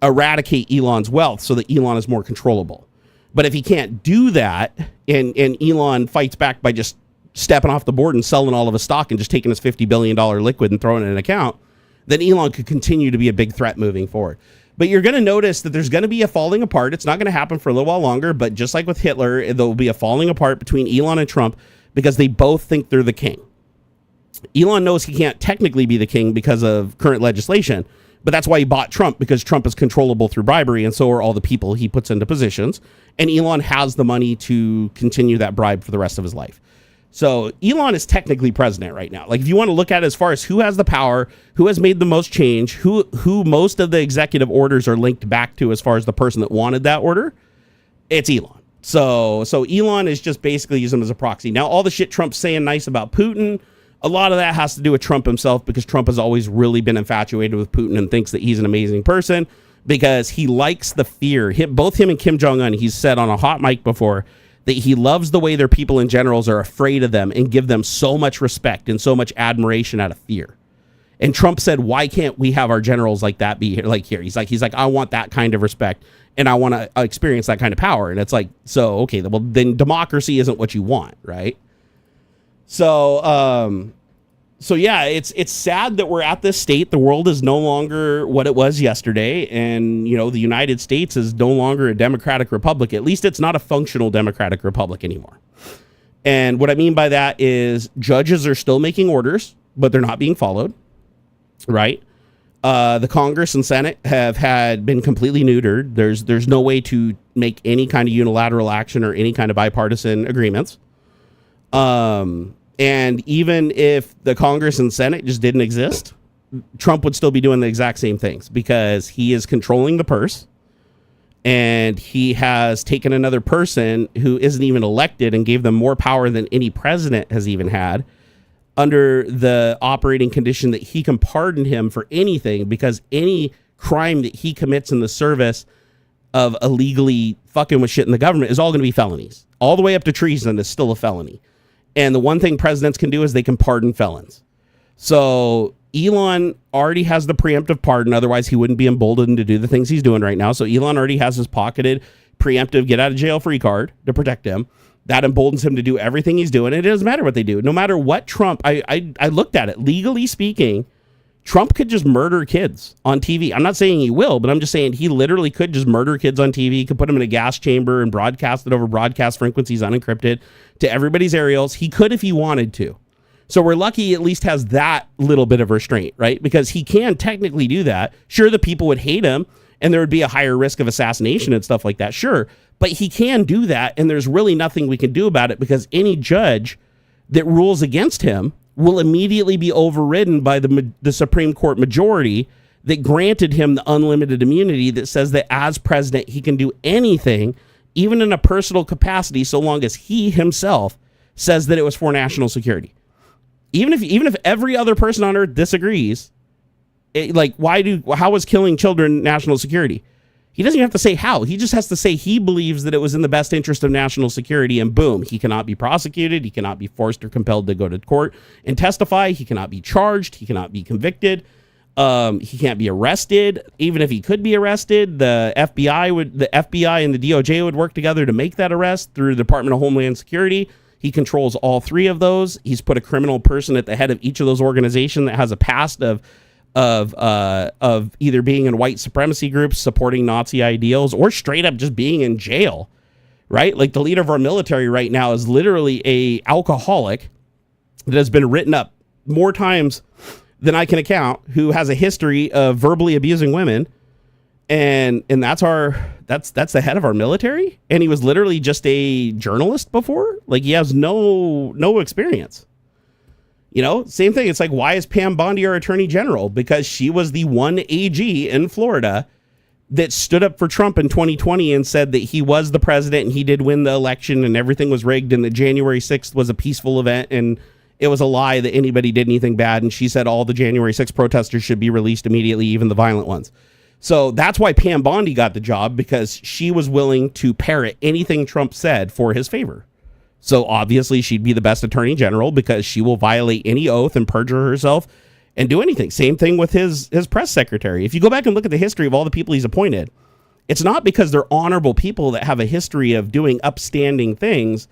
eradicate Elon's wealth so that Elon is more controllable. But if he can't do that, and Elon fights back by just stepping off the board and selling all of his stock and just taking his $50 billion liquid and throwing it in an account, then Elon could continue to be a big threat moving forward. But you're going to notice that there's going to be a falling apart. It's not going to happen for a little while longer, but just like with Hitler, there will be a falling apart between Elon and Trump because they both think they're the king. Elon knows he can't technically be the king because of current legislation, but that's why he bought Trump, because Trump is controllable through bribery, and so are all the people he puts into positions. And Elon has the money to continue that bribe for the rest of his life. So Elon is technically president right now. Like, if you want to look at it as far as who has the power, who has made the most change, who most of the executive orders are linked back to as far as the person that wanted that order, It's Elon. So Elon is just basically using him as a proxy. Now, all the shit Trump's saying nice about Putin, a lot of that has to do with Trump himself, because Trump has always really been infatuated with Putin and thinks that he's an amazing person because he likes the fear. Both him and Kim Jong-un, he's said on a hot mic before that he loves the way their people in generals are afraid of them and give them so much respect and so much admiration out of fear. And Trump said, why can't we have our generals like that be here? Like here, he's like, I want that kind of respect and I want to experience that kind of power. And it's like, so, okay, well then democracy isn't what you want. Right. So yeah, it's sad that we're at this state. The world is no longer what it was yesterday. And, you know, the United States is no longer a democratic republic. At least it's not a functional democratic republic anymore. And what I mean by that is judges are still making orders, but they're not being followed. Right. The Congress and Senate have been completely neutered. There's no way to make any kind of unilateral action or any kind of bipartisan agreements. And even if the Congress and Senate just didn't exist, Trump would still be doing the exact same things because he is controlling the purse, and he has taken another person who isn't even elected and gave them more power than any president has even had, under the operating condition that he can pardon him for anything, because any crime that he commits in the service of illegally fucking with shit in the government is all going to be felonies. All the way up to treason is still a felony. And the one thing presidents can do is they can pardon felons. So Elon already has the preemptive pardon. Otherwise, he wouldn't be emboldened to do the things he's doing right now. So Elon already has his pocketed preemptive get out of jail free card to protect him. That emboldens him to do everything he's doing. And it doesn't matter what they do. No matter what Trump, I looked at it. Legally speaking, Trump could just murder kids on TV. I'm not saying he will, but I'm just saying he literally could just murder kids on TV. He could put them in a gas chamber and broadcast it over broadcast frequencies unencrypted to everybody's aerials. He could if he wanted to. So we're lucky he at least has that little bit of restraint, right? Because he can technically do that. Sure, the people would hate him and there would be a higher risk of assassination and stuff like that. Sure. But he can do that, and there's really nothing we can do about it, because any judge that rules against him will immediately be overridden by the Supreme Court majority that granted him the unlimited immunity that says that as president, he can do anything, even in a personal capacity, so long as he himself says that it was for national security. Even if every other person on earth disagrees, how is killing children national security? He doesn't even have to say how. He just has to say he believes that it was in the best interest of national security, and boom, he cannot be prosecuted. He cannot be forced or compelled to go to court and testify. He cannot be charged. He cannot be convicted. He can't be arrested. Even if he could be arrested, the FBI and the DOJ would work together to make that arrest through the Department of Homeland Security. He controls all three of those. He's put a criminal person at the head of each of those organizations that has a past of either being in white supremacy groups, supporting Nazi ideals, or straight up just being in jail, right? Like the leader of our military right now is literally a alcoholic that has been written up more times than I can account, who has a history of verbally abusing women. And that's the head of our military. And he was literally just a journalist before. Like, he has no experience. You know, same thing. It's like, why is Pam Bondi our attorney general? Because she was the one AG in Florida that stood up for Trump in 2020 and said that he was the president and he did win the election and everything was rigged and that January 6th was a peaceful event and it was a lie that anybody did anything bad. And she said all the January 6th protesters should be released immediately, even the violent ones. So that's why Pam Bondi got the job, because she was willing to parrot anything Trump said for his favor. So obviously she'd be the best attorney general, because she will violate any oath and perjure herself and do anything. Same thing with his press secretary. If you go back and look at the history of all the people he's appointed, it's not because they're honorable people that have a history of doing upstanding things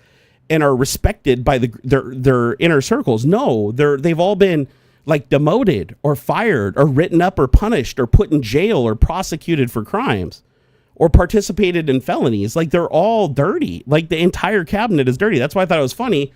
and are respected by their inner circles. No, they've all been like demoted or fired or written up or punished or put in jail or prosecuted for crimes or participated in felonies. Like, they're all dirty. Like, the entire cabinet is dirty. That's why I thought it was funny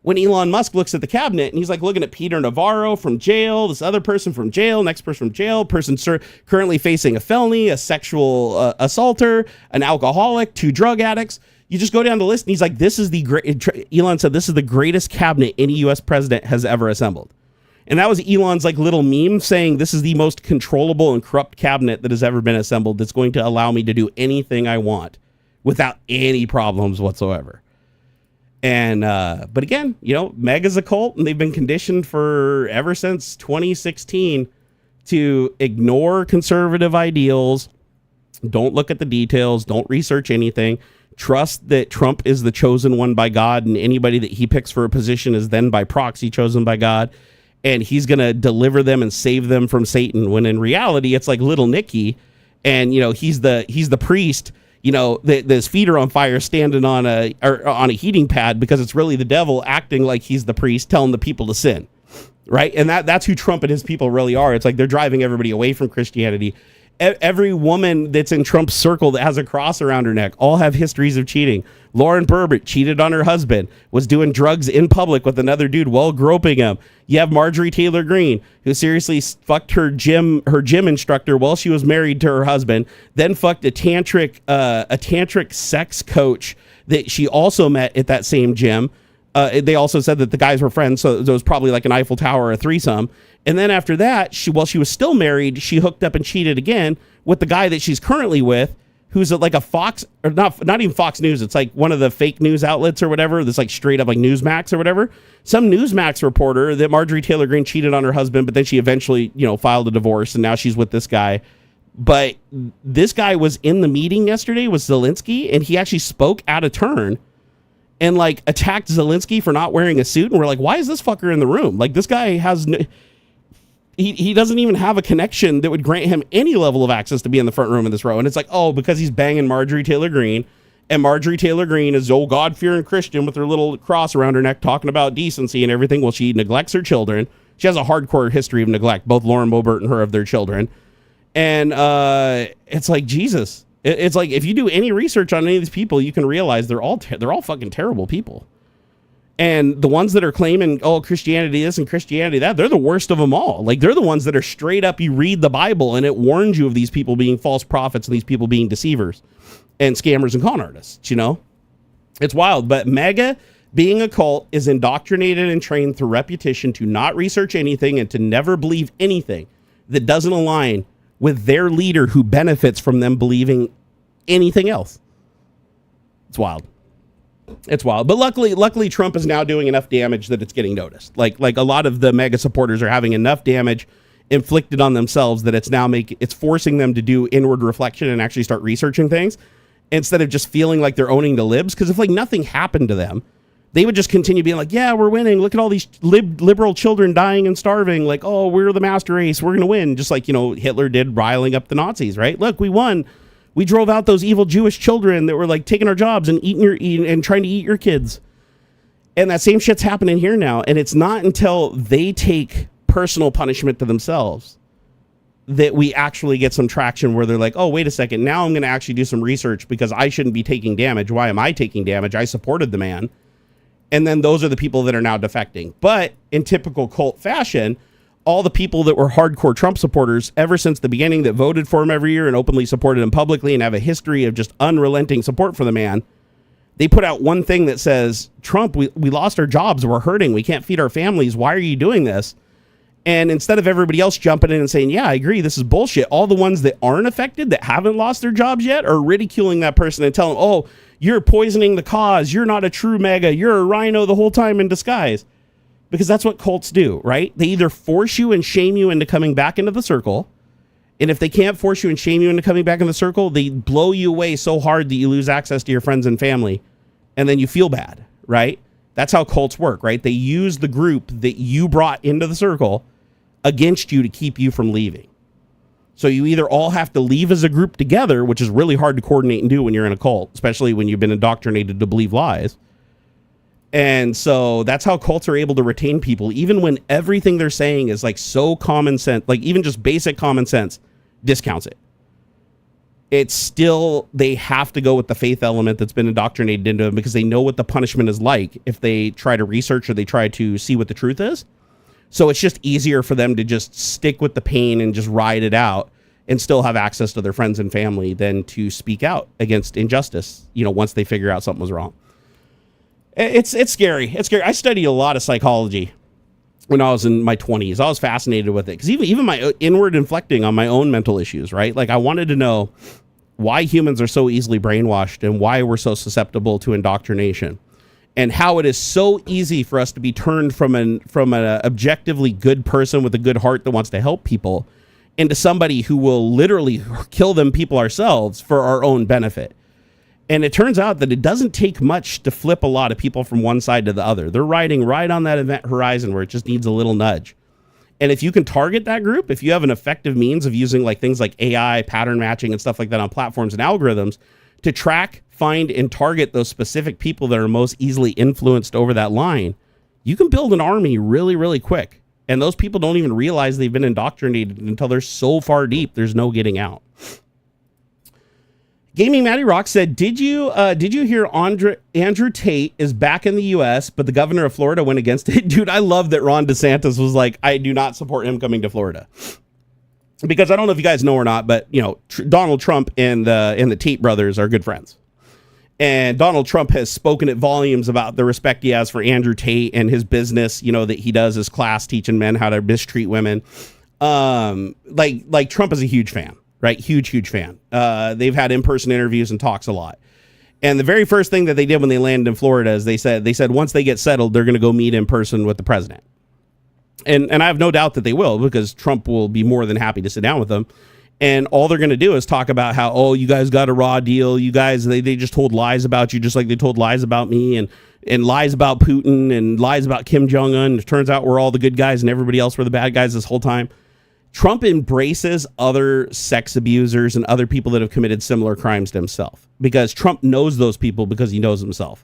when Elon Musk looks at the cabinet and he's like looking at Peter Navarro from jail, this other person from jail, next person from jail, person currently facing a felony, a sexual assaulter, an alcoholic, 2 drug addicts. You just go down the list and he's like, this is the great, Elon said, this is the greatest cabinet any U.S. president has ever assembled. And that was Elon's like little meme saying, this is the most controllable and corrupt cabinet that has ever been assembled that's going to allow me to do anything I want without any problems whatsoever. And but again, you know, MAGA's a cult, and they've been conditioned for ever since 2016 to ignore conservative ideals, don't look at the details, don't research anything, trust that Trump is the chosen one by God, and anybody that he picks for a position is then by proxy chosen by God, and he's going to deliver them and save them from Satan, when in reality it's like little Nicky, and you know, he's the priest, you know, his feet are on fire standing on a heating pad, because it's really the devil acting like he's the priest telling the people to sin. Right. And that's who Trump and his people really are. It's like they're driving everybody away from Christianity. Every woman that's in Trump's circle that has a cross around her neck all have histories of cheating. Lauren Burbert cheated on her husband, was doing drugs in public with another dude while groping him. You have Marjorie Taylor Greene, who seriously fucked her gym instructor while she was married to her husband, then fucked a tantric sex coach that she also met at that same gym. They also said that the guys were friends, so it was probably like an Eiffel Tower or a threesome. And then after that, while she was still married, she hooked up and cheated again with the guy that she's currently with, who's like a Fox, or not even Fox News. It's like one of the fake news outlets or whatever. That's like straight up like Newsmax or whatever. Some Newsmax reporter that Marjorie Taylor Greene cheated on her husband, but then she eventually, you know, filed a divorce, and now she's with this guy. But this guy was in the meeting yesterday with Zelensky, and he actually spoke out of turn and like attacked Zelensky for not wearing a suit. And we're like, why is this fucker in the room? Like, this guy has he doesn't even have a connection that would grant him any level of access to be in the front room in this row. And it's like, oh, because he's banging Marjorie Taylor Greene, and Marjorie Taylor Greene is God-fearing Christian with her little cross around her neck talking about decency and everything. Well, she neglects her children. She has a hardcore history of neglect, both Lauren Boebert and her, of their children. And it's like, Jesus. It's like, if you do any research on any of these people, you can realize they're all fucking terrible people. And the ones that are claiming, oh, Christianity this and Christianity that, they're the worst of them all. Like, they're the ones that are straight up, you read the Bible and it warns you of these people being false prophets and these people being deceivers and scammers and con artists, you know? It's wild. But MAGA, being a cult, is indoctrinated and trained through repetition to not research anything and to never believe anything that doesn't align with their leader, who benefits from them believing anything else. It's wild. It's wild. But luckily Trump is now doing enough damage that it's getting noticed. Like a lot of the MAGA supporters are having enough damage inflicted on themselves that it's forcing them to do inward reflection and actually start researching things, instead of just feeling like they're owning the libs. Because if like nothing happened to them, they would just continue being like, yeah, we're winning. Look at all these liberal children dying and starving. Like, oh, we're the master race. We're going to win. Just like, you know, Hitler did, riling up the Nazis, right? Look, we won. We drove out those evil Jewish children that were like taking our jobs and and trying to eat your kids. And that same shit's happening here now. And it's not until they take personal punishment to themselves that we actually get some traction where they're like, oh, wait a second. Now I'm going to actually do some research, because I shouldn't be taking damage. Why am I taking damage? I supported the man. And then those are the people that are now defecting. But in typical cult fashion, all the people that were hardcore Trump supporters ever since the beginning, that voted for him every year and openly supported him publicly and have a history of just unrelenting support for the man, they put out one thing that says, Trump, we lost our jobs. We're hurting. We can't feed our families. Why are you doing this? And instead of everybody else jumping in and saying, yeah, I agree, this is bullshit, all the ones that aren't affected, that haven't lost their jobs yet, are ridiculing that person and telling, oh, you're poisoning the cause. You're not a true MAGA. You're a rhino the whole time in disguise. Because that's what cults do, right? They either force you and shame you into coming back into the circle. And if they can't force you and shame you into coming back in the circle, they blow you away so hard that you lose access to your friends and family. And then you feel bad, right? That's how cults work, right? They use the group that you brought into the circle against you to keep you from leaving. So you either all have to leave as a group together, which is really hard to coordinate and do when you're in a cult, especially when you've been indoctrinated to believe lies. And so that's how cults are able to retain people, even when everything they're saying is like so common sense, like even just basic common sense discounts it. It's still, they have to go with the faith element that's been indoctrinated into them, because they know what the punishment is like if they try to research or they try to see what the truth is. So it's just easier for them to just stick with the pain and just ride it out and still have access to their friends and family than to speak out against injustice, you know, once they figure out something was wrong. It's scary. It's scary. I studied a lot of psychology when I was in my 20s. I was fascinated with it, because even my inward inflecting on my own mental issues, right? Like, I wanted to know why humans are so easily brainwashed and why we're so susceptible to indoctrination, and how it is so easy for us to be turned from an objectively good person with a good heart that wants to help people into somebody who will literally kill them people ourselves for our own benefit. And it turns out that it doesn't take much to flip a lot of people from one side to the other. They're riding right on that event horizon where it just needs a little nudge. And if you can target that group, if you have an effective means of using like things like AI, pattern matching and stuff like that on platforms and algorithms to track, find, and target those specific people that are most easily influenced over that line, you can build an army really, really quick. And those people don't even realize they've been indoctrinated until they're so far deep, there's no getting out. Gaming Matty Rock said, did you hear Andrew Tate is back in the U.S., but the governor of Florida went against it? Dude, I love that Ron DeSantis was like, I do not support him coming to Florida. Because I don't know if you guys know or not, but, you know, Donald Trump and the Tate brothers are good friends. And Donald Trump has spoken at volumes about the respect he has for Andrew Tate and his business, you know, that he does his class teaching men how to mistreat women. Like Trump is a huge fan. Right? Huge fan. They've had in-person interviews and talks a lot. And the very first thing that they did when they landed in Florida is they said once they get settled, they're going to go meet in person with the president. And I have no doubt that they will, because Trump will be more than happy to sit down with them. And all they're going to do is talk about how, oh, you guys got a raw deal. You guys, they just told lies about you, just like they told lies about me, and lies about Putin and lies about Kim Jong-un. It turns out we're all the good guys and everybody else were the bad guys this whole time. Trump embraces other sex abusers and other people that have committed similar crimes to himself, because Trump knows those people because he knows himself,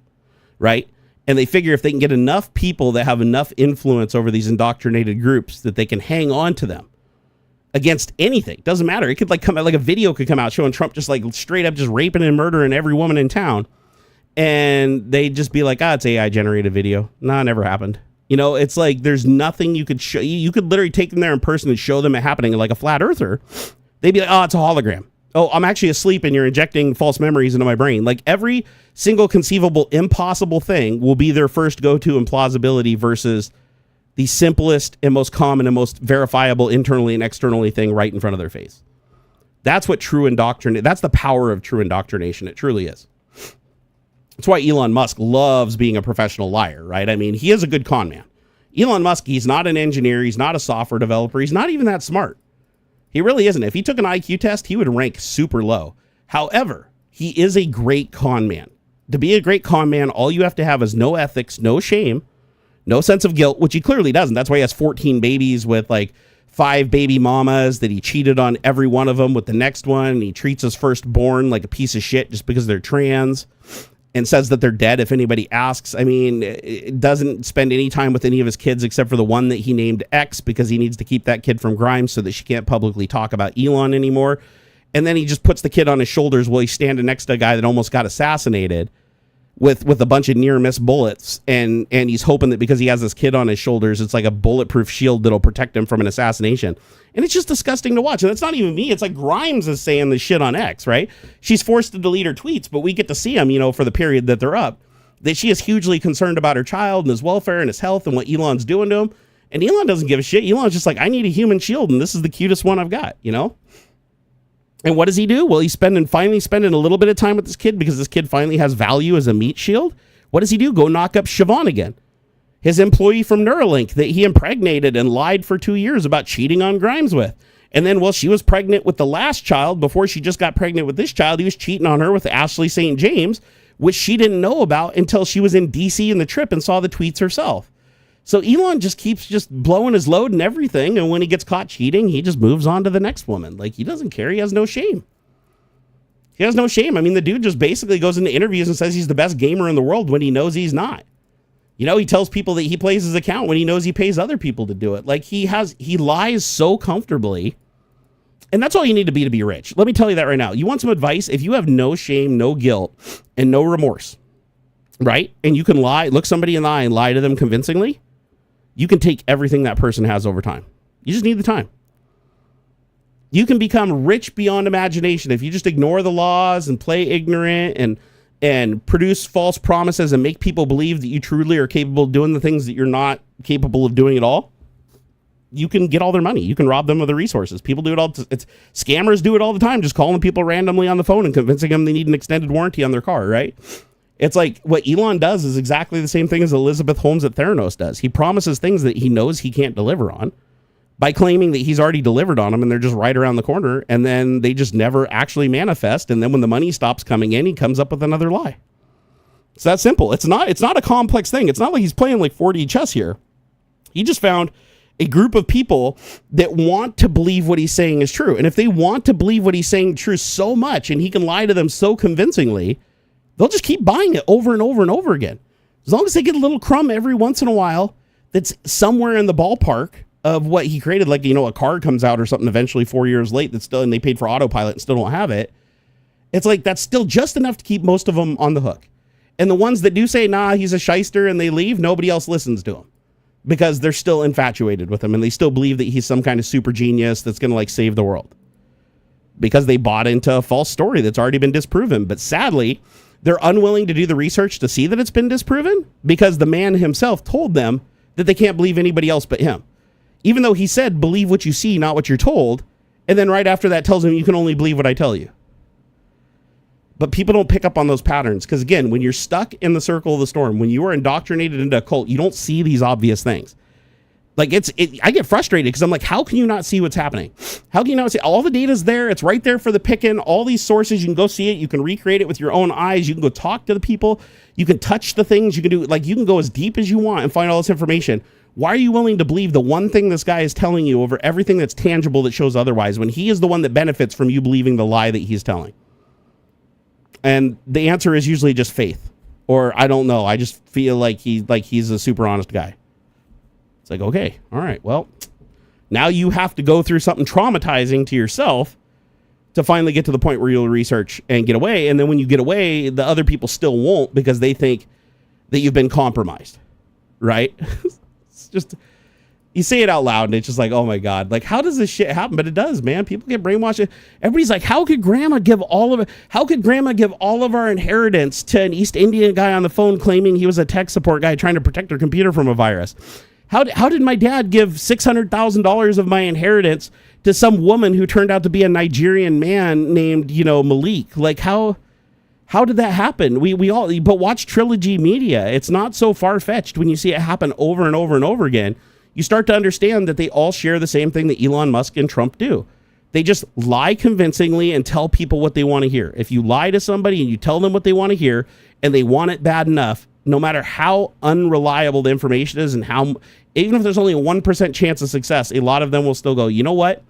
right? And they figure if they can get enough people that have enough influence over these indoctrinated groups that they can hang on to them against anything. Doesn't matter. It could like come out, like a video could come out showing Trump just like straight up just raping and murdering every woman in town. And they'd just be like, it's AI generated video. Nah, never happened. You know, it's like there's nothing you could show. You could literally take them there in person and show them it happening. Like a flat earther, they'd be like, oh, it's a hologram. Oh, I'm actually asleep and you're injecting false memories into my brain. Like every single conceivable impossible thing will be their first go-to in plausibility versus the simplest and most common and most verifiable internally and externally thing right in front of their face. That's what true indoctrination, that's the power of true indoctrination. It truly is. That's why Elon Musk loves being a professional liar, right? I mean, he is a good con man. Elon Musk, he's not an engineer. He's not a software developer. He's not even that smart. He really isn't. If he took an IQ test, he would rank super low. However, he is a great con man. To be a great con man, all you have to have is no ethics, no shame, no sense of guilt, which he clearly doesn't. That's why he has 14 babies with like 5 baby mamas that he cheated on every one of them with the next one. And he treats his firstborn like a piece of shit just because they're trans. And says that they're dead if anybody asks. I mean, it doesn't spend any time with any of his kids except for the one that he named X because he needs to keep that kid from Grimes so that she can't publicly talk about Elon anymore. And then he just puts the kid on his shoulders while he's standing next to a guy that almost got assassinated with a bunch of near miss bullets. And he's hoping that because he has this kid on his shoulders, it's like a bulletproof shield that'll protect him from an assassination. And it's just disgusting to watch. And it's not even me. It's like Grimes is saying this shit on X, right? She's forced to delete her tweets, but we get to see them, you know, for the period that they're up, that she is hugely concerned about her child and his welfare and his health and what Elon's doing to him. And Elon doesn't give a shit. Elon's just like, I need a human shield. And this is the cutest one I've got, you know? And what does he do? Well, he's finally spending a little bit of time with this kid because this kid finally has value as a meat shield. What does he do? Go knock up Siobhan again, his employee from Neuralink that he impregnated and lied for 2 years about cheating on Grimes with. And then, well, she was pregnant with the last child before she just got pregnant with this child. He was cheating on her with Ashley St. James, which she didn't know about until she was in DC in the trip and saw the tweets herself. So Elon just keeps just blowing his load and everything. And when he gets caught cheating, he just moves on to the next woman. Like, he doesn't care. He has no shame. He has no shame. I mean, the dude just basically goes into interviews and says he's the best gamer in the world when he knows he's not. You know, he tells people that he plays his account when he knows he pays other people to do it. Like, he lies so comfortably. And that's all you need to be rich. Let me tell you that right now. You want some advice? If you have no shame, no guilt, and no remorse, right? And you can look somebody in the eye and lie to them convincingly, you can take everything that person has over time. You just need the time. You can become rich beyond imagination if you just ignore the laws and play ignorant and produce false promises and make people believe that you truly are capable of doing the things that you're not capable of doing at all. you can get all their money. You can rob them of their resources. People do it all. Scammers do it all the time, just calling people randomly on the phone and convincing them they need an extended warranty on their car, right? It's like what Elon does is exactly the same thing as Elizabeth Holmes at Theranos does. He promises things that he knows he can't deliver on by claiming that he's already delivered on them and they're just right around the corner, and then they just never actually manifest. And then when the money stops coming in, he comes up with another lie. It's that simple. It's not a complex thing. It's not like he's playing like 4D chess here. He just found a group of people that want to believe what he's saying is true. And if they want to believe what he's saying true so much and he can lie to them so convincingly, they'll just keep buying it over and over and over again. As long as they get a little crumb every once in a while that's somewhere in the ballpark of what he created, like, you know, a car comes out or something eventually 4 years late that's still, and they paid for autopilot and still don't have it. It's like that's still just enough to keep most of them on the hook. And the ones that do say, nah, he's a shyster, and they leave, nobody else listens to him because they're still infatuated with him and they still believe that he's some kind of super genius that's going to like save the world because they bought into a false story that's already been disproven. But sadly, they're unwilling to do the research to see that it's been disproven because the man himself told them that they can't believe anybody else but him. Even though he said, believe what you see, not what you're told. And then right after that tells him you can only believe what I tell you. But people don't pick up on those patterns. Because again, when you're stuck in the circle of the storm, when you are indoctrinated into a cult, you don't see these obvious things. Like I get frustrated because I'm like, how can you not see what's happening? How can you not see? All the data's there. It's right there for the picking. All these sources, you can go see it. You can recreate it with your own eyes. You can go talk to the people. You can touch the things. You can do, like, you can go as deep as you want and find all this information. Why are you willing to believe the one thing this guy is telling you over everything that's tangible that shows otherwise when he is the one that benefits from you believing the lie that he's telling? And the answer is usually just faith, or I don't know. I just feel like he's a super honest guy. It's like, okay, all right, well, now you have to go through something traumatizing to yourself to finally get to the point where you'll research and get away. And then when you get away, the other people still won't because they think that you've been compromised, right? It's just, you say it out loud and it's just like, oh my God, like, how does this shit happen? But it does, man. People get brainwashed. Everybody's like, how could grandma give all of our inheritance to an East Indian guy on the phone claiming he was a tech support guy trying to protect their computer from a virus? How did my dad give $600,000 of my inheritance to some woman who turned out to be a Nigerian man named, Malik? Like, how did that happen? But watch Trilogy Media. It's not so far-fetched when you see it happen over and over and over again. You start to understand that they all share the same thing that Elon Musk and Trump do. They just lie convincingly and tell people what they want to hear. If you lie to somebody and you tell them what they want to hear and they want it bad enough, no matter how unreliable the information is and even if there's only a 1% chance of success, a lot of them will still go, you know what?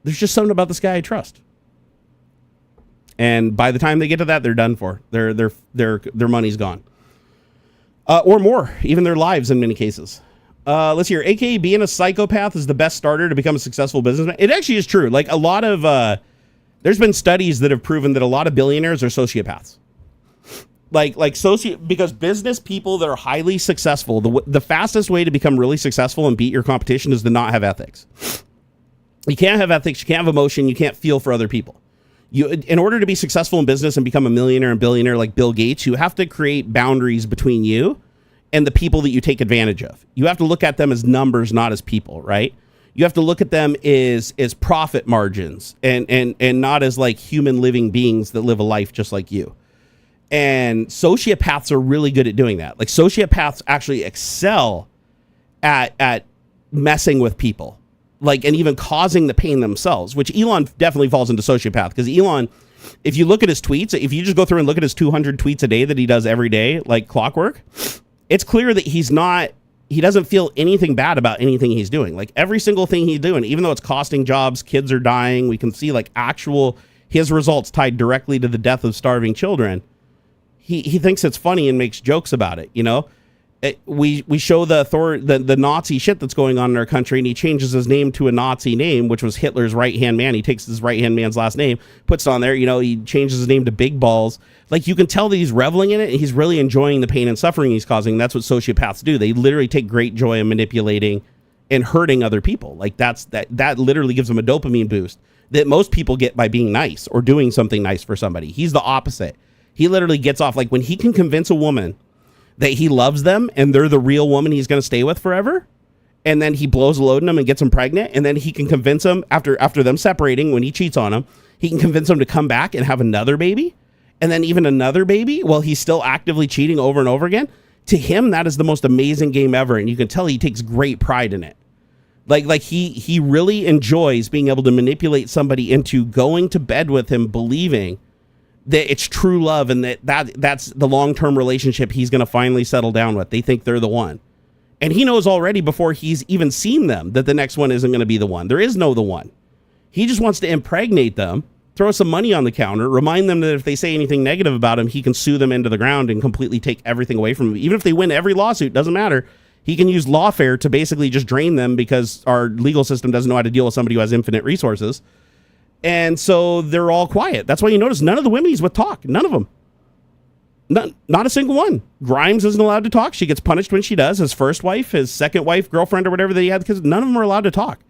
There's just something about this guy I trust. And by the time they get to that, they're done for. Their money's gone. Or more, even their lives in many cases. Let's hear. AKA being a psychopath is the best starter to become a successful businessman. It actually is true. Like a lot of, there's been studies that have proven that a lot of billionaires are sociopaths. Because business people that are highly successful, the fastest way to become really successful and beat your competition is to not have ethics. You can't have ethics. You can't have emotion. You can't feel for other people. In order to be successful in business and become a millionaire and billionaire like Bill Gates, you have to create boundaries between you and the people that you take advantage of. You have to look at them as numbers, not as people, right? You have to look at them as profit margins and not as like human living beings that live a life just like you. And sociopaths are really good at doing that. Like sociopaths actually excel at messing with people, like, and even causing the pain themselves, which Elon definitely falls into sociopath because Elon, if you look at his tweets, if you just go through and look at his 200 tweets a day that he does every day, like clockwork, it's clear that he doesn't feel anything bad about anything he's doing. Like every single thing he's doing, even though it's costing jobs, kids are dying, we can see like his results tied directly to the death of starving children. He thinks it's funny and makes jokes about it, We show the Nazi shit that's going on in our country, and he changes his name to a Nazi name, which was Hitler's right-hand man. He takes his right-hand man's last name, puts it on there, he changes his name to Big Balls. Like, you can tell that he's reveling in it, and he's really enjoying the pain and suffering he's causing. That's what sociopaths do. They literally take great joy in manipulating and hurting other people. Like, that literally gives them a dopamine boost that most people get by being nice or doing something nice for somebody. He's the opposite. He literally gets off, like, when he can convince a woman that he loves them and they're the real woman he's going to stay with forever, and then he blows a load in them and gets them pregnant, and then he can convince them after them separating, when he cheats on them, he can convince them to come back and have another baby, and then even another baby while he's still actively cheating over and over again. To him, that is the most amazing game ever, and you can tell he takes great pride in it. Like he really enjoys being able to manipulate somebody into going to bed with him, believing that it's true love and that's the long-term relationship he's going to finally settle down with. They think they're the one. And he knows already before he's even seen them that the next one isn't going to be the one. There is no the one. He just wants to impregnate them, throw some money on the counter, remind them that if they say anything negative about him, he can sue them into the ground and completely take everything away from them. Even if they win every lawsuit, doesn't matter. He can use lawfare to basically just drain them because our legal system doesn't know how to deal with somebody who has infinite resources. And so they're all quiet. That's why you notice none of the women he's with talk. None of them. Not a single one. Grimes isn't allowed to talk. She gets punished when she does. His first wife, his second wife, girlfriend, or whatever that he had, because none of them are allowed to talk.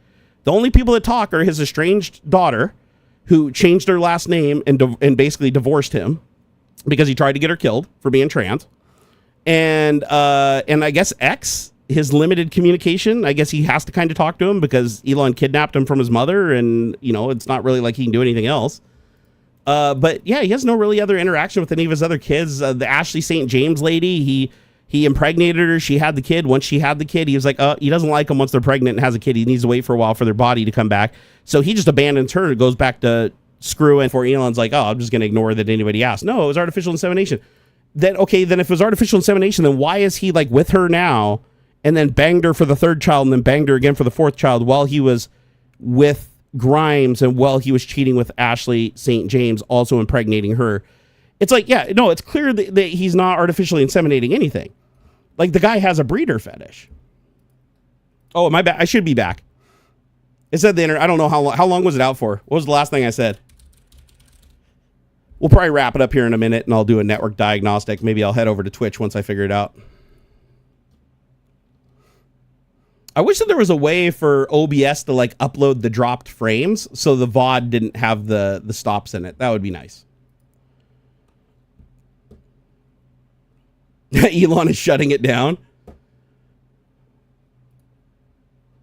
The only people that talk are his estranged daughter, who changed her last name and basically divorced him because he tried to get her killed for being trans. And I guess X, his limited communication, I guess he has to kind of talk to him because Elon kidnapped him from his mother, and it's not really like he can do anything else. But yeah, he has no really other interaction with any of his other kids. The Ashley St. James lady, he impregnated her. She had the kid. Once she had the kid, he was like, he doesn't like them once they're pregnant and has a kid. He needs to wait for a while for their body to come back. So he just abandons her and goes back to screwing. For Elon's like, I'm just going to ignore that anybody asked. No, it was artificial insemination. Then if it was artificial insemination, then why is he like with her now and then banged her for the third child and then banged her again for the fourth child while he was with Grimes and while he was cheating with Ashley St. James, also impregnating her? It's like, it's clear that he's not artificially inseminating anything. Like, the guy has a breeder fetish. Oh, am I back? I should be back. It said I don't know how long was it out for? What was the last thing I said? We'll probably wrap it up here in a minute, and I'll do a network diagnostic. Maybe I'll head over to Twitch once I figure it out. I wish that there was a way for OBS to like upload the dropped frames so the VOD didn't have the stops in it. That would be nice. Elon is shutting it down.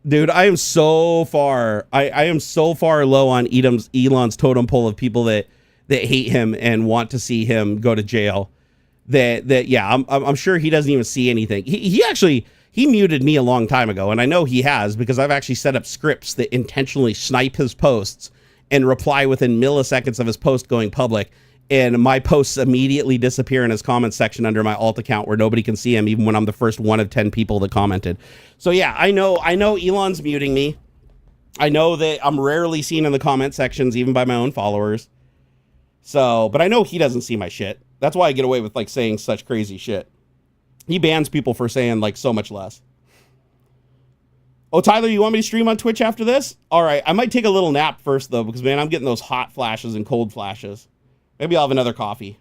Dude, I am so far. I am so far low on Elon's totem pole of people that hate him and want to see him go to jail. I'm sure he doesn't even see anything. He muted me a long time ago, and I know he has because I've actually set up scripts that intentionally snipe his posts and reply within milliseconds of his post going public. And my posts immediately disappear in his comment section under my alt account where nobody can see him, even when I'm the first one of 10 people that commented. So yeah, I know Elon's muting me. I know that I'm rarely seen in the comment sections, even by my own followers. So, but I know he doesn't see my shit. That's why I get away with like saying such crazy shit. He bans people for saying like so much less. Oh, Tyler, you want me to stream on Twitch after this? All right. I might take a little nap first though, because man, I'm getting those hot flashes and cold flashes. Maybe I'll have another coffee.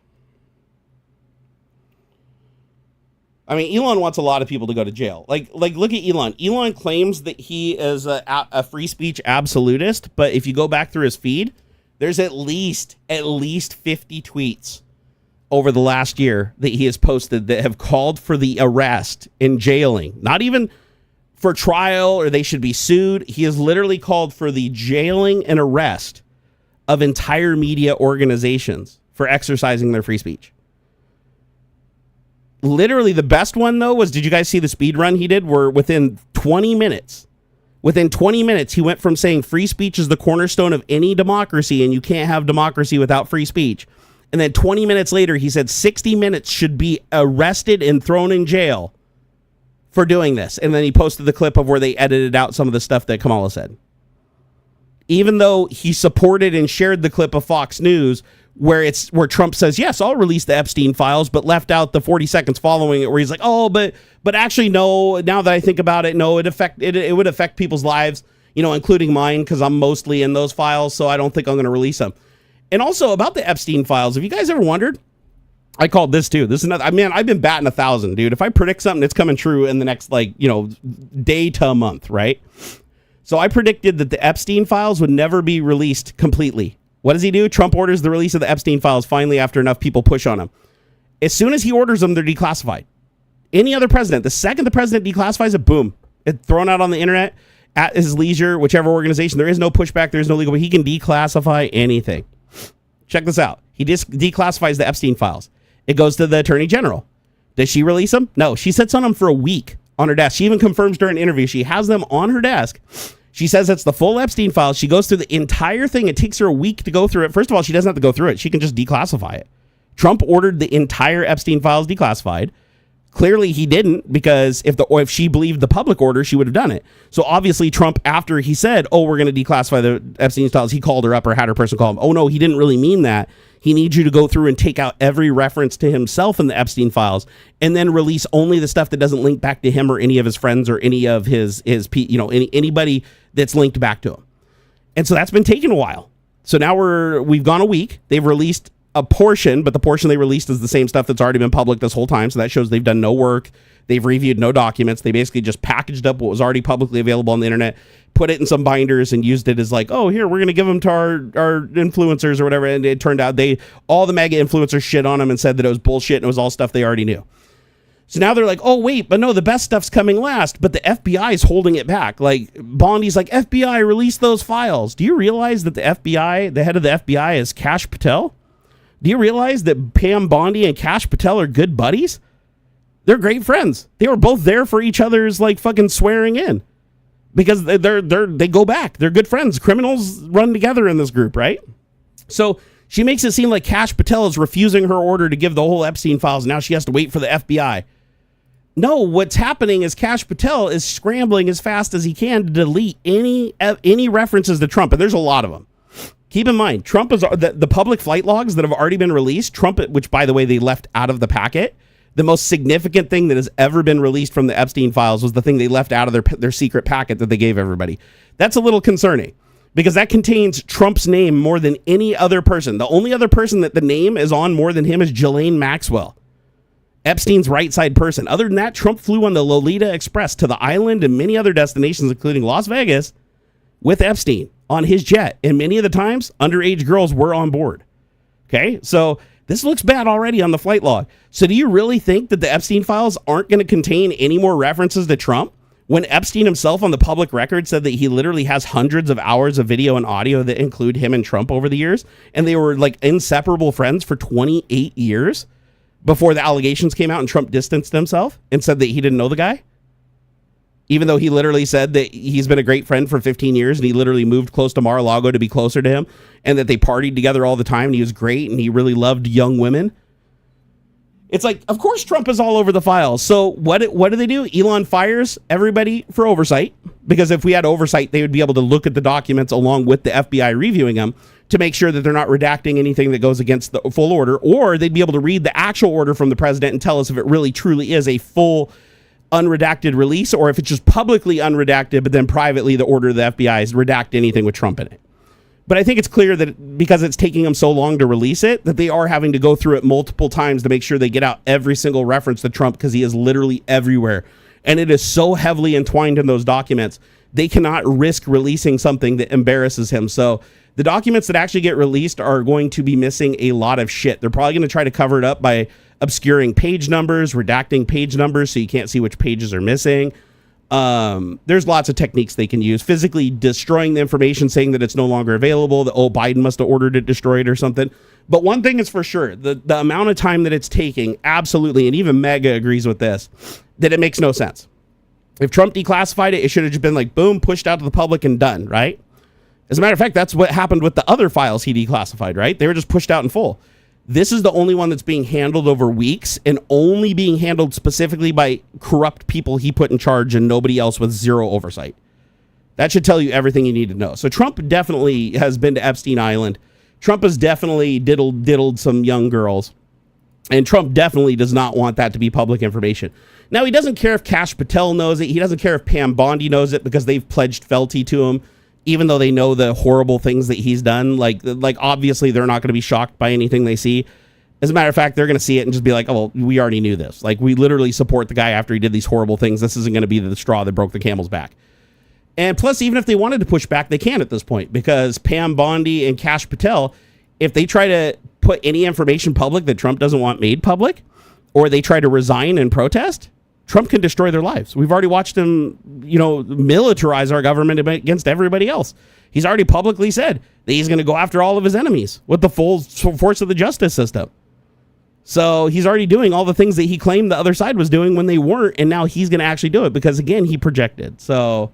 I mean, Elon wants a lot of people to go to jail. Like look at Elon. Elon claims that he is a free speech absolutist, but if you go back through his feed, there's at least 50 tweets over the last year that he has posted that have called for the arrest and jailing. Not even for trial or they should be sued. He has literally called for the jailing and arrest of entire media organizations for exercising their free speech. Literally the best one though was, did you guys see the speed run he did where within 20 minutes, he went from saying free speech is the cornerstone of any democracy and you can't have democracy without free speech. And then 20 minutes later, he said 60 Minutes should be arrested and thrown in jail for doing this. And then he posted the clip of where they edited out some of the stuff that Kamala said. Even though he supported and shared the clip of Fox News where Trump says, yes, I'll release the Epstein files, but left out the 40 seconds following it where he's like, but actually, no, now that I think about it, no, it would affect people's lives, including mine, because I'm mostly in those files, so I don't think I'm going to release them. And also about the Epstein files, have you guys ever wondered? I called this too. This is another. I mean, I've been batting 1,000, dude. If I predict something, it's coming true in the next day to a month, right? So I predicted that the Epstein files would never be released completely. What does he do? Trump orders the release of the Epstein files finally after enough people push on him. As soon as he orders them, they're declassified. Any other president, the second the president declassifies it, boom, It's thrown out on the internet at his leisure, whichever organization. There is no pushback. There is no legal, but he can declassify anything. Check this out. He just declassifies the Epstein files. It goes to the attorney general. Does she release them? No, she sits on them for a week on her desk. She even confirms during an interview. She has them on her desk. She says it's the full Epstein files. She goes through the entire thing. It takes her a week to go through it. First of all, she doesn't have to go through it. She can just declassify it. Trump ordered the entire Epstein files declassified. Clearly he didn't, because if she believed the public order, she would have done it. So obviously Trump, after he said, oh, we're going to declassify the Epstein files, he called her up or had her person call him. Oh no, he didn't really mean that. He needs you to go through and take out every reference to himself in the Epstein files and then release only the stuff that doesn't link back to him or any of his friends or any of anybody that's linked back to him. And so that's been taking a while. So now we've gone a week. They've released a portion, but the portion they released is the same stuff that's already been public this whole time. So that shows they've done no work. They've reviewed no documents. They basically just packaged up what was already publicly available on the internet, put it in some binders, and used it as like, oh, here, we're going to give them to our influencers or whatever. And it turned out all the mega influencers shit on them and said that it was bullshit and it was all stuff they already knew. So now they're like, oh, wait, but no, the best stuff's coming last, but the FBI is holding it back. Like, Bondi's like, FBI, release those files. Do you realize that the head of the FBI is Kash Patel? Do you realize that Pam Bondi and Kash Patel are good buddies? They're great friends. They were both there for each other's like fucking swearing in, because they go back. They're good friends. Criminals run together in this group, right? So she makes it seem like Kash Patel is refusing her order to give the whole Epstein files. Now she has to wait for the FBI. No, what's happening is Kash Patel is scrambling as fast as he can to delete any references to Trump, and there's a lot of them. Keep in mind, Trump is the public flight logs that have already been released. Trump, which by the way they left out of the packet. The most significant thing that has ever been released from the Epstein files was the thing they left out of their secret packet that they gave everybody. That's a little concerning, because that contains Trump's name more than any other person. The only other person that the name is on more than him is Ghislaine Maxwell, Epstein's right side person. Other than that, Trump flew on the Lolita Express to the island and many other destinations, including Las Vegas, with Epstein on his jet. And many of the times, underage girls were on board. Okay, so this looks bad already on the flight log. So do you really think that the Epstein files aren't going to contain any more references to Trump, when Epstein himself on the public record said that he literally has hundreds of hours of video and audio that include him and Trump over the years, and they were like inseparable friends for 28 years before the allegations came out and Trump distanced himself and said that he didn't know the guy? Even though he literally said that he's been a great friend for 15 years and he literally moved close to Mar-a-Lago to be closer to him, and that they partied together all the time and he was great and he really loved young women. It's like, of course Trump is all over the files. So what do they do? Elon fires everybody for oversight, because if we had oversight, they would be able to look at the documents along with the FBI reviewing them to make sure that they're not redacting anything that goes against the full order, or they'd be able to read the actual order from the president and tell us if it really truly is a full unredacted release, or if it's just publicly unredacted, but then privately the order of the FBI is redact anything with Trump in it. But I think it's clear that because it's taking them so long to release it, that they are having to go through it multiple times to make sure they get out every single reference to Trump, because he is literally everywhere. And it is so heavily entwined in those documents, they cannot risk releasing something that embarrasses him. So the documents that actually get released are going to be missing a lot of shit. They're probably going to try to cover it up by obscuring page numbers, redacting page numbers so you can't see which pages are missing. There's lots of techniques they can use. Physically destroying the information, saying that it's no longer available, that, oh, Biden must have ordered it destroyed or something. But one thing is for sure, the amount of time that it's taking, absolutely, and even Mega agrees with this, that it makes no sense. If Trump declassified it, it should have just been like, boom, pushed out to the public and done, right? As a matter of fact, that's what happened with the other files he declassified, right? They were just pushed out in full. This is the only one that's being handled over weeks, and only being handled specifically by corrupt people he put in charge and nobody else with zero oversight. That should tell you everything you need to know. So Trump definitely has been to Epstein Island. Trump has definitely diddled some young girls. And Trump definitely does not want that to be public information. Now, he doesn't care if Kash Patel knows it. He doesn't care if Pam Bondi knows it, because they've pledged fealty to him, even though they know the horrible things that he's done. Like obviously they're not going to be shocked by anything they see. As a matter of fact, they're going to see it and just be like, oh, well, we already knew this. Like, we literally support the guy after he did these horrible things. This isn't going to be the straw that broke the camel's back. And plus, even if they wanted to push back, they can at this point, because Pam Bondi and Kash Patel, if they try to put any information public that Trump doesn't want made public, or they try to resign and protest, Trump can destroy their lives. We've already watched him, militarize our government against everybody else. He's already publicly said that he's going to go after all of his enemies with the full force of the justice system. So he's already doing all the things that he claimed the other side was doing when they weren't, and now he's going to actually do it because, again, he projected. So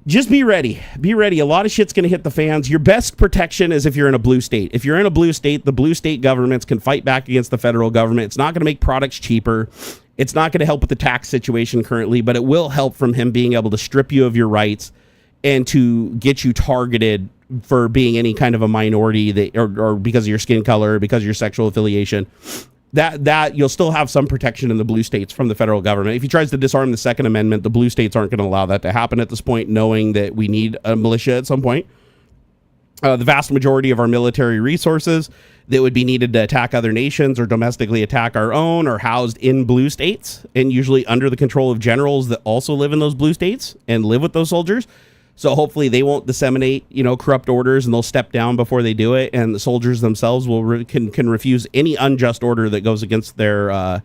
just be ready. Be ready. A lot of shit's going to hit the fans. Your best protection is if you're in a blue state. If you're in a blue state, the blue state governments can fight back against the federal government. It's not going to make products cheaper. It's not going to help with the tax situation currently, but it will help from him being able to strip you of your rights and to get you targeted for being any kind of a minority that, or because of your skin color, because of your sexual affiliation. That you'll still have some protection in the blue states from the federal government. If he tries to disarm the Second Amendment, the blue states aren't going to allow that to happen at this point, knowing that we need a militia at some point. The vast majority of our military resources that would be needed to attack other nations or domestically attack our own are housed in blue states and usually under the control of generals that also live in those blue states and live with those soldiers. So hopefully they won't disseminate, corrupt orders, and they'll step down before they do it. And the soldiers themselves can refuse any unjust order that goes against their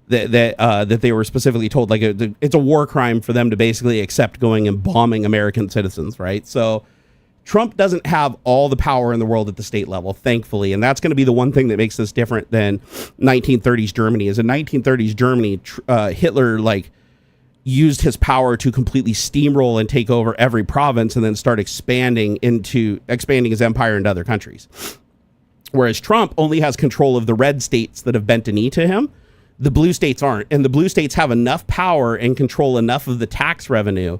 that they were specifically told. Like it's a war crime for them to basically accept going and bombing American citizens, right? So Trump doesn't have all the power in the world at the state level, thankfully, and that's going to be the one thing that makes this different than 1930s Germany. Is in 1930s Germany, Hitler used his power to completely steamroll and take over every province and then start expanding his empire into other countries. Whereas Trump only has control of the red states that have bent a knee to him. The blue states aren't. And the blue states have enough power and control enough of the tax revenue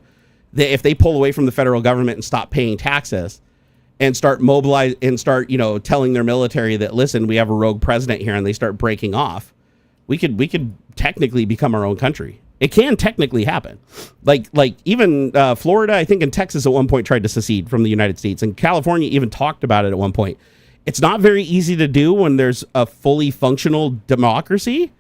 that if they pull away from the federal government and stop paying taxes and start telling their military that, listen, we have a rogue president here, and they start breaking off, we could technically become our own country. It can technically happen. Like even Florida, I think, and Texas at one point tried to secede from the United States, and California even talked about it at one point. It's not very easy to do when there's a fully functional democracy,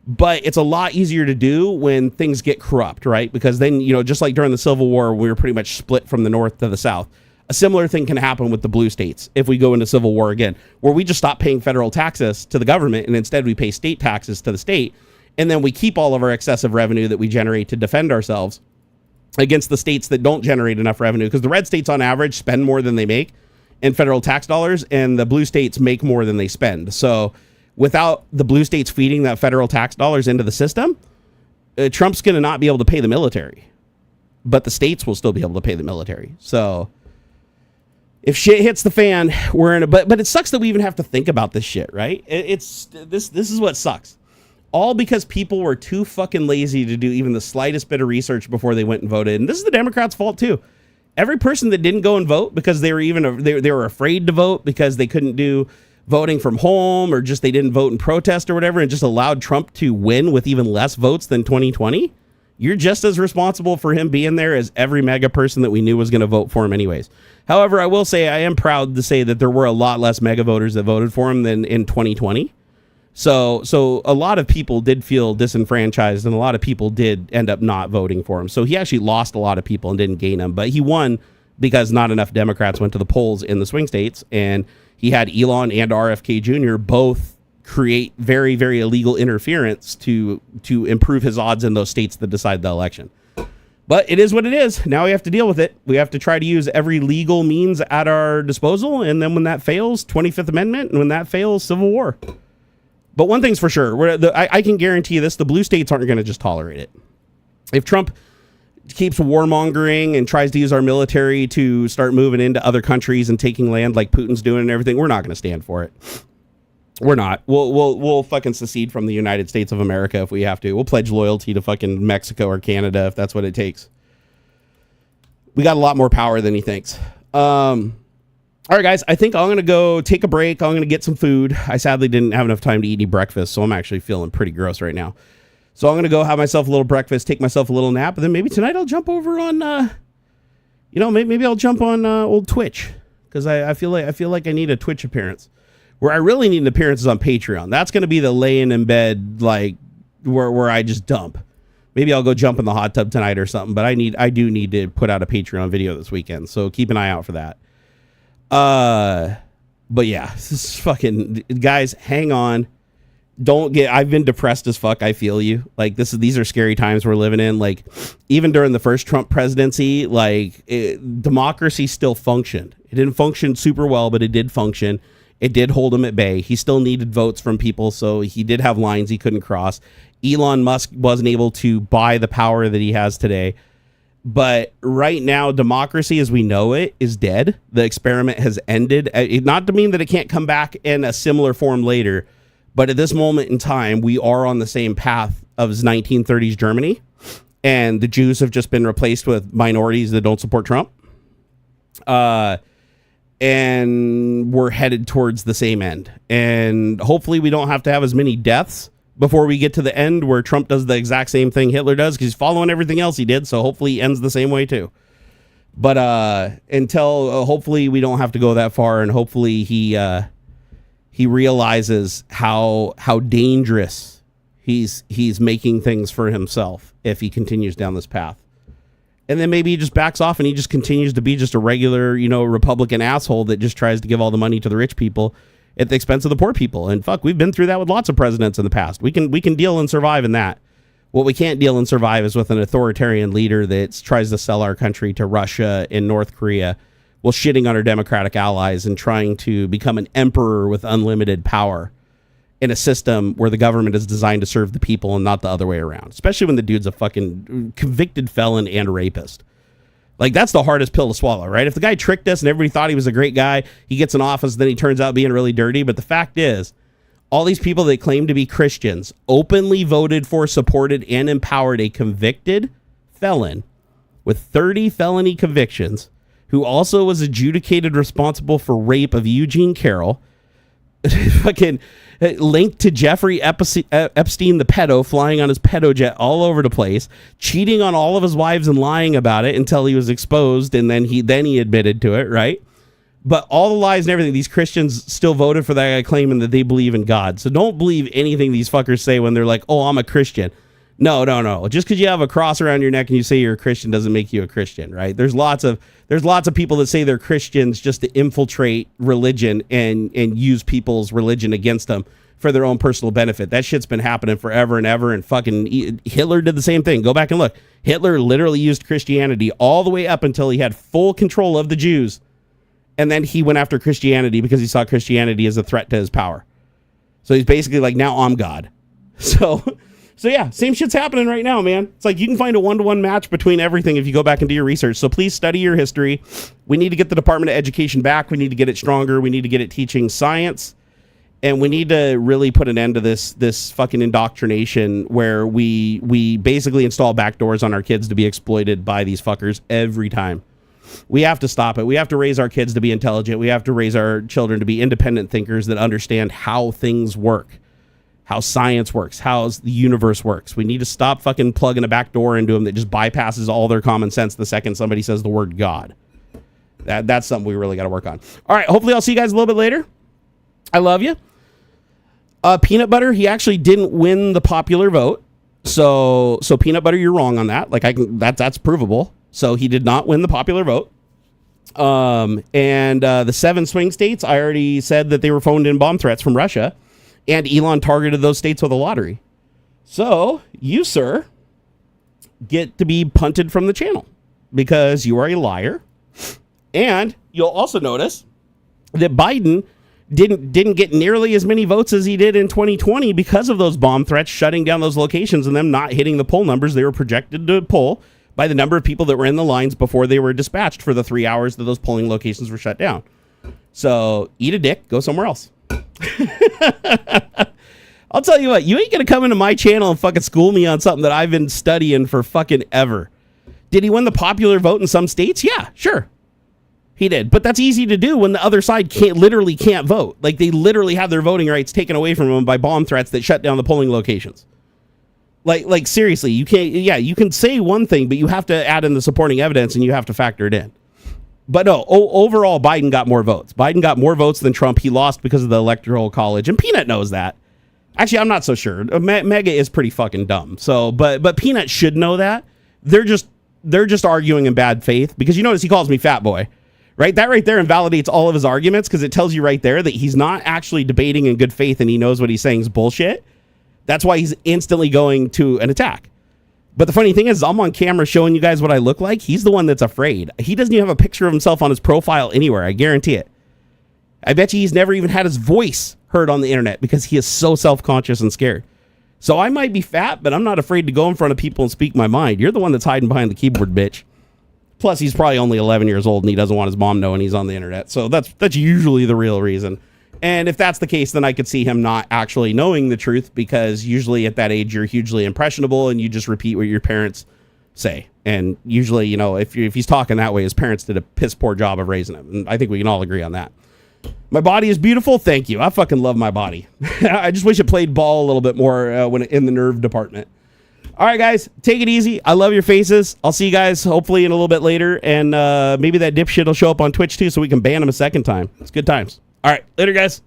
but it's a lot easier to do when things get corrupt, right? Because then, just like during the Civil War, we were pretty much split from the North to the South. A similar thing can happen with the blue states if we go into civil war again, where we just stop paying federal taxes to the government and instead we pay state taxes to the state. And then we keep all of our excessive revenue that we generate to defend ourselves against the states that don't generate enough revenue, because the red states on average spend more than they make in federal tax dollars, and the blue states make more than they spend. So without the blue states feeding that federal tax dollars into the system, Trump's going to not be able to pay the military, but the states will still be able to pay the military. So if shit hits the fan, we're in a, but it sucks that we even have to think about this shit, right? This is what sucks. All because people were too fucking lazy to do even the slightest bit of research before they went and voted. And this is the Democrats' fault too. Every person that didn't go and vote because they were afraid to vote because they couldn't do voting from home, or just they didn't vote in protest or whatever, and just allowed Trump to win with even less votes than 2020. You're just as responsible for him being there as every mega person that we knew was going to vote for him anyways. However, I will say I am proud to say that there were a lot less mega voters that voted for him than in 2020. So a lot of people did feel disenfranchised, and a lot of people did end up not voting for him. So he actually lost a lot of people and didn't gain them, but he won because not enough Democrats went to the polls in the swing states, and he had Elon and RFK Jr. both create very, very illegal interference to improve his odds in those states that decide the election. But it is what it is. Now we have to deal with it. We have to try to use every legal means at our disposal, and then when that fails, 25th Amendment, and when that fails, Civil War. But one thing's for sure, I can guarantee you this, the blue states aren't going to just tolerate it. If Trump keeps warmongering and tries to use our military to start moving into other countries and taking land like Putin's doing and everything, we're not going to stand for it. We're not. We'll fucking secede from the United States of America if we have to. We'll pledge loyalty to fucking Mexico or Canada if that's what it takes. We got a lot more power than he thinks. All right, guys, I think I'm going to go take a break. I'm going to get some food. I sadly didn't have enough time to eat any breakfast, so I'm actually feeling pretty gross right now. So I'm going to go have myself a little breakfast, take myself a little nap, and then maybe tonight I'll jump over on, maybe I'll jump on old Twitch, because I feel like I need a Twitch appearance. Where I really need an appearance is on Patreon. That's going to be the laying in bed, like, where I just dump. Maybe I'll go jump in the hot tub tonight or something, but I do need to put out a Patreon video this weekend, so keep an eye out for that. But yeah, this is fucking, guys, hang on. I've been depressed as fuck. I feel you. Like these are scary times we're living in. Like even during the first Trump presidency, like democracy still functioned. It didn't function super well, but it did function. It did hold him at bay. He still needed votes from people, so he did have lines he couldn't cross. Elon Musk wasn't able to buy the power that he has today. But right now, democracy as we know it is dead. The experiment has ended. Not to mean that it can't come back in a similar form later, but at this moment in time, we are on the same path of 1930s Germany, and the Jews have just been replaced with minorities that don't support Trump. And we're headed towards the same end. And hopefully we don't have to have as many deaths before we get to the end where Trump does the exact same thing Hitler does, because he's following everything else he did. So hopefully he ends the same way too. But until hopefully we don't have to go that far, and hopefully he realizes how dangerous he's making things for himself if he continues down this path. And then maybe he just backs off and he just continues to be just a regular, Republican asshole that just tries to give all the money to the rich people at the expense of the poor people. And fuck, we've been through that with lots of presidents in the past. We can deal and survive in that. What we can't deal and survive is with an authoritarian leader that tries to sell our country to Russia and North Korea while shitting on our democratic allies and trying to become an emperor with unlimited power in a system where the government is designed to serve the people and not the other way around, especially when the dude's a fucking convicted felon and a rapist. Like, that's the hardest pill to swallow, right? If the guy tricked us and everybody thought he was a great guy, he gets in office, then he turns out being really dirty. But the fact is, all these people that claim to be Christians openly voted for, supported, and empowered a convicted felon with 30 felony convictions, who also was adjudicated responsible for rape of Eugene Carroll, fucking linked to Jeffrey Epstein, the pedo, flying on his pedo jet all over the place, cheating on all of his wives and lying about it until he was exposed, and then he admitted to it, right? But all the lies and everything, these Christians still voted for that guy, claiming that they believe in God. So don't believe anything these fuckers say when they're like, "Oh, I'm a Christian." No. Just because you have a cross around your neck and you say you're a Christian doesn't make you a Christian, right? There's lots of people that say they're Christians just to infiltrate religion and use people's religion against them for their own personal benefit. That shit's been happening forever and ever, and fucking Hitler did the same thing. Go back and look. Hitler literally used Christianity all the way up until he had full control of the Jews, and then he went after Christianity because he saw Christianity as a threat to his power. So he's basically like, now I'm God. So yeah, same shit's happening right now, man. It's like you can find a one-to-one match between everything if you go back and do your research. So please study your history. We need to get the Department of Education back. We need to get it stronger. We need to get it teaching science. And we need to really put an end to this fucking indoctrination where we basically install backdoors on our kids to be exploited by these fuckers every time. We have to stop it. We have to raise our kids to be intelligent. We have to raise our children to be independent thinkers that understand how things work, how science works, how the universe works. We need to stop fucking plugging a back door into them that just bypasses all their common sense the second somebody says the word God. That's something we really got to work on. All right, hopefully I'll see you guys a little bit later. I love you. Peanut Butter, he actually didn't win the popular vote. So Peanut Butter, you're wrong on that. Like that's provable. So he did not win the popular vote. And the 7 swing states, I already said that they were phoned in bomb threats from Russia. And Elon targeted those states with a lottery. So you, sir, get to be punted from the channel because you are a liar. And you'll also notice that Biden didn't get nearly as many votes as he did in 2020 because of those bomb threats, shutting down those locations and them not hitting the poll numbers they were projected to poll by the number of people that were in the lines before they were dispatched for the 3 hours that those polling locations were shut down. So eat a dick, go somewhere else. I'll tell you what, you ain't gonna come into my channel and fucking school me on something that I've been studying for fucking ever. Did he win the popular vote in some states? Yeah, sure. He did. But that's easy to do when the other side literally can't vote. Like, they literally have their voting rights taken away from them by bomb threats that shut down the polling locations. Like seriously, you can't, you can say one thing, but you have to add in the supporting evidence and you have to factor it in. But no, overall, Biden got more votes. Biden got more votes than Trump. He lost because of the Electoral College, and Peanut knows that. Actually, I'm not so sure. Mega is pretty fucking dumb. So, but Peanut should know that. They're just arguing in bad faith because you notice he calls me fat boy, right? That right there invalidates all of his arguments because it tells you right there that he's not actually debating in good faith and he knows what he's saying is bullshit. That's why he's instantly going to an attack. But the funny thing is, I'm on camera showing you guys what I look like. He's the one that's afraid. He doesn't even have a picture of himself on his profile anywhere. I guarantee it. I bet you he's never even had his voice heard on the internet because he is so self-conscious and scared. So I might be fat, but I'm not afraid to go in front of people and speak my mind. You're the one that's hiding behind the keyboard, bitch. Plus, he's probably only 11 years old and he doesn't want his mom knowing he's on the internet. So that's usually the real reason. And if that's the case, then I could see him not actually knowing the truth, because usually at that age, you're hugely impressionable and you just repeat what your parents say. And usually, you know, if he's talking that way, his parents did a piss poor job of raising him. And I think we can all agree on that. My body is beautiful. Thank you. I fucking love my body. I just wish it played ball a little bit more when in the nerve department. All right, guys, take it easy. I love your faces. I'll see you guys hopefully in a little bit later. And maybe that dipshit will show up on Twitch too, so we can ban him a second time. It's good times. All right, later, guys.